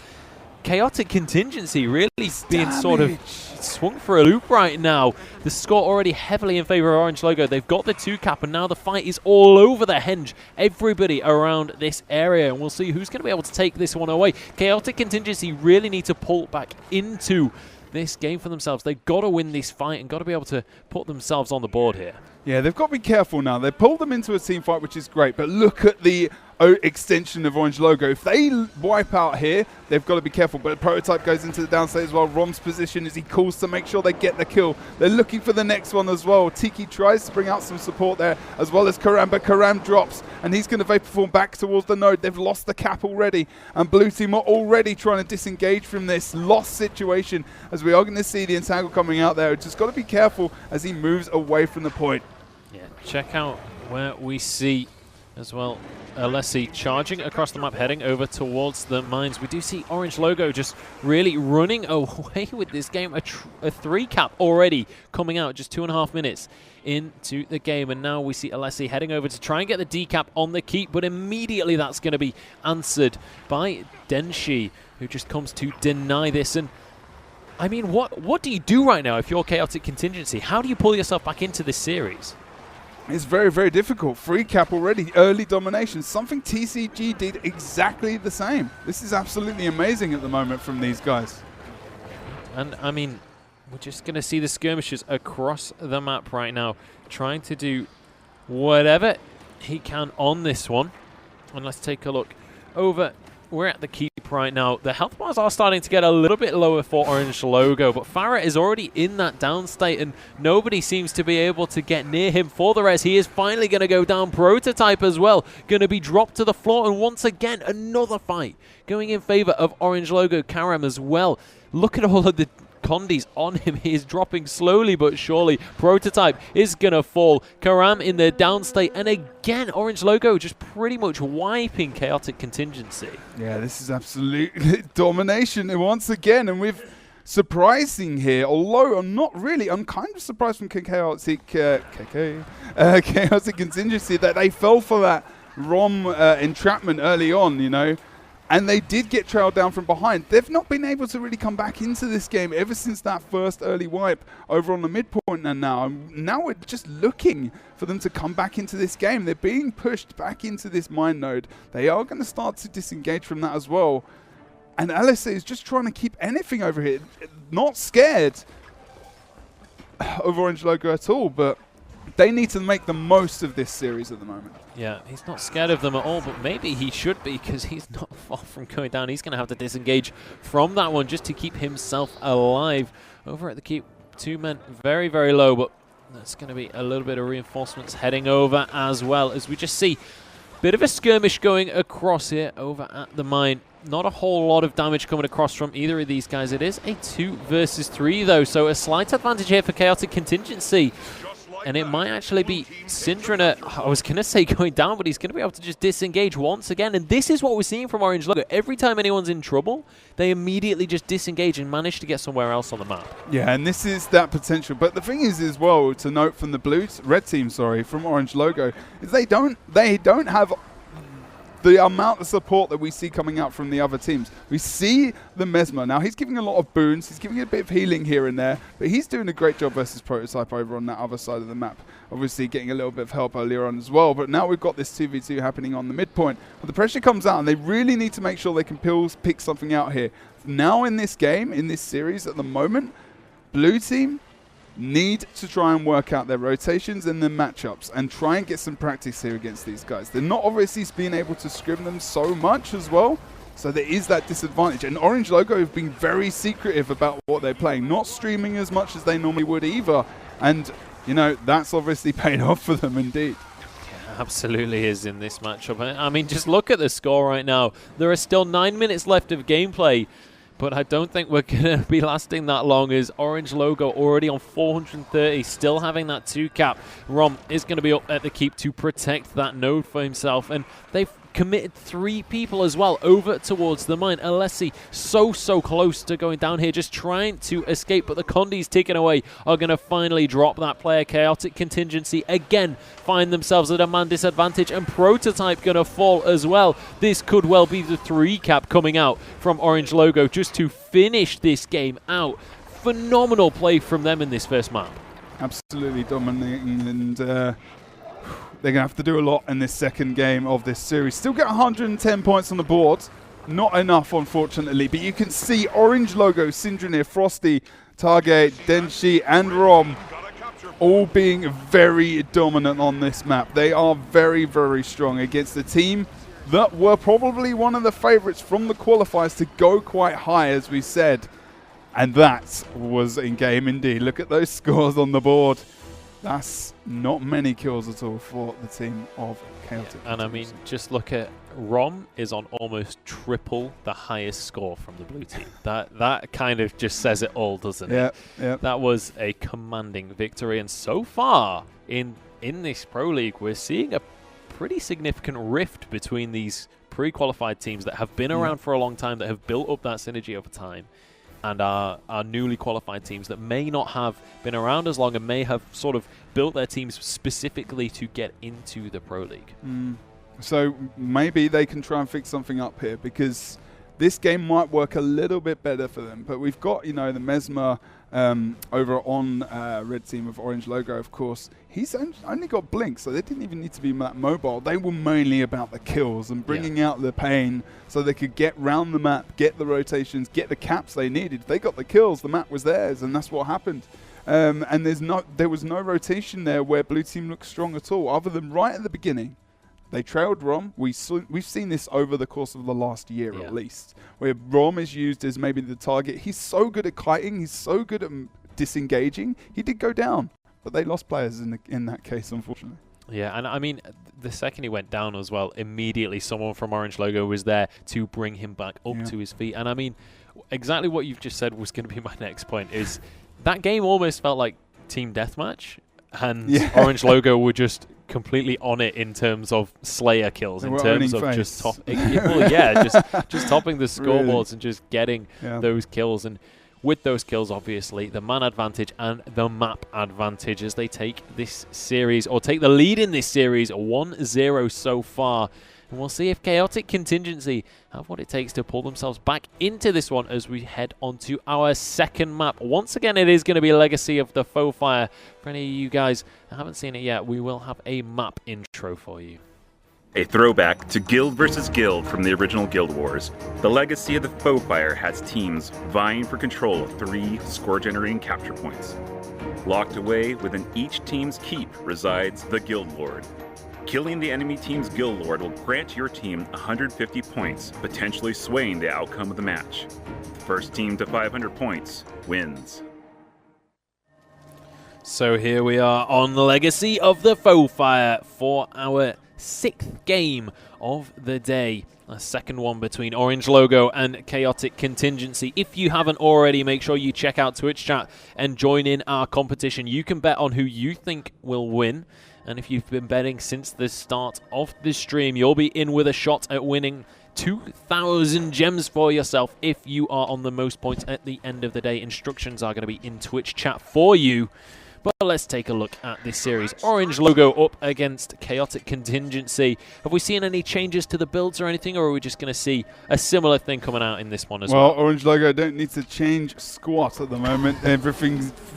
Chaotic Contingency really being sort of swung for a loop right now. The score already heavily in favor of Orange Logo. They've got the 2-cap, and now the fight is all over the henge. Everybody around this area, and we'll see who's going to be able to take this one away. Chaotic Contingency really need to pull back into this game for themselves. They've got to win this fight and got to be able to put themselves on the board here. Yeah, they've got to be careful now. They pulled them into a team fight, which is great, but look at the extension of Orange Logo. If they wipe out here, they've got to be careful. But Prototype goes into the downstate as well. Rom's position as he calls to make sure they get the kill. They're looking for the next one as well. Tiki tries to bring out some support there, as well as Karam, but Karam drops, and he's going to Vapor Form back towards the node. They've lost the cap already, and Blue Team are already trying to disengage from this lost situation, as we are going to see the Entangle coming out there. Just got to be careful as he moves away from the point. Yeah, check out where we see as well. Alessi charging across the map, heading over towards the mines. We do see Orange Logo just really running away with this game. A 3 cap already coming out, just 2.5 minutes into the game. And now we see Alessi heading over to try and get the D cap on the keep, but immediately that's going to be answered by Denshi, who just comes to deny this. And I mean, what do you do right now if you're Chaotic Contingency? How do you pull yourself back into this series? It's very, very difficult. 3 cap already, early domination. Something TCG did exactly the same. This is absolutely amazing at the moment from these guys. And I mean, we're just going to see the skirmishers across the map right now, trying to do whatever he can on this one. And let's take a look over. We're at the keep right now. The health bars are starting to get a little bit lower for Orange Logo, but Farah is already in that down state, and nobody seems to be able to get near him for the res. He is finally going to go down. Prototype as well, going to be dropped to the floor, and once again, another fight going in favor of Orange Logo. Karam as well. Look at all of the Condis on him. He is dropping slowly but surely. Prototype is going to fall. Karam in the down state. And again, Orange Logo just pretty much wiping Chaotic Contingency. Yeah, this is absolute domination once again. And with surprising here, although I'm kind of surprised from Chaotic Contingency that they fell for that ROM entrapment early on, you know. And they did get trailed down from behind. They've not been able to really come back into this game ever since that first early wipe over on the midpoint. And now we're just looking for them to come back into this game. They're being pushed back into this mine node. They are going to start to disengage from that as well. And Alice is just trying to keep anything over here. Not scared of Orange Logo at all, but they need to make the most of this series at the moment. Yeah, he's not scared of them at all, but maybe he should be, because he's not far from going down. He's going to have to disengage from that one just to keep himself alive. Over at the keep, 2 men very, very low, but that's going to be a little bit of reinforcements heading over as well, as we just see a bit of a skirmish going across here over at the mine. Not a whole lot of damage coming across from either of these guys. It is a 2 versus 3, though, so a slight advantage here for Chaotic Contingency. And it might actually be Syndrina, I was going to say going down, but he's going to be able to just disengage once again. And this is what we're seeing from Orange Logo. Every time anyone's in trouble, they immediately just disengage and manage to get somewhere else on the map. Yeah, and this is that potential. But the thing is as well, to note from the red team, from Orange Logo, is they don't have the amount of support that we see coming out from the other teams. We see the Mesmer. Now, he's giving a lot of boons. He's giving a bit of healing here and there. But he's doing a great job versus Prototype over on that other side of the map. Obviously, getting a little bit of help earlier on as well. But now we've got this 2v2 happening on the midpoint. But the pressure comes out, and they really need to make sure they can pick something out here. Now in this game, in this series at the moment, blue team need to try and work out their rotations and their matchups and try and get some practice here against these guys. They're not obviously being able to scrim them so much as well, so there is that disadvantage. And Orange Logo have been very secretive about what they're playing, not streaming as much as they normally would either. And, you know, that's obviously paid off for them indeed. Yeah, absolutely is in this matchup. I mean, just look at the score right now. There are still 9 minutes left of gameplay. But I don't think we're going to be lasting that long, as Orange Logo already on 430, still having that 2 cap. Rom is going to be up at the keep to protect that node for himself. And they've committed 3 people as well over towards the mine. Alessi so close to going down here, just trying to escape, but the Condis taken away are going to finally drop that player. Chaotic Contingency again find themselves at a man disadvantage, and Prototype going to fall as well. This could well be the 3 cap coming out from Orange Logo just to finish this game out. Phenomenal play from them in this first map. Absolutely dominating, and they're going to have to do a lot in this second game of this series. Still get 110 points on the board. Not enough, unfortunately. But you can see Orange Logo, Syndrina, Frosty, Target, Denshi, and Rom all being very dominant on this map. They are very, very strong against a team that were probably one of the favorites from the qualifiers to go quite high, as we said. And that was in game indeed. Look at those scores on the board. That's not many kills at all for the team of Chaotic. And I mean, just look at Rom is on almost triple the highest score from the blue team. That kind of just says it all, doesn't it? Yeah. That was a commanding victory. And so far in this Pro League, we're seeing a pretty significant rift between these pre-qualified teams that have been around for a long time, that have built up that synergy over time, and our newly qualified teams that may not have been around as long and may have sort of built their teams specifically to get into the Pro League. So maybe they can try and fix something up here, because this game might work a little bit better for them. But we've got, you know, the Mesmer over on red team of Orange Logo, of course. He's only got Blink, so they didn't even need to be that mobile. They were mainly about the kills and bringing out the pain so they could get round the map, get the rotations, get the caps they needed. If they got the kills, the map was theirs, and that's what happened. And there was no rotation there where blue team looked strong at all, other than right at the beginning. They trailed Rom. We've seen this over the course of the last year at least, where Rom is used as maybe the target. He's so good at kiting. He's so good at disengaging. He did go down, but they lost players in that case, unfortunately. Yeah, and I mean, the second he went down as well, immediately someone from Orange Logo was there to bring him back up to his feet. And I mean, exactly what you've just said was going to be my next point, is that game almost felt like team deathmatch, and Orange Logo were just completely on it in terms of Slayer kills, in terms of just topping the scoreboards and just getting those kills. And with those kills, obviously, the man advantage and the map advantage as they take this series, or take the lead in this series, 1-0 so far. And we'll see if Chaotic Contingency have what it takes to pull themselves back into this one as we head on to our second map. Once again, it is going to be Legacy of the Faux Fire. For any of you guys that haven't seen it yet, we will have a map intro for you. A throwback to Guild versus Guild from the original Guild Wars, the Legacy of the Faux Fire has teams vying for control of 3 score-generating capture points. Locked away within each team's keep resides the Guild Lord. Killing the enemy team's Guild Lord will grant your team 150 points, potentially swaying the outcome of the match. First team to 500 points wins. So here we are on the Legacy of the Faux Fire for our 6th game of the day. A second one between Orange Logo and Chaotic Contingency. If you haven't already, make sure you check out Twitch chat and join in our competition. You can bet on who you think will win. And if you've been betting since the start of the stream, you'll be in with a shot at winning 2,000 gems for yourself if you are on the most points at the end of the day. Instructions are going to be in Twitch chat for you. But let's take a look at this series. Orange Logo up against Chaotic Contingency. Have we seen any changes to the builds or anything, or are we just going to see a similar thing coming out in this one as well? Well, Orange Logo don't need to change squat at the moment.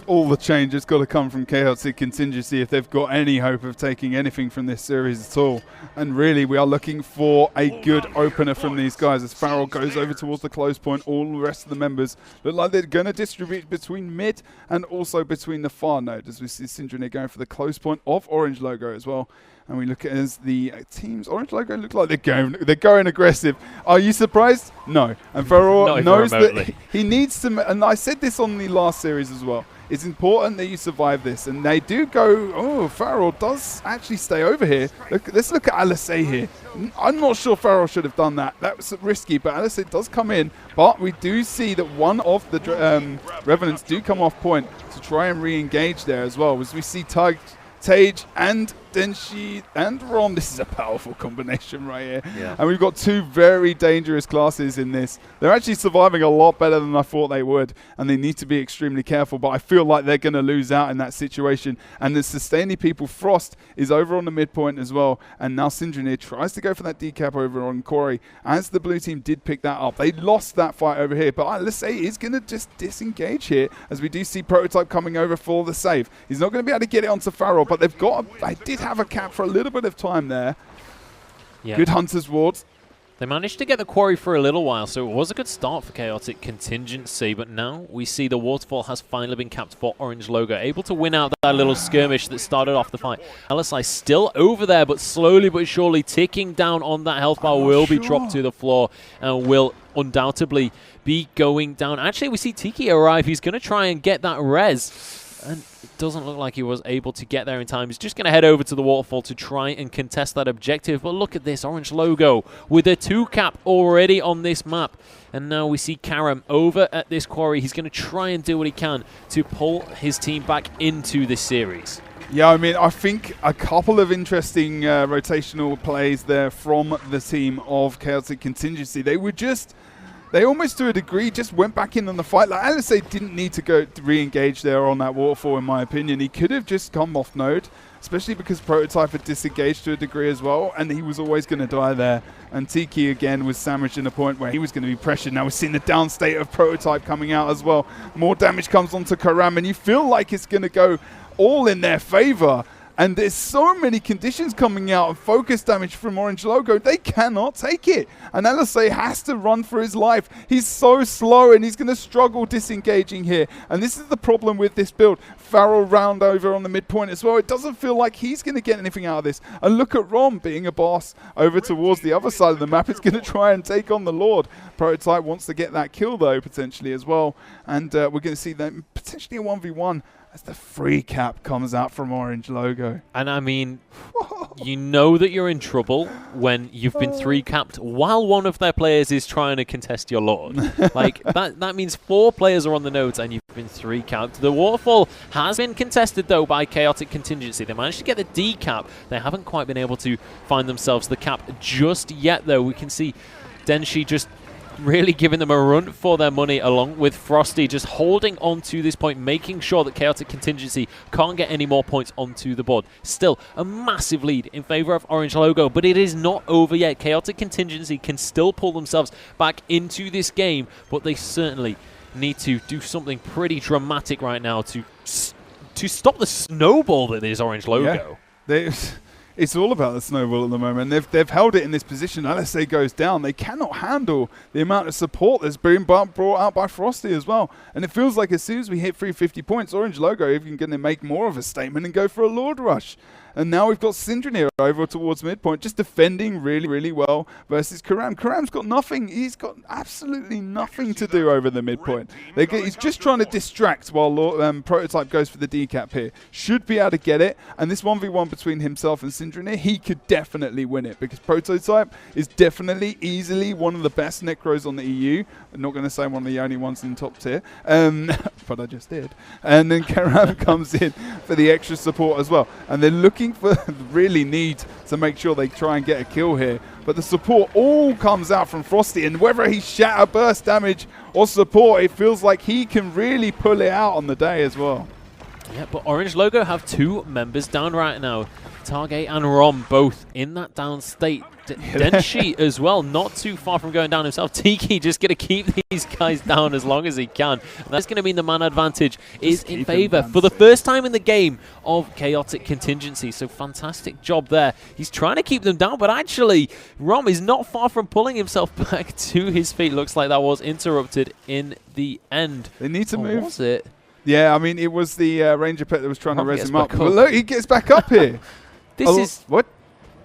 All the changes got to come from Chaotic Contingency if they've got any hope of taking anything from this series at all. And really, we are looking for a good opener from these guys. As Farrell goes over towards the close point, all the rest of the members look like they're going to distribute between mid and also between the far node, as we see Syndrome going for the close point of Orange Logo as well. And we look at as the teams, Orange Logo look like they're going aggressive. Are you surprised? No. And Farrell knows that he needs to, and I said this on the last series as well, it's important that you survive this. And they do go, Farrell does actually stay over here. Let's look at Alice here. I'm not sure Farrell should have done that. That was risky, but Alice does come in. But we do see that one of the Revenants do come off point to try and re-engage there as well. As we see Tage and Denshi and Rom. This is a powerful combination right here. Yeah. And we've got 2 very dangerous classes in this. They're actually surviving a lot better than I thought they would, and they need to be extremely careful, but I feel like they're going to lose out in that situation. And the sustaining people, Frost, is over on the midpoint as well, and now Syndrome tries to go for that decap over on Corey, as the blue team did pick that up. They lost that fight over here, but let's say he's going to just disengage here, as we do see Prototype coming over for the save. He's not going to be able to get it onto Farrell, but they did have a cap for a little bit of time there. Yeah. Good Hunter's Ward. They managed to get the quarry for a little while, so it was a good start for Chaotic Contingency, but now we see the waterfall has finally been capped for Orange Logo, able to win out that little skirmish that started off the fight. LSI still over there, but slowly but surely ticking down on that health bar, will be dropped to the floor and will undoubtedly be going down. Actually, we see Tiki arrive. He's going to try and get that res. And it doesn't look like he was able to get there in time. He's just going to head over to the waterfall to try and contest that objective. But look at this, Orange Logo with a 2 cap already on this map. And now we see Karam over at this quarry. He's going to try and do what he can to pull his team back into this series. Yeah, I mean, I think a couple of interesting rotational plays there from the team of Chaotic Contingency. They almost to a degree just went back in on the fight. Like Alisei didn't need to go to re-engage there on that waterfall, in my opinion. He could have just come off node, especially because Prototype had disengaged to a degree as well, and he was always going to die there. And Tiki again was sandwiched in a point where he was going to be pressured. Now we're seeing the down state of Prototype coming out as well. More damage comes onto Karam, and you feel like it's going to go all in their favor. And there's so many conditions coming out of focus damage from Orange Logo. They cannot take it. And Alisei has to run for his life. He's so slow and he's going to struggle disengaging here. And this is the problem with this build. Farrell round over on the midpoint as well. It doesn't feel like he's going to get anything out of this. And look at Rom being a boss over towards the other side of the map. It's going to try and take on the Lord. Prototype wants to get that kill though, potentially as well. And we're going to see them potentially a 1v1. As the free cap comes out from Orange Logo. And I mean, you know that you're in trouble when you've been 3-capped while one of their players is trying to contest your Lord. Like, that means 4 players are on the nodes and you've been 3-capped. The waterfall has been contested, though, by Chaotic Contingency. They managed to get the D cap. They haven't quite been able to find themselves the cap just yet, though. We can see Denshi just really giving them a run for their money, along with Frosty just holding on to this point, making sure that Chaotic Contingency can't get any more points onto the board. Still a massive lead in favor of Orange Logo, but it is not over yet. Chaotic Contingency can still pull themselves back into this game, but they certainly need to do something pretty dramatic right now to stop the snowball that is Orange Logo. Yeah. It's all about the snowball at the moment. They've held it in this position. Alisei goes down. They cannot handle the amount of support that's being brought out by Frosty as well. And it feels like as soon as we hit 350 points, Orange Logo even going to make more of a statement and go for a Lord Rush. And now we've got Syndrome here over towards midpoint, just defending really, really well versus Karam. Karam's got nothing. He's got absolutely nothing to do over the midpoint. He's just trying to distract while Prototype goes for the decap here. Should be able to get it. And this 1v1 between himself and Syndrome here, he could definitely win it because Prototype is definitely easily one of the best Necros on the EU. I'm not going to say one of the only ones in top tier, but I just did. And then Karam comes in for the extra support as well. And they're looking for really need to make sure they try and get a kill here, but the support all comes out from Frosty, and whether he's shatter burst damage or support, it feels like he can really pull it out on the day as well. Yeah, but Orange Logo have 2 members down right now. Target and Rom both in that down state. Denshi as well, not too far from going down himself. Tiki just going to keep these guys down as long as he can. And that's going to mean the man advantage is in favor for the first time in the game of Chaotic Contingency. So fantastic job there. He's trying to keep them down, but actually Rom is not far from pulling himself back to his feet. Looks like that was interrupted in the end. They need to move. Was it? Yeah, I mean, it was the Ranger pet that was trying to res him up. But look, he gets back up here. What?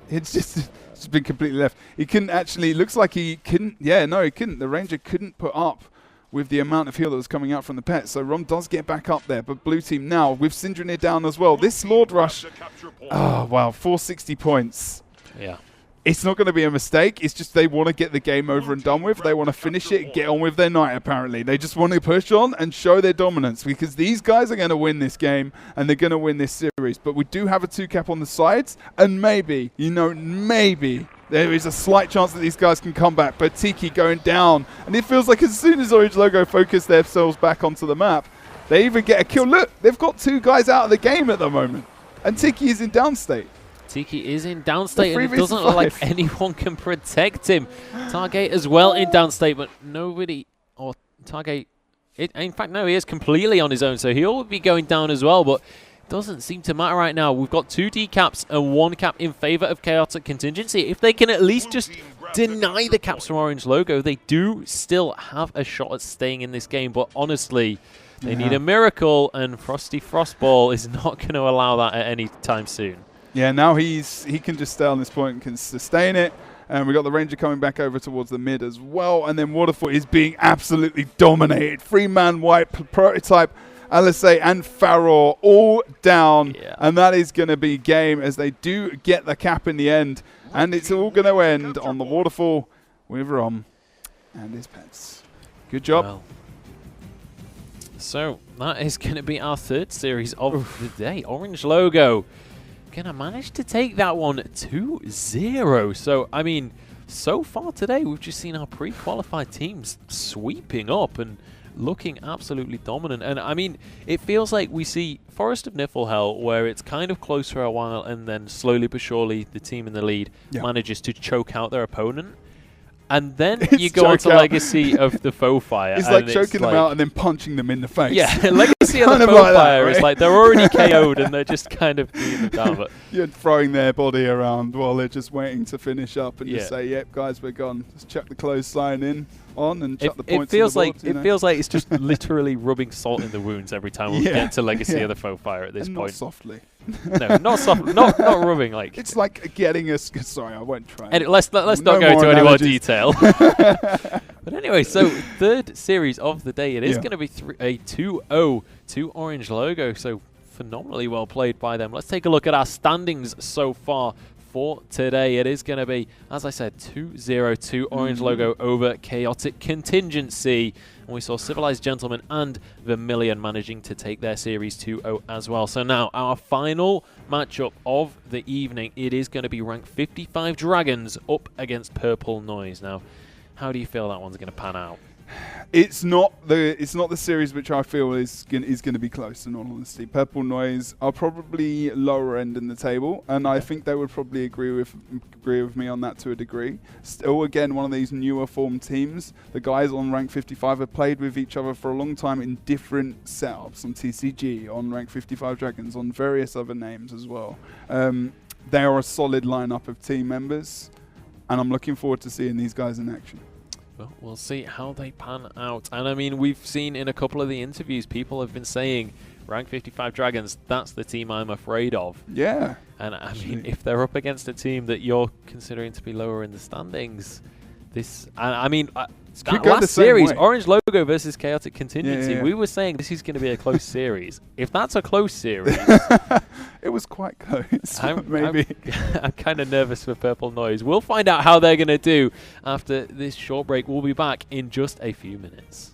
It's just been completely left. He couldn't actually, looks like he couldn't, yeah, no, he couldn't. The Ranger couldn't put up with the amount of heal that was coming out from the pet. So Rom does get back up there, but blue team now with Syndrome down as well. This Lord Rush, oh, wow, 460 points. Yeah. It's not going to be a mistake. It's just they want to get the game over and done with. They want to finish it, get on with their night, apparently. They just want to push on and show their dominance because these guys are going to win this game and they're going to win this series. But we do have a 2-cap on the sides, and maybe, you know, maybe there is a slight chance that these guys can come back. But Tiki going down, and it feels like as soon as Orange Logo focus themselves back onto the map, they even get a kill. Look, they've got 2 guys out of the game at the moment, and Tiki is in downstate. Tiki is in downstate, and it doesn't look like anyone can protect him. Target as well in downstate, but nobody, or Target, in fact, no, he is completely on his own, so he'll be going down as well, but it doesn't seem to matter right now. We've got 2 decaps and 1 cap in favor of Chaotic Contingency. If they can at least just deny the caps from Orange Logo, they do still have a shot at staying in this game, but honestly, they need a miracle, and Frosty Frostball is not going to allow that at any time soon. Yeah, now he can just stay on this point and can sustain it. And we got the Ranger coming back over towards the mid as well. And then Waterfall is being absolutely dominated. 3-man white, Prototype, Alisei and Farror all down. Yeah. And that is going to be game as they do get the cap in the end. And it's all going to end on the Waterfall with Rom and his pets. Good job. Well, So that is going to be our third series of the day. Orange Logo going to manage to take that one 2-0. So, I mean, so far today, we've just seen our pre-qualified teams sweeping up and looking absolutely dominant. And, I mean, it feels like we see Forest of Niflhel, where it's kind of close for a while, and then slowly but surely the team in the lead manages to choke out their opponent. And then you go on to Legacy of the Foe Fire. It's like choking them out and then punching them in the face. Yeah, Legacy of the Foe Fire is like they're already KO'd and they're just kind of beating them down. But you're throwing their body around while they're just waiting to finish up and just say, "Yep, guys, we're gone." Just chuck the clothesline in and chuck the points. It feels on the board, it feels like it's just literally rubbing salt in the wounds every time we get to Legacy of the Foe Fire at this point. Not softly. No, not soft, not rubbing like. It's like getting a. Sorry, I won't try. Let's not go into any more detail. But anyway, so third series of the day, it is going to be a 2-0 to Orange Logo. So phenomenally well played by them. Let's take a look at our standings so far for today. It is going to be, as I said, 2-0 to Orange Logo over Chaotic Contingency. And we saw Civilized Gentlemen and Vermilion managing to take their series 2-0 as well. So now our final matchup of the evening, it is going to be ranked 55 Dragons up against Purple Noise. Now, how do you feel that one's going to pan out? It's not the series which I feel is going to be close, in all honesty. Purple Noise are probably lower end in the table, and I think they would probably agree with me on that to a degree. Still, again, one of these newer formed teams. The guys on rank 55 have played with each other for a long time in different setups on TCG, on rank 55 Dragons, on various other names as well. They are a solid lineup of team members, and I'm looking forward to seeing these guys in action. Well, we'll see how they pan out. And I mean, we've seen in a couple of the interviews, people have been saying, rank 55 Dragons, that's the team I'm afraid of. Yeah. And I mean, if they're up against a team that you're considering to be lower in the standings, I mean, that last series, Orange Logo versus Chaotic Contingency, we were saying this is going to be a close series. If that's a close series... It was quite close, maybe. I'm kind of nervous for Purple Noise. We'll find out how they're going to do after this short break. We'll be back in just a few minutes.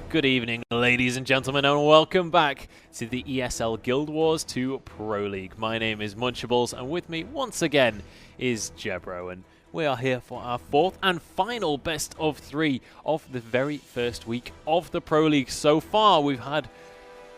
Good evening, ladies and gentlemen, and welcome back to the ESL Guild Wars 2 Pro League. My name is Munchables, and with me once again is Jebro, and we are here for our fourth and final best of 3 of the very first week of the Pro League. So far, we've had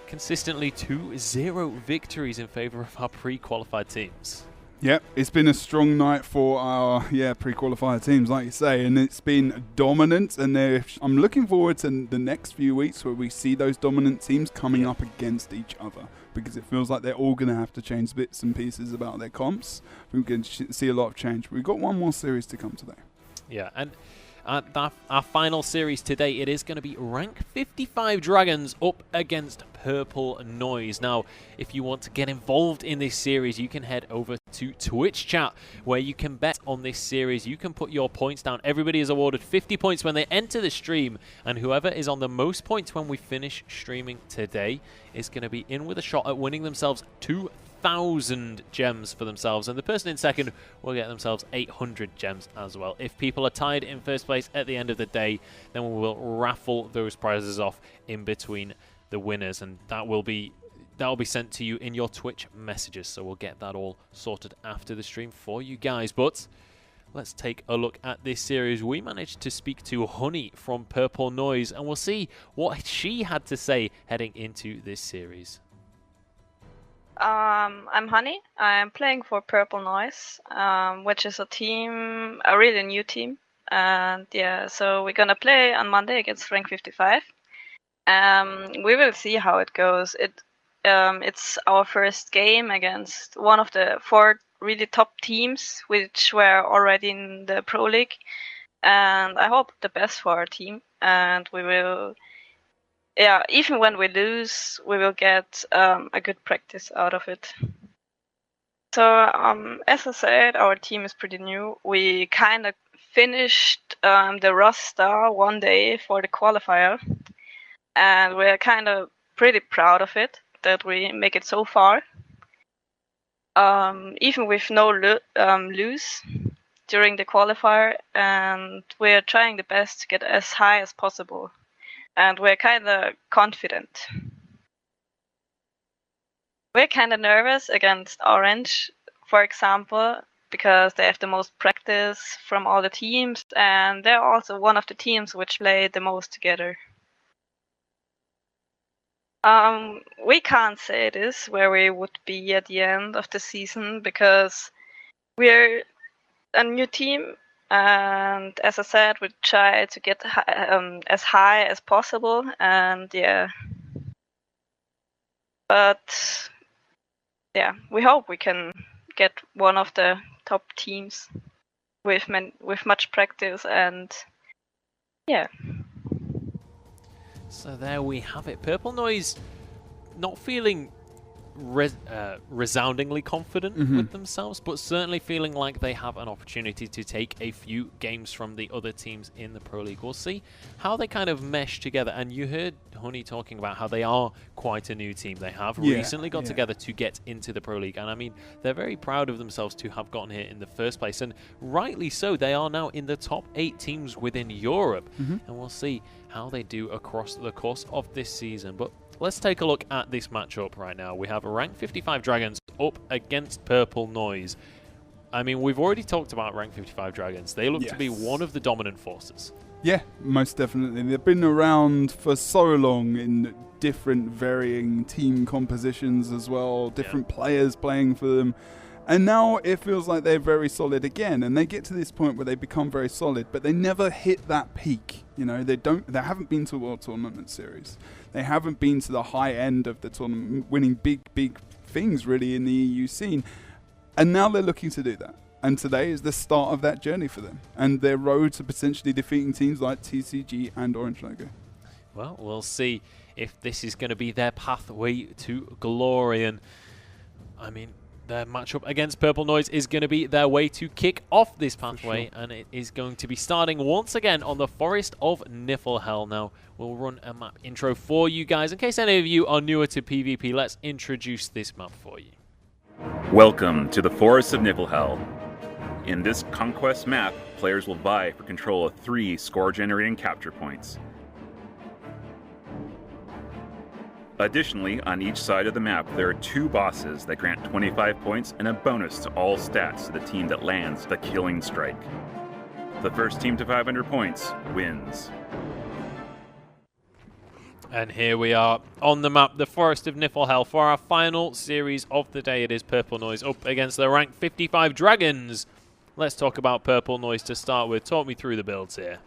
consistently 2-0 victories in favour of our pre-qualified teams. Yep, it's been a strong night for our pre-qualifier teams, like you say, and it's been dominant. And I'm looking forward to the next few weeks where we see those dominant teams coming up against each other, because it feels like they're all going to have to change bits and pieces about their comps. We're going to see a lot of change. We've got one more series to come today. Yeah, and our final series today, it is going to be rank 55 Dragons up against Purple Noise. Now, if you want to get involved in this series, you can head over to Twitch chat, where you can bet on this series. You can put your points down. Everybody is awarded 50 points when they enter the stream, and whoever is on the most points when we finish streaming today is going to be in with a shot at winning themselves 2,000 gems for themselves, and the person in second will get themselves 800 gems as well. If people are tied in first place at the end of the day, then we will raffle those prizes off in between the winners, and that will be sent to you in your Twitch messages, so we'll get that all sorted after the stream for you guys. But let's take a look at this series. We managed to speak to Honey from Purple Noise, and we'll see what she had to say heading into this series. I'm Honey. I'm playing for Purple Noise, which is a really new team. And yeah, so we're gonna play on Monday against rank 55. We will see how it goes. It's our first game against one of the 4 really top teams, which were already in the Pro League. And I hope the best for our team. And we will, even when we lose, we will get a good practice out of it. So, as I said, our team is pretty new. We kind of finished the roster one day for the qualifier, and we're kind of pretty proud of it, that we make it so far. Even with no lose during the qualifier, and we're trying the best to get as high as possible. And we're kind of confident. We're kind of nervous against Orange, for example, because they have the most practice from all the teams, and they're also one of the teams which play the most together. We can't say this where we would be at the end of the season, because we're a new team, and as I said, we try to get as high as possible, and but we hope we can get one of the top teams with much practice, and So there we have it. Purple Noise not feeling resoundingly confident with themselves, but certainly feeling like they have an opportunity to take a few games from the other teams in the Pro League. We'll see how they kind of mesh together. And you heard Honey talking about how they are quite a new team. They have recently got together to get into the Pro League, and I mean, they're very proud of themselves to have gotten here in the first place, and rightly so. They are now in the top 8 teams within Europe, and we'll see how they do across the course of this season. But let's take a look at this matchup right now. We have rank 55 Dragons up against Purple Noise. I mean, we've already talked about rank 55 Dragons. They look to be one of the dominant forces. Yeah, most definitely. They've been around for so long in different varying team compositions as well, different players playing for them. And now it feels like they're very solid again, and they get to this point where they become very solid, but they never hit that peak. You know, they haven't been to a World Tournament Series. They haven't been to the high end of the tournament, winning big things really in the EU scene. And now they're looking to do that. And today is the start of that journey for them, and their road to potentially defeating teams like TCG and Orange Logo. Well, we'll see if this is going to be their pathway to glory. And I mean, their matchup against Purple Noise is going to be their way to kick off this pathway, and it is going to be starting once again on the Forest of Niflhel. Now, we'll run a map intro for you guys. In case any of you are newer to PvP, let's introduce this map for you. Welcome to the Forest of Niflhel. In this conquest map, players will vie for control of 3 score-generating capture points. Additionally, on each side of the map, there are 2 bosses that grant 25 points and a bonus to all stats to the team that lands the Killing Strike. The first team to 500 points wins. And here we are on the map, the Forest of Niflhel, for our final series of the day. It is Purple Noise up against the rank 55 Dragons. Let's talk about Purple Noise to start with. Talk me through the builds here.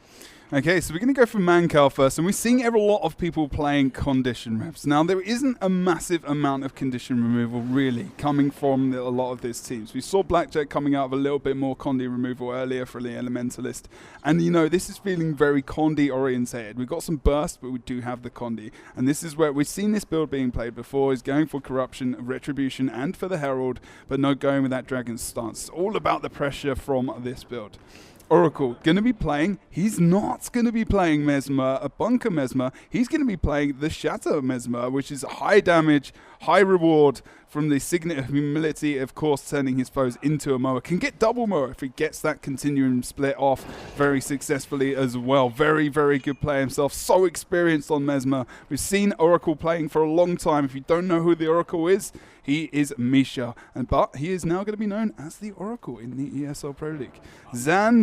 Okay, so we're going to go for Mancal first, and we're seeing a lot of people playing condition reps. Now, there isn't a massive amount of condition removal, really, coming from a lot of these teams. We saw Blackjack coming out of a little bit more Condi removal earlier for the Elementalist, and, you know, this is feeling very Condi-orientated. We've got some burst, but we do have the Condi, and this is where we've seen this build being played before. He's going for Corruption, Retribution, and for the Herald, but not going with that Dragon stance. It's all about the pressure from this build. Oracle going to be playing, he's not going to be playing Mesmer, a Bunker Mesmer, he's going to be playing the Shatter Mesmer, which is high damage, high reward from the Signet of Humility, of course, turning his foes into a mower. Can get double mower if he gets that continuum split off very successfully as well. Very, very good player himself, so experienced on Mesmer. We've seen Oracle playing for a long time. If you don't know who the Oracle is, he is Misha, but he is now going to be known as the Oracle in the ESL Pro League. Zan,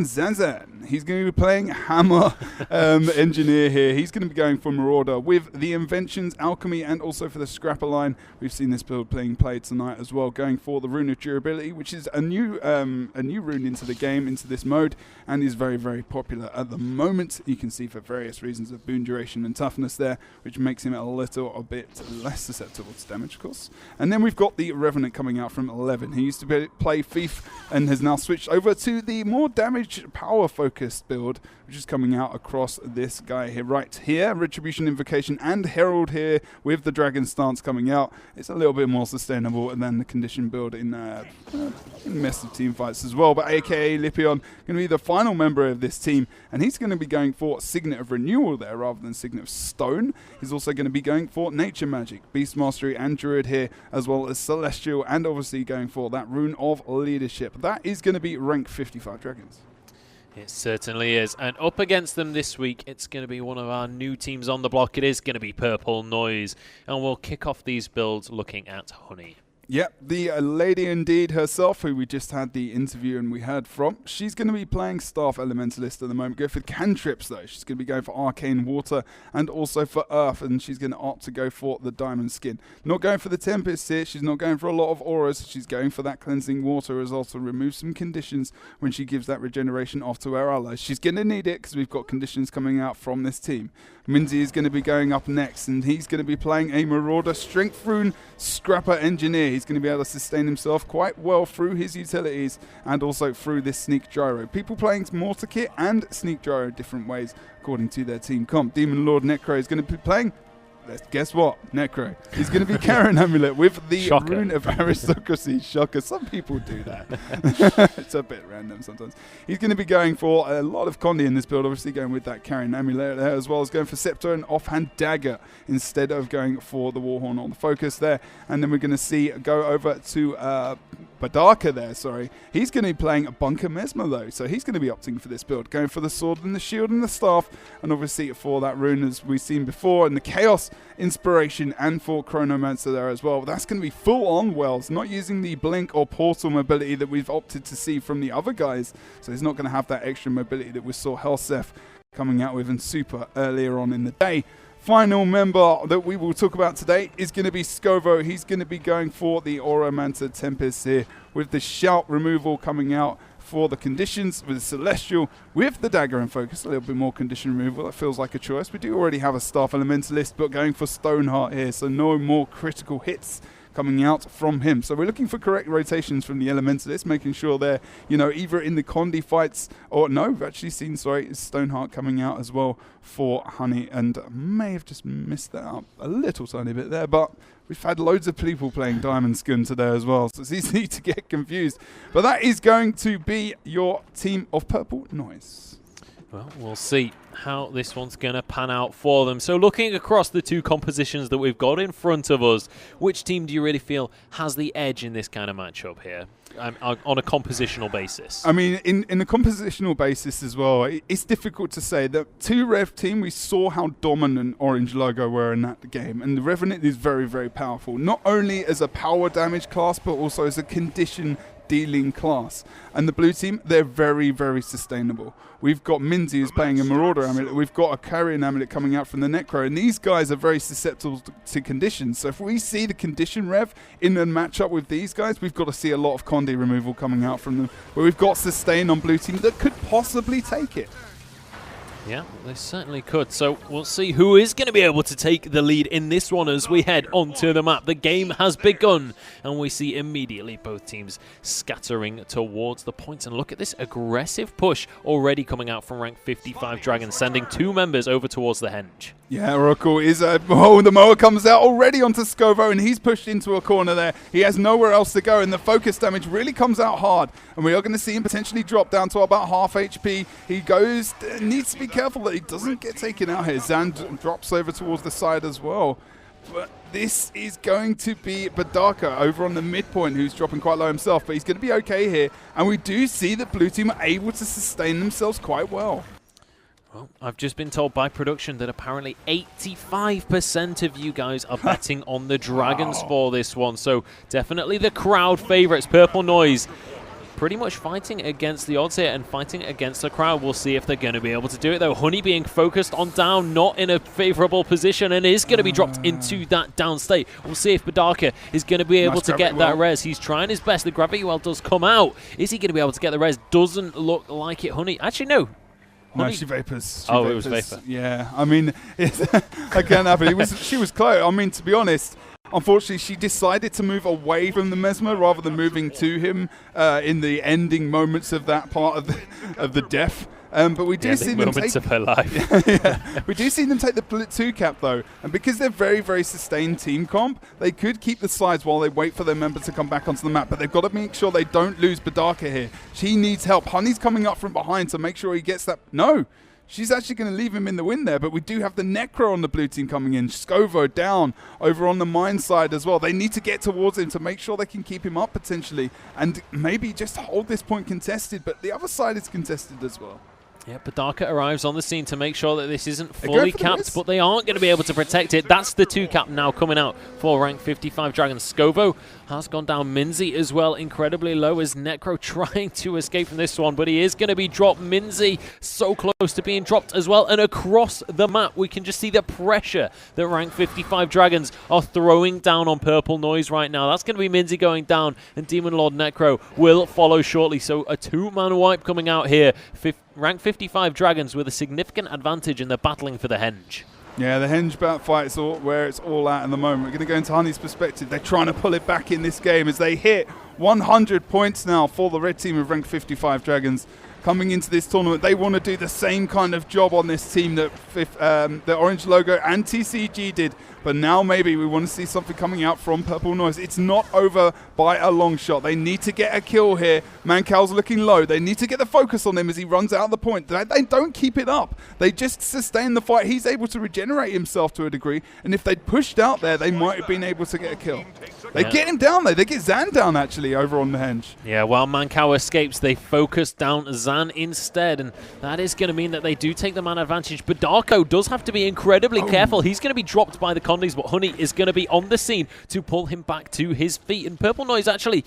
he's going to be playing Hammer Engineer here. He's going to be going for Marauder with the Inventions, Alchemy, and also for the Scrapper line. We've seen this build being played tonight as well, going for the Rune of Durability, which is a new rune into the game, into this mode, and is very, very popular at the moment. You can see for various reasons of boon duration and toughness there, which makes him a little bit less susceptible to damage, of course. And then we've got the Revenant coming out from 11. He used to play Thief and has now switched over to the more damage power focused build, which is coming out across this guy here right here. Retribution, Invocation, and Herald here with the Dragon stance coming out. It's a little bit more sustainable than the condition build in massive team fights as well. But aka Lipion going to be the final member of this team, and he's going to be going for Signet of Renewal there rather than Signet of Stone. He's also going to be going for Nature Magic, Beast Mastery, and Druid here, as well as Celestial, and obviously going for that Rune of Leadership. That is going to be rank 55 Dragons. It certainly is. And up against them this week, it's going to be one of our new teams on the block. It is going to be Purple Noise. And we'll kick off these builds looking at Honey. Yep, the lady indeed herself, who we just had the interview and we heard from, she's going to be playing Staff Elementalist at the moment. Go for cantrips though. She's going to be going for Arcane Water and also for Earth, and she's going to opt to go for the Diamond Skin. Not going for the Tempest here. She's not going for a lot of auras. She's going for that Cleansing Water as well to remove some conditions when she gives that regeneration off to her allies. She's going to need it because we've got conditions coming out from this team. Minzy is going to be going up next, and he's going to be playing a Marauder Strength Rune Scrapper Engineer. He's going to be able to sustain himself quite well through his utilities and also through this Sneak Gyro. People playing Mortar Kit and Sneak Gyro different ways according to their team comp. Demon Lord Necro is going to be playing, guess what? Necro. He's going to be Karen Amulet with the Shocker. Rune of Aristocracy. Shocker. Some people do that. It's a bit random sometimes. He's going to be going for a lot of Condi in this build, obviously going with that Karen Amulet there, as well as going for Scepter and Offhand Dagger instead of going for the Warhorn on the focus there. And then we're going to see go over to Badaka there, sorry. He's going to be playing a Bunker Mesmer though, so he's going to be opting for this build, going for the Sword and the Shield and the Staff, and obviously for that Rune as we've seen before, and the Chaos Inspiration, and for Chronomancer there as well. But that's going to be full on Wells, not using the Blink or Portal mobility that we've opted to see from the other guys, so he's not going to have that extra mobility that we saw Helseth coming out with in Super earlier on in the day. Final member that we will talk about today is going to be Scovo. He's going to be going for the Aura Manta Tempest here with the Shout removal coming out for the conditions with the Celestial with the Dagger and Focus. A little bit more condition removal. That feels like a choice. We do already have a Staff Elementalist, but going for Stoneheart here, so no more critical hits coming out from him. So we're looking for correct rotations from the Elementalists, making sure they're, you know, either in the Condi fights or no, we've actually seen, Stoneheart coming out as well for Honey, and may have just missed that up a little tiny bit there, but we've had loads of people playing Diamond Skin today as well, so it's easy to get confused. But that is going to be your team of Purple Noise. Well, we'll see how this one's going to pan out for them. So looking across the two compositions that we've got in front of us, which team do you really feel has the edge in this kind of matchup here on a compositional basis? I mean, in the compositional basis as well, it's difficult to say. The 2-Rev team, we saw how dominant Orange Logo were in that game, and the Revenant is very, very powerful, not only as a power damage class, but also as a condition dealing class. And the blue team, they're very, very sustainable. We've got Minzy who's playing a Marauder Amulet. We've got a Carrion Amulet coming out from the Necro. And these guys are very susceptible to conditions. So if we see the condition rev in a matchup with these guys, we've got to see a lot of Condi removal coming out from them. But we've got sustain on blue team that could possibly take it. Yeah, they certainly could. So we'll see who is going to be able to take the lead in this one as we head onto the map. The game has begun, and we see immediately both teams scattering towards the points. And look at this aggressive push already coming out from rank 55 Dragons, sending 2 members over towards the Henge. Yeah, Oracle is the mower comes out already onto Scovo, and he's pushed into a corner there. He has nowhere else to go, and the focus damage really comes out hard. And we are going to see him potentially drop down to about half HP. He goes, needs to be careful that he doesn't get taken out here. Zan drops over towards the side as well. But this is going to be Badaka over on the midpoint, who's dropping quite low himself, but he's going to be okay here. And we do see that blue team are able to sustain themselves quite well. Well, I've just been told by production that apparently 85% of you guys are betting on the Dragons for this one. So definitely the crowd favorites. Purple Noise pretty much fighting against the odds here and fighting against the crowd. We'll see if they're going to be able to do it, though. Honey being focused on down, not in a favorable position, and is going to be dropped into that down state. We'll see if Badaka is going to be able to get that res. He's trying his best. The gravity well does come out. Is he going to be able to get the res? Doesn't look like it. Honey, actually, no. No, she vapors. It was vapor. Yeah, I mean, again, she was close. I mean, to be honest, unfortunately, she decided to move away from the Mesmer rather than moving to him in the ending moments of that part of the death. But we do see them moments of her life. We do see them take the 2 cap though, and because they're very, very sustained team comp, they could keep the sides while they wait for their member to come back onto the map. But they've got to make sure they don't lose Badaka here. She needs help. Honey's coming up from behind to make sure he gets that. No, she's actually going to leave him in the win there. But we do have the Necro on the blue team coming in. Scovo down over on the mine side as well. They need to get towards him to make sure they can keep him up potentially, and maybe just hold this point contested. But the other side is contested as well. Yeah, Badaka arrives on the scene to make sure that this isn't fully capped, but they aren't going to be able to protect it. That's the 2 cap now coming out for rank 55 Dragons. Scovo has gone down. Minzy as well, incredibly low as Necro trying to escape from this one, but he is going to be dropped. Minzy so close to being dropped as well, and across the map we can just see the pressure that rank 55 Dragons are throwing down on Purple Noise right now. That's going to be Minzy going down, and Demon Lord Necro will follow shortly. So a 2-man wipe coming out here. Rank 55 Dragons with a significant advantage, and they're battling for the Henge. Yeah, the Henge bat fight is where it's all at the moment. We're going to go into Honey's perspective. They're trying to pull it back in this game as they hit 100 points now for the red team of rank 55 Dragons. Coming into this tournament, they want to do the same kind of job on this team that the Orange Logo and TCG did. But now maybe we want to see something coming out from Purple Noise. It's not over by a long shot. They need to get a kill here. Mancal's looking low. They need to get the focus on him as he runs out of the point. They don't keep it up. They just sustain the fight. He's able to regenerate himself to a degree. And if they'd pushed out there, they might have been able to get a kill. They get him down there. They get Zan down, actually, over on the Henge. Yeah, while Mancal escapes, they focus down Zan instead. And that is going to mean that they do take the man advantage. But Darko does have to be incredibly careful. He's going to be dropped by the Condis, but Honey is going to be on the scene to pull him back to his feet. And Purple Noise actually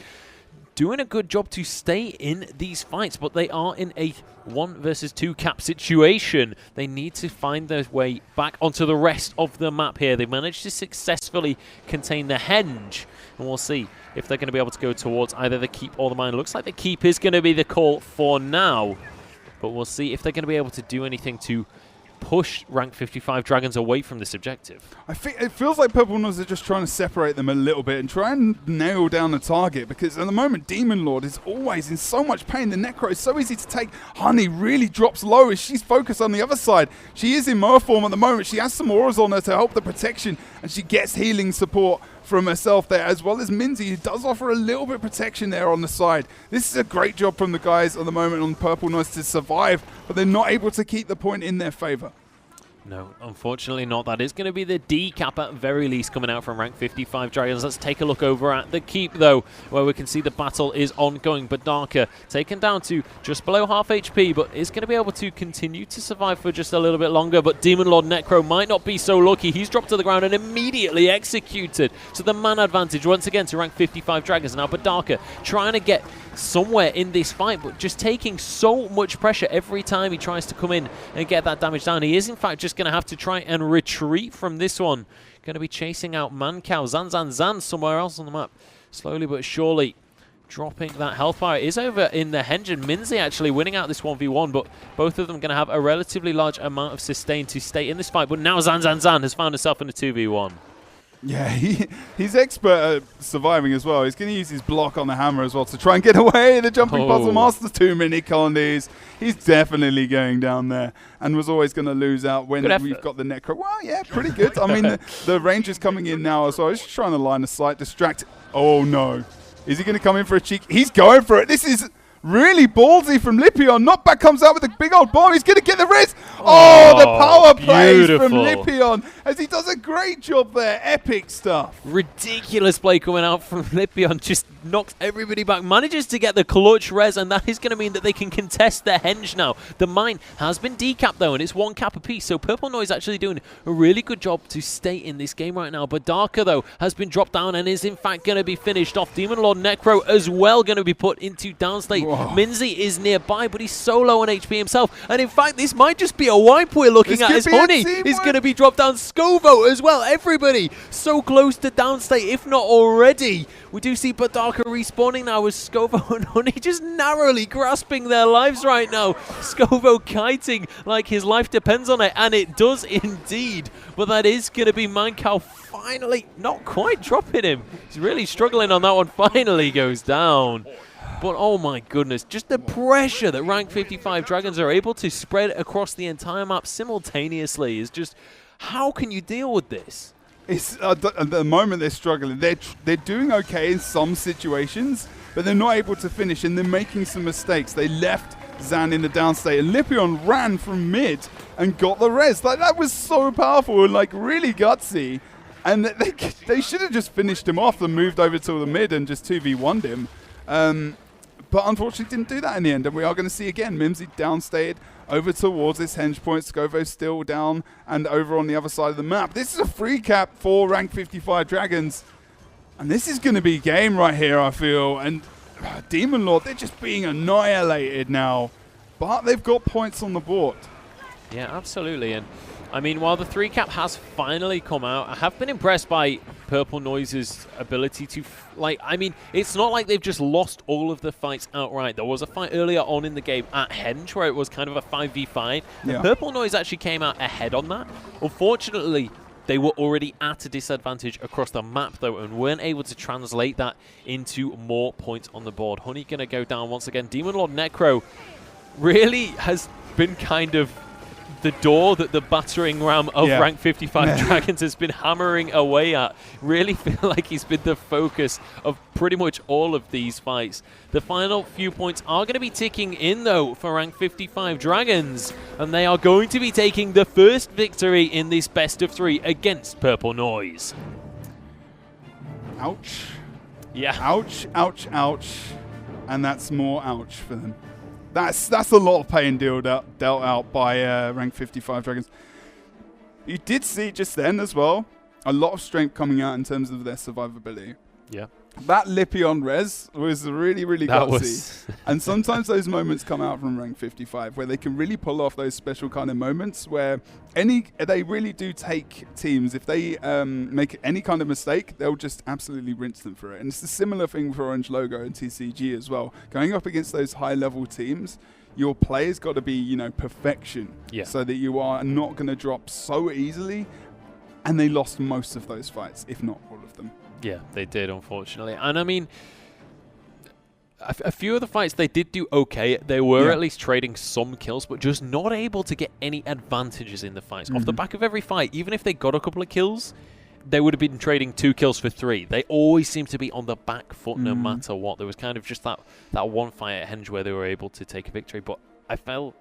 doing a good job to stay in these fights, but they are in a 1 versus 2 cap situation. They need to find their way back onto the rest of the map here. They managed to successfully contain the Henge, and we'll see if they're going to be able to go towards either the keep or the mine. Looks like the keep is going to be the call for now, but we'll see if they're going to be able to do anything to push rank 55 Dragons away from this objective. I think it feels like Purple Noise are just trying to separate them a little bit and try and nail down the target, because at the moment Demon Lord is always in so much pain. The Necro is so easy to take. Honey really drops low as she's focused on the other side. She is in Moa form at the moment. She has some auras on her to help the protection, and she gets healing support from herself there, as well as Minzy, who does offer a little bit of protection there on the side. This is a great job from the guys at the moment on Purple Noise to survive, but they're not able to keep the point in their favor. No, unfortunately not. That is going to be the D cap at very least coming out from rank 55 Dragons. Let's take a look over at the keep, though, where we can see the battle is ongoing. Badarka taken down to just below half HP, but is going to be able to continue to survive for just a little bit longer. But Demon Lord Necro might not be so lucky. He's dropped to the ground and immediately executed. So the man advantage once again to rank 55 Dragons. Now Badarka trying to get somewhere in this fight, but just taking so much pressure every time he tries to come in and get that damage down. He is, in fact, just going to have to try and retreat from this one. Going to be chasing out Mancow. Zan somewhere else on the map. Slowly but surely dropping that health bar. It is over in the Henge, and Minzy actually winning out this 1v1, but both of them going to have a relatively large amount of sustain to stay in this fight. But now Zan has found himself in a 2v1. Yeah, he's expert at surviving as well. He's going to use his block on the hammer as well to try and get away. The jumping puzzle master, 2 mini colonies. He's definitely going down there and was always going to lose out when we've got the Necro. Well, yeah, pretty good. I mean, the Ranger's coming in now as well. He's just trying to line of sight, distract. Oh, no. Is he going to come in for a cheek? He's going for it. This is really ballsy from Lipion. Knockback comes out with a big old bomb. He's going to get the res. Oh, the power plays from Lipion as he does a great job there. Epic stuff. Ridiculous play coming out from Lipion. Just knocks everybody back. Manages to get the clutch res, and that is going to mean that they can contest their Henge now. The mine has been decapped, though, and it's 1 cap apiece. So Purple Noise actually doing a really good job to stay in this game right now. Badarka, though, has been dropped down and is, in fact, going to be finished off. Demon Lord Necro as well going to be put into downstate. Minzy is nearby, but he's so low on HP himself. And in fact, this might just be a wipe we're looking at as Honey is going to be dropped down. Scovo as well. Everybody so close to downstate, if not already. We do see Badarka respawning now with Scovo and Honey just narrowly grasping their lives right now. Scovo kiting like his life depends on it, and it does indeed. But that is going to be Mancow finally not quite dropping him. He's really struggling on that one. Finally goes down. But oh my goodness, just the pressure that rank 55 Dragons are able to spread across the entire map simultaneously is just, how can you deal with this? It's at the moment they're struggling. They're doing okay in some situations, but they're not able to finish, and they're making some mistakes. They left Zan in the downstate, and Lipion ran from mid and got the res. That was so powerful and like really gutsy. And they should have just finished him off and moved over to the mid and just 2v1'd him. But unfortunately didn't do that in the end, and we are going to see again Mimsy downstated over towards this Henge point. Scovo still down and over on the other side of the map. This is a free cap for rank 55 Dragons, and this is going to be game right here, I feel. And Demon Lord, they're just being annihilated now, but they've got points on the board. Yeah, absolutely. And I mean, while the 3 cap has finally come out, I have been impressed by Purple Noise's ability to, I mean, it's not like they've just lost all of the fights outright. There was a fight earlier on in the game at Henge where it was kind of a 5v5. Yeah. Purple Noise actually came out ahead on that. Unfortunately, they were already at a disadvantage across the map, though, and weren't able to translate that into more points on the board. Honey going to go down once again. Demon Lord Necro really has been kind of the door that the battering ram of rank 55 Dragons has been hammering away at. Really feel like he's been the focus of pretty much all of these fights. The final few points are going to be ticking in, though, for rank 55 Dragons, and they are going to be taking the first victory in this best of 3 against Purple Noise. Ouch. Yeah. Ouch, ouch, ouch. And that's more ouch for them. That's a lot of pain dealt out by rank 55 Dragons. You did see just then as well a lot of strength coming out in terms of their survivability. Yeah. That Lipion res was really, really gutsy. And sometimes those moments come out from rank 55 where they can really pull off those special kind of moments where they really do take teams. If they make any kind of mistake, they'll just absolutely rinse them for it. And it's a similar thing for Orange Logo and TCG as well. Going up against those high-level teams, your play's got to be, perfection. Yeah. So that you are not going to drop so easily. And they lost most of those fights, if not all of them. Yeah, they did, unfortunately. And I mean, a few of the fights they did do okay. They were at least trading some kills, but just not able to get any advantages in the fights. Off the back of every fight, even if they got a couple of kills, they would have been trading 2 kills for 3. They always seem to be on the back foot no matter what. There was kind of just that one fight at Henge where they were able to take a victory, but I felt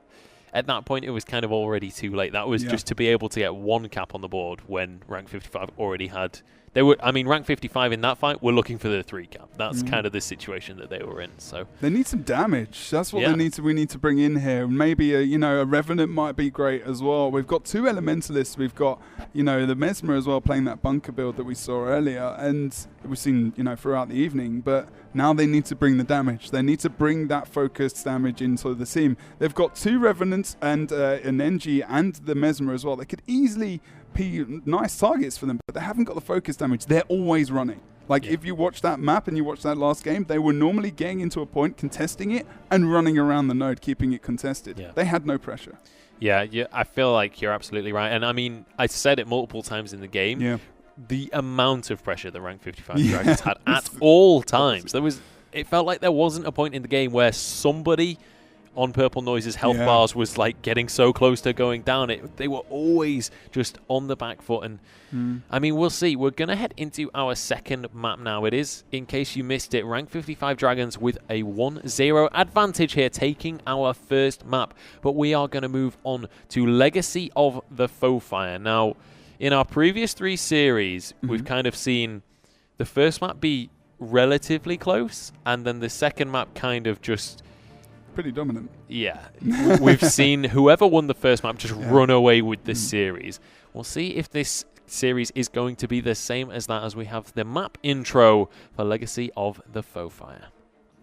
at that point it was kind of already too late. That was just to be able to get 1 cap on the board when rank 55 already had. Rank 55 in that fight were looking for the 3 cap. That's kind of the situation that they were in. So they need some damage. That's what we need to bring in here. Maybe a Revenant might be great as well. We've got 2 Elementalists. We've got the Mesmer as well playing that bunker build that we saw earlier, and we've seen throughout the evening. But now they need to bring the damage. They need to bring that focused damage into the team. They've got 2 Revenants and an NG and the Mesmer as well. They could easily nice targets for them, but they haven't got the focus damage. They're always running. If you watch that map and you watch that last game, they were normally getting into a point, contesting it, and running around the node, keeping it contested. Yeah. They had no pressure. Yeah, I feel like you're absolutely right. And I said it multiple times in the game. Yeah. The amount of pressure the rank 55 Dragons had at all times. It felt like there wasn't a point in the game where somebody on Purple Noise's health bars was getting so close to going down. They were always just on the back foot. And we'll see. We're going to head into our second map now. It is, in case you missed it, rank 55 Dragons with a 1-0 advantage here, taking our first map. But we are going to move on to Legacy of the Foefire. Now, in our previous 3 series, we've kind of seen the first map be relatively close, and then the second map kind of just pretty dominant. Yeah. We've seen whoever won the first map just run away with this series. We'll see if this series is going to be the same as that, as we have the map intro for Legacy of the Foefire.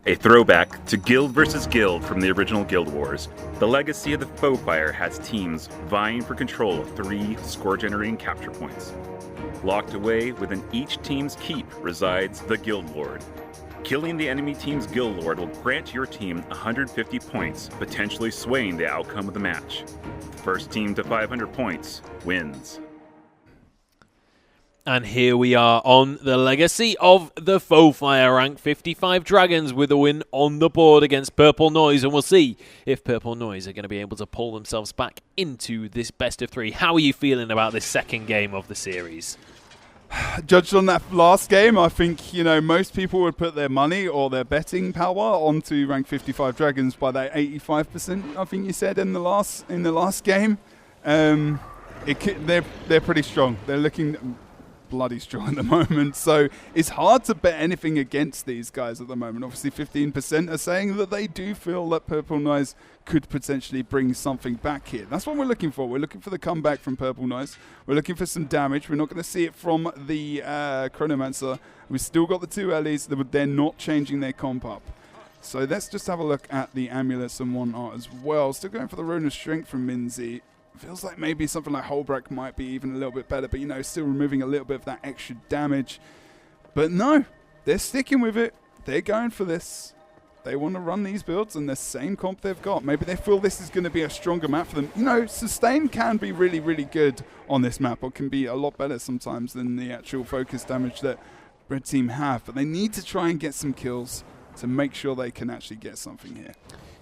A throwback to Guild versus Guild from the original Guild Wars, the Legacy of the Foefire has teams vying for control of 3 score-generating capture points. Locked away within each team's keep resides the Guild Lord. Killing the enemy team's Guild Lord will grant your team 150 points, potentially swaying the outcome of the match. First team to 500 points wins. And here we are on the Legacy of the Foefire, rank 55 Dragons with a win on the board against Purple Noise, and we'll see if Purple Noise are going to be able to pull themselves back into this best of 3. How are you feeling about this second game of the series? Judged on that last game, I think most people would put their money or their betting power onto rank 55 Dragons by that 85%. I think you said in the last game. They're pretty strong. They're looking bloody strong at the moment, so it's hard to bet anything against these guys at the moment. Obviously 15% are saying that they do feel that Purple Noise could potentially bring something back here. That's what we're looking for. We're looking for the comeback from Purple Noise. We're looking for some damage. We're not going to see it from the Chronomancer. We've still got the 2 Ellies. They're not changing their comp up. So let's just have a look at the amulets and whatnot as well. Still going for the Rune of Strength from Minzy. Feels like maybe something like Holbrook might be even a little bit better, but still removing a little bit of that extra damage. But no, they're sticking with it. They're going for this. They want to run these builds and the same comp they've got. Maybe they feel this is going to be a stronger map for them. Sustain can be really, really good on this map, or can be a lot better sometimes than the actual focus damage that Red Team have. But they need to try and get some kills to make sure they can actually get something here.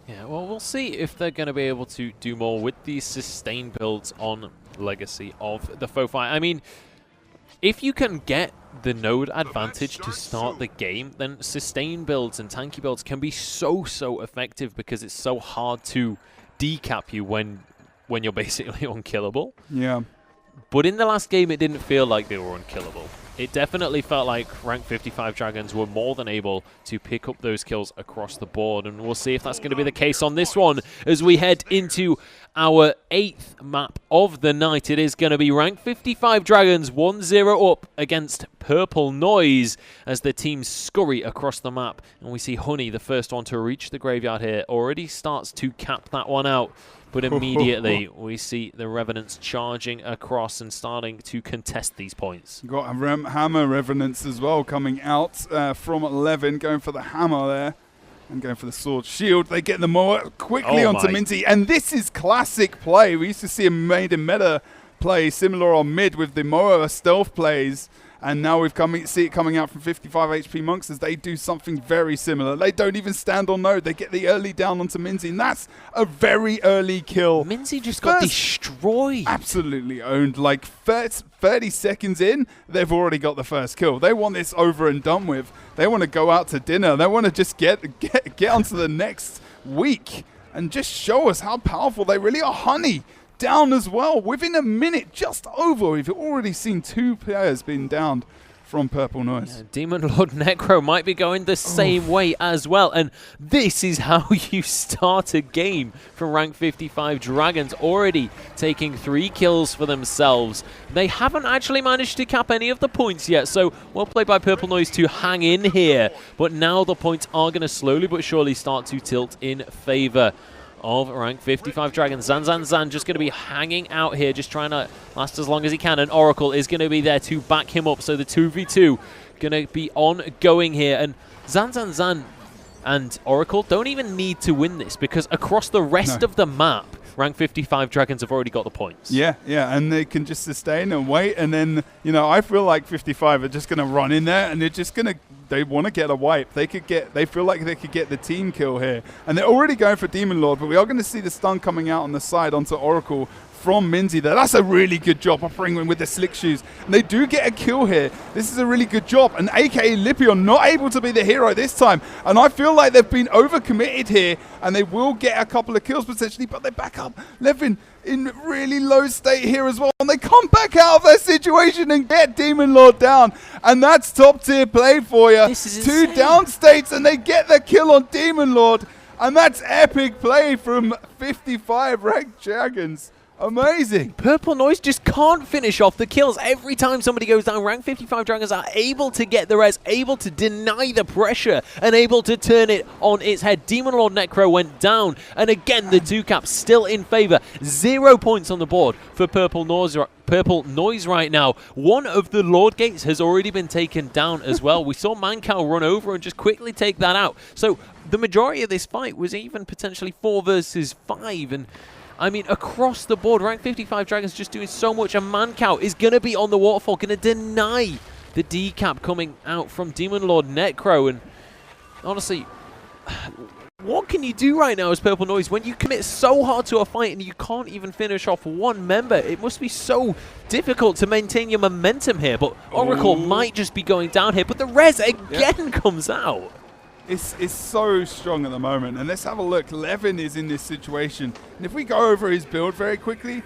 Yeah, well, we'll see if they're going to be able to do more with these sustain builds on Legacy of the Foefire. If you can get the node advantage to start the game, then sustain builds and tanky builds can be so effective, because it's so hard to decap you when you're basically unkillable. Yeah. But in the last game, it didn't feel like they were unkillable. It definitely felt like rank 55 Dragons were more than able to pick up those kills across the board, and we'll see if that's going to be the case on this one as we head into our 8th map of the night. It is going to be rank 55 Dragons 1-0 up against Purple Noise as the teams scurry across the map, and we see Honey, the first one to reach the graveyard here, already starts to cap that one out. But immediately we see the Revenants charging across and starting to contest these points. You've got Hammer Revenants as well coming out from 11, going for the hammer there and going for the sword shield. They get the Moa quickly onto Minty, and this is classic play. We used to see a made in meta play similar on mid with the Moa stealth plays, And now we've see it coming out from 55 HP Monks as they do something very similar. They don't even stand on node. They get the early down onto Minzy, and that's a very early kill. Minzy just got destroyed. Absolutely owned. Like 30 seconds in, they've already got the first kill. They want this over and done with. They want to go out to dinner. They want to just get onto the next week and just show us how powerful they really are. Honey down as well. Within a minute, just over, we've already seen 2 players being downed from Purple Noise. Yeah, Demon Lord Necro might be going the same way as well. And this is how you start a game from rank 55 Dragons, already taking 3 kills for themselves. They haven't actually managed to cap any of the points yet, so well played by Purple Noise to hang in here. But now the points are going to slowly but surely start to tilt in favor of rank 55 Dragons. Zan just going to be hanging out here, just trying to last as long as he can, and Oracle is going to be there to back him up, so the 2v2 going to be ongoing here, and Zan and Oracle don't even need to win this, because across the rest of the map, rank 55 Dragons have already got the points. Yeah, and they can just sustain and wait, and then, you know, I feel like 55 are just going to run in there, and they're just going to, they want to get a wipe. They feel like they could get the team kill here, and they're already going for Demon Lord, but we are going to see the stun coming out on the side onto Oracle from Minzy there. That's a really good job of bringing with the slick shoes. And they do get a kill here. This is a really good job. And AKA Lipion not able to be the hero this time. And I feel like they've been overcommitted here, and they will get a couple of kills potentially, but they back up. Levin in really low state here as well. And they come back out of their situation and get Demon Lord down. And that's top tier play for you. This is 2 insane. down states, and they get the kill on Demon Lord. And that's epic play from 55 ranked Dragons. Amazing. Purple Noise just can't finish off the kills. Every time somebody goes down, rank 55 Dragons are able to get the res, able to deny the pressure, and able to turn it on its head. Demon Lord Necro went down, and again, the 2 caps still in favor. 0 points on the board for Purple Noise right now. One of the Lord Gates has already been taken down as well. We saw Mancow run over and just quickly take that out. So the majority of this fight was even potentially 4 versus 5, and I mean, across the board, rank 55 Dragons just doing so much, and Mancow is going to be on the waterfall, going to deny the decap coming out from Demon Lord Necro. And honestly, what can you do right now as Purple Noise when you commit so hard to a fight and you can't even finish off one member? It must be so difficult to maintain your momentum here, but Oracle might just be going down here, but the res again comes out. It's so strong at the moment. And let's have a look. Levin is in this situation. And if we go over his build very quickly,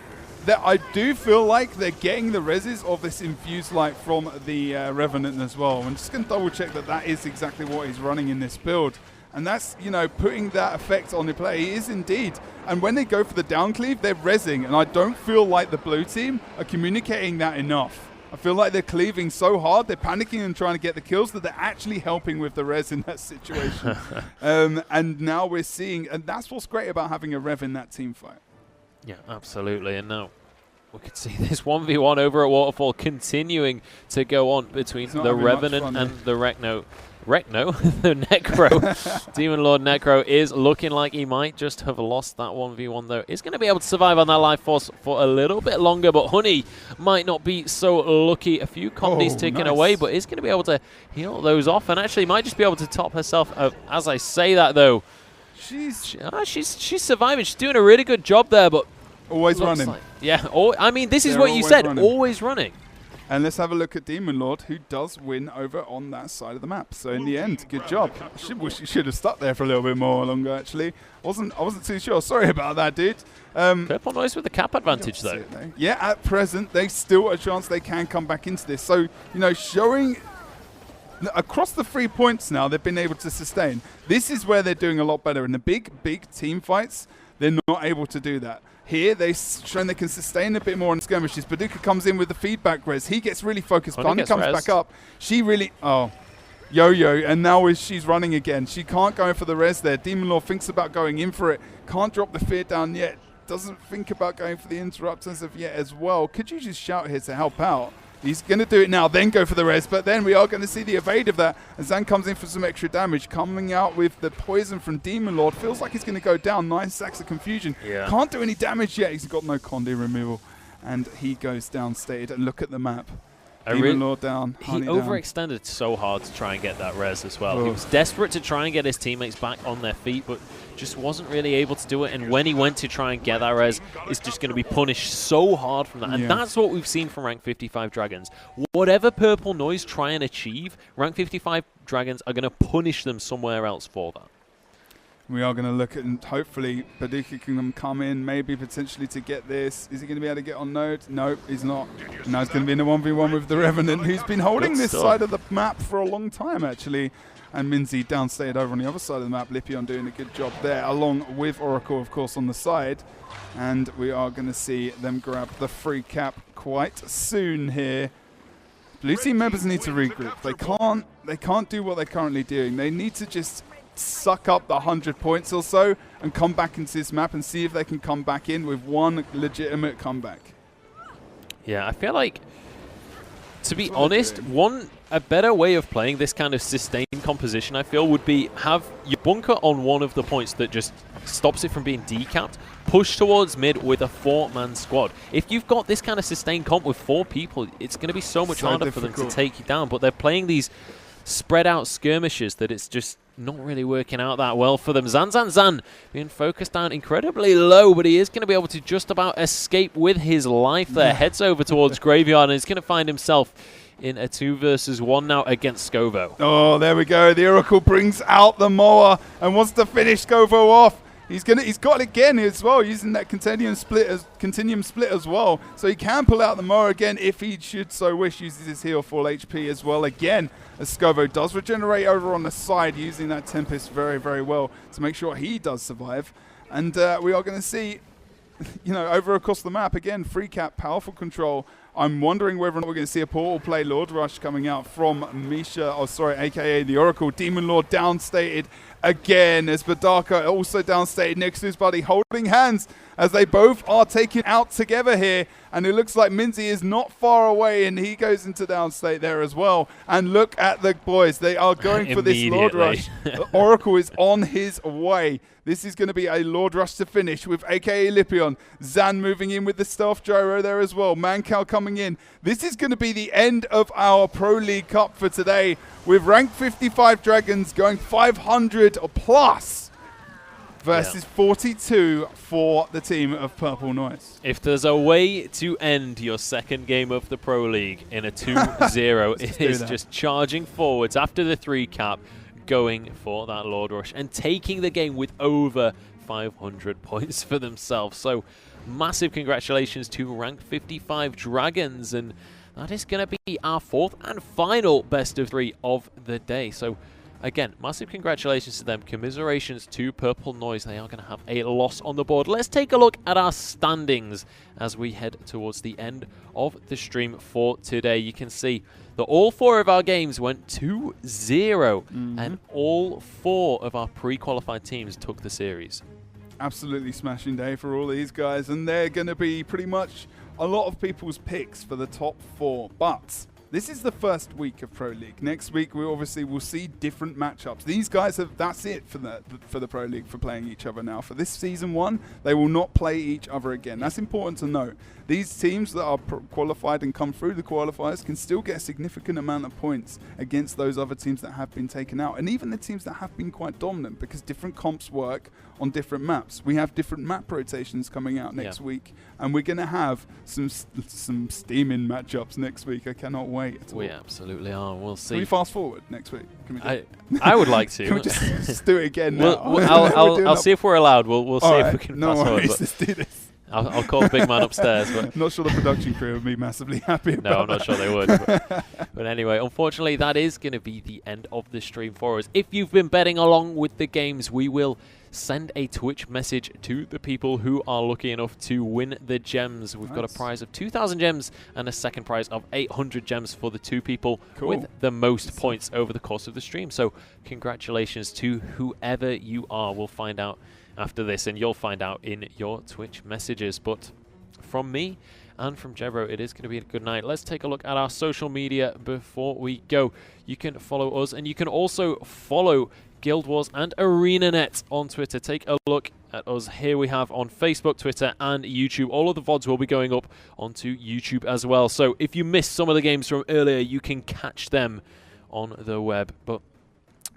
that I do feel like they're getting the reses of this infused light from the Revenant as well. I'm just going to double check that that is exactly what he's running in this build. And that's, you know, putting that effect on the play. He is indeed. And when they go for the down cleave, they're resing. And I don't feel like the blue team are communicating that enough. I feel like they're cleaving so hard, they're panicking and trying to get the kills, that they're actually helping with the res in that situation. And now we're seeing, and that's what's great about having a Rev in that team fight. Yeah, absolutely. And now we could see this 1v1 over at Waterfall continuing to go on between the Revenant and the the Necro. Demon Lord Necro is looking like he might just have lost that 1v1 though. He's going to be able to survive on that life force for a little bit longer, but Honey might not be so lucky. A few comedies ticking away, but is going to be able to heal those off, and actually might just be able to top herself up. As I say that though, she's surviving. She's doing a really good job there, but always running. Like, yeah, I mean, this is what you said, always running. And let's have a look at Demon Lord, who does win over on that side of the map. So in the end, good job. She should have stuck there for a little bit more longer, actually. I wasn't too sure. Sorry about that, dude. Purple Noise with the cap advantage, though. Yeah, at present, there's still a chance they can come back into this. So, you know, showing across the 3 points now, they've been able to sustain. This is where they're doing a lot better. In the big team fights, they're not able to do that. Here, they've shown they can sustain a bit more on skirmishes. Baduka comes in with the feedback res. He gets really focused. Bunny comes back up. She really... Yo-yo. And now she's running again. She can't go in for the res there. Demon Lord thinks about going in for it. Can't drop the fear down yet. Doesn't think about going for the interrupt as of yet as well. Could you just shout here to help out? He's going to do it now, then go for the res, but then we are going to see the evade of that. And Zan comes in for some extra damage, coming out with the poison from Demon Lord. Feels like he's going to go down. 9 stacks of confusion. Yeah. Can't do any damage yet. He's got no Conde removal. And he goes down stated. And look at the map. Demon Lord down. He Honey down. overextended so hard to try and get that res as well. He was desperate to try and get his teammates back on their feet, but just wasn't really able to do it. And when he went to try and get that res, it's just going to be punished so hard from that. And that's what we've seen from Rank 55 Dragons. Whatever Purple Noise try and achieve, Rank 55 Dragons are going to punish them somewhere else for that. We are going to look at, and hopefully Paducah can come in, maybe potentially to get this. Is he going to be able to get on Node? Nope, he's not. Now he's going to be in a 1v1 with the Revenant, who's been holding this side of the map for a long time, actually. And Minzy downstayed over on the other side of the map. Lipion doing a good job there, along with Oracle, of course, on the side. And we are going to see them grab the free cap quite soon here. Blue team members need to regroup. They can't do what they're currently doing. They need to just suck up the 100 points or so and come back into this map and see if they can come back in with one legitimate comeback. Yeah, I feel like, to be honest, a better way of playing this kind of sustained composition, I feel, would be have your bunker on one of the points that just stops it from being decapped, push towards mid with a 4-man squad. If you've got this kind of sustained comp with 4 people, it's going to be so much harder for them to take you down. But they're playing these spread out skirmishes that it's just not really working out that well for them. Zan being focused down incredibly low, but he is going to be able to just about escape with his life there. Heads over towards Graveyard and is going to find himself in a 2 versus 1 now against Scovo. Oh, there we go. The Oracle brings out the mower and wants to finish Scovo off. He's got it again as well, using that continuum split as well. So he can pull out the mower again if he should so wish. Uses his heal full HP as well again, as Scovo does regenerate over on the side, using that Tempest very, very well to make sure he does survive. And we are going to see, over across the map again, free cap, powerful control. I'm wondering whether or not we're going to see a portal play Lord Rush coming out from Misha, aka the Oracle. Demon Lord downstated again, as Badaka also downstated next to his buddy, holding hands as they both are taken out together here. And it looks like Minzy is not far away, and he goes into downstate there as well. And look at the boys. They are going for this Lord Rush. Oracle is on his way. This is going to be a Lord Rush to finish with aka Lipion. Zan moving in with the stealth gyro there as well. Mancal coming in. This is going to be the end of our Pro League Cup for today, with Rank 55 Dragons going 500 or plus versus 42 for the team of Purple Noise. If there's a way to end your second game of the Pro League in a 2-0, it is just charging forwards after the 3 cap, going for that Lord Rush and taking the game with over 500 points for themselves. So massive congratulations to Rank 55 Dragons, and that is going to be our 4th and final best of 3 of the day. So again, massive congratulations to them. Commiserations to Purple Noise. They are going to have a loss on the board. Let's take a look at our standings as we head towards the end of the stream for today. You can see that all 4 of our games went 2-0, and all 4 of our pre-qualified teams took the series. Absolutely smashing day for all these guys, and they're going to be pretty much a lot of people's picks for the top 4. But this is the first week of Pro League. Next week, we obviously will see different matchups. These guys that's it for the Pro League, for playing each other now. For this season 1, they will not play each other again. That's important to note. These teams that are qualified and come through the qualifiers can still get a significant amount of points against those other teams that have been taken out, and even the teams that have been quite dominant, because different comps work on different maps. We have different map rotations coming out next week, and we're going to have some steaming matchups next week. I cannot wait at all. We absolutely are. We'll see. Can we fast forward next week? Can we do I would like to. Can we just do it again now? I'll see if we're allowed. We'll see if we can no fast forward. Let's do this. I'll call the big man upstairs. But not sure the production crew would be massively happy about No, I'm not sure they would. But anyway, unfortunately, that is going to be the end of the stream for us. If you've been betting along with the games, we will send a Twitch message to the people who are lucky enough to win the gems. We've got a prize of 2,000 gems and a second prize of 800 gems for the 2 people with the most points over the course of the stream. So congratulations to whoever you are. We'll find out after this, and you'll find out in your Twitch messages. But from me and from Jebro, it is going to be a good night. Let's take a look at our social media before we go. You can follow us, and you can also follow Guild Wars and ArenaNet on Twitter. Take a look at us here we have on Facebook, Twitter, and YouTube. All of the VODs will be going up onto YouTube as well. So if you missed some of the games from earlier, you can catch them on the web. But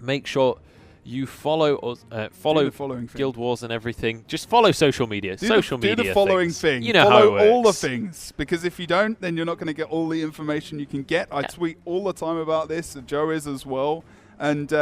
make sure you follow us, follow Guild Wars and everything. Just follow social media. Do the following thing. You know follow how it works. all the things, because if you don't, then you're not going to get all the information you can get. I tweet all the time about this. Joe is as well, and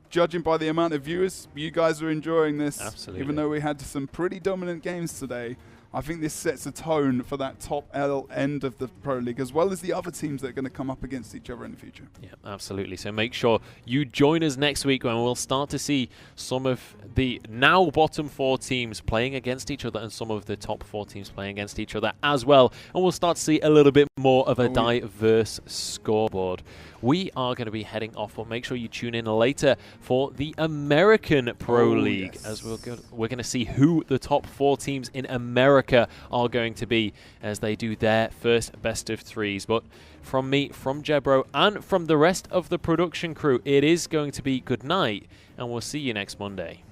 judging by the amount of viewers, you guys are enjoying this. Absolutely. Even though we had some pretty dominant games today, I think this sets a tone for that top L end of the Pro League, as well as the other teams that are going to come up against each other in the future. Yeah, absolutely. So make sure you join us next week when we'll start to see some of the now bottom 4 teams playing against each other and some of the top 4 teams playing against each other as well. And we'll start to see a little bit more of a diverse scoreboard. We are going to be heading off, but make sure you tune in later for the American Pro League, as we're going to see who the top 4 teams in America are going to be as they do their first best of 3s. But from me, from Jebro, and from the rest of the production crew, it is going to be good night, and we'll see you next Monday.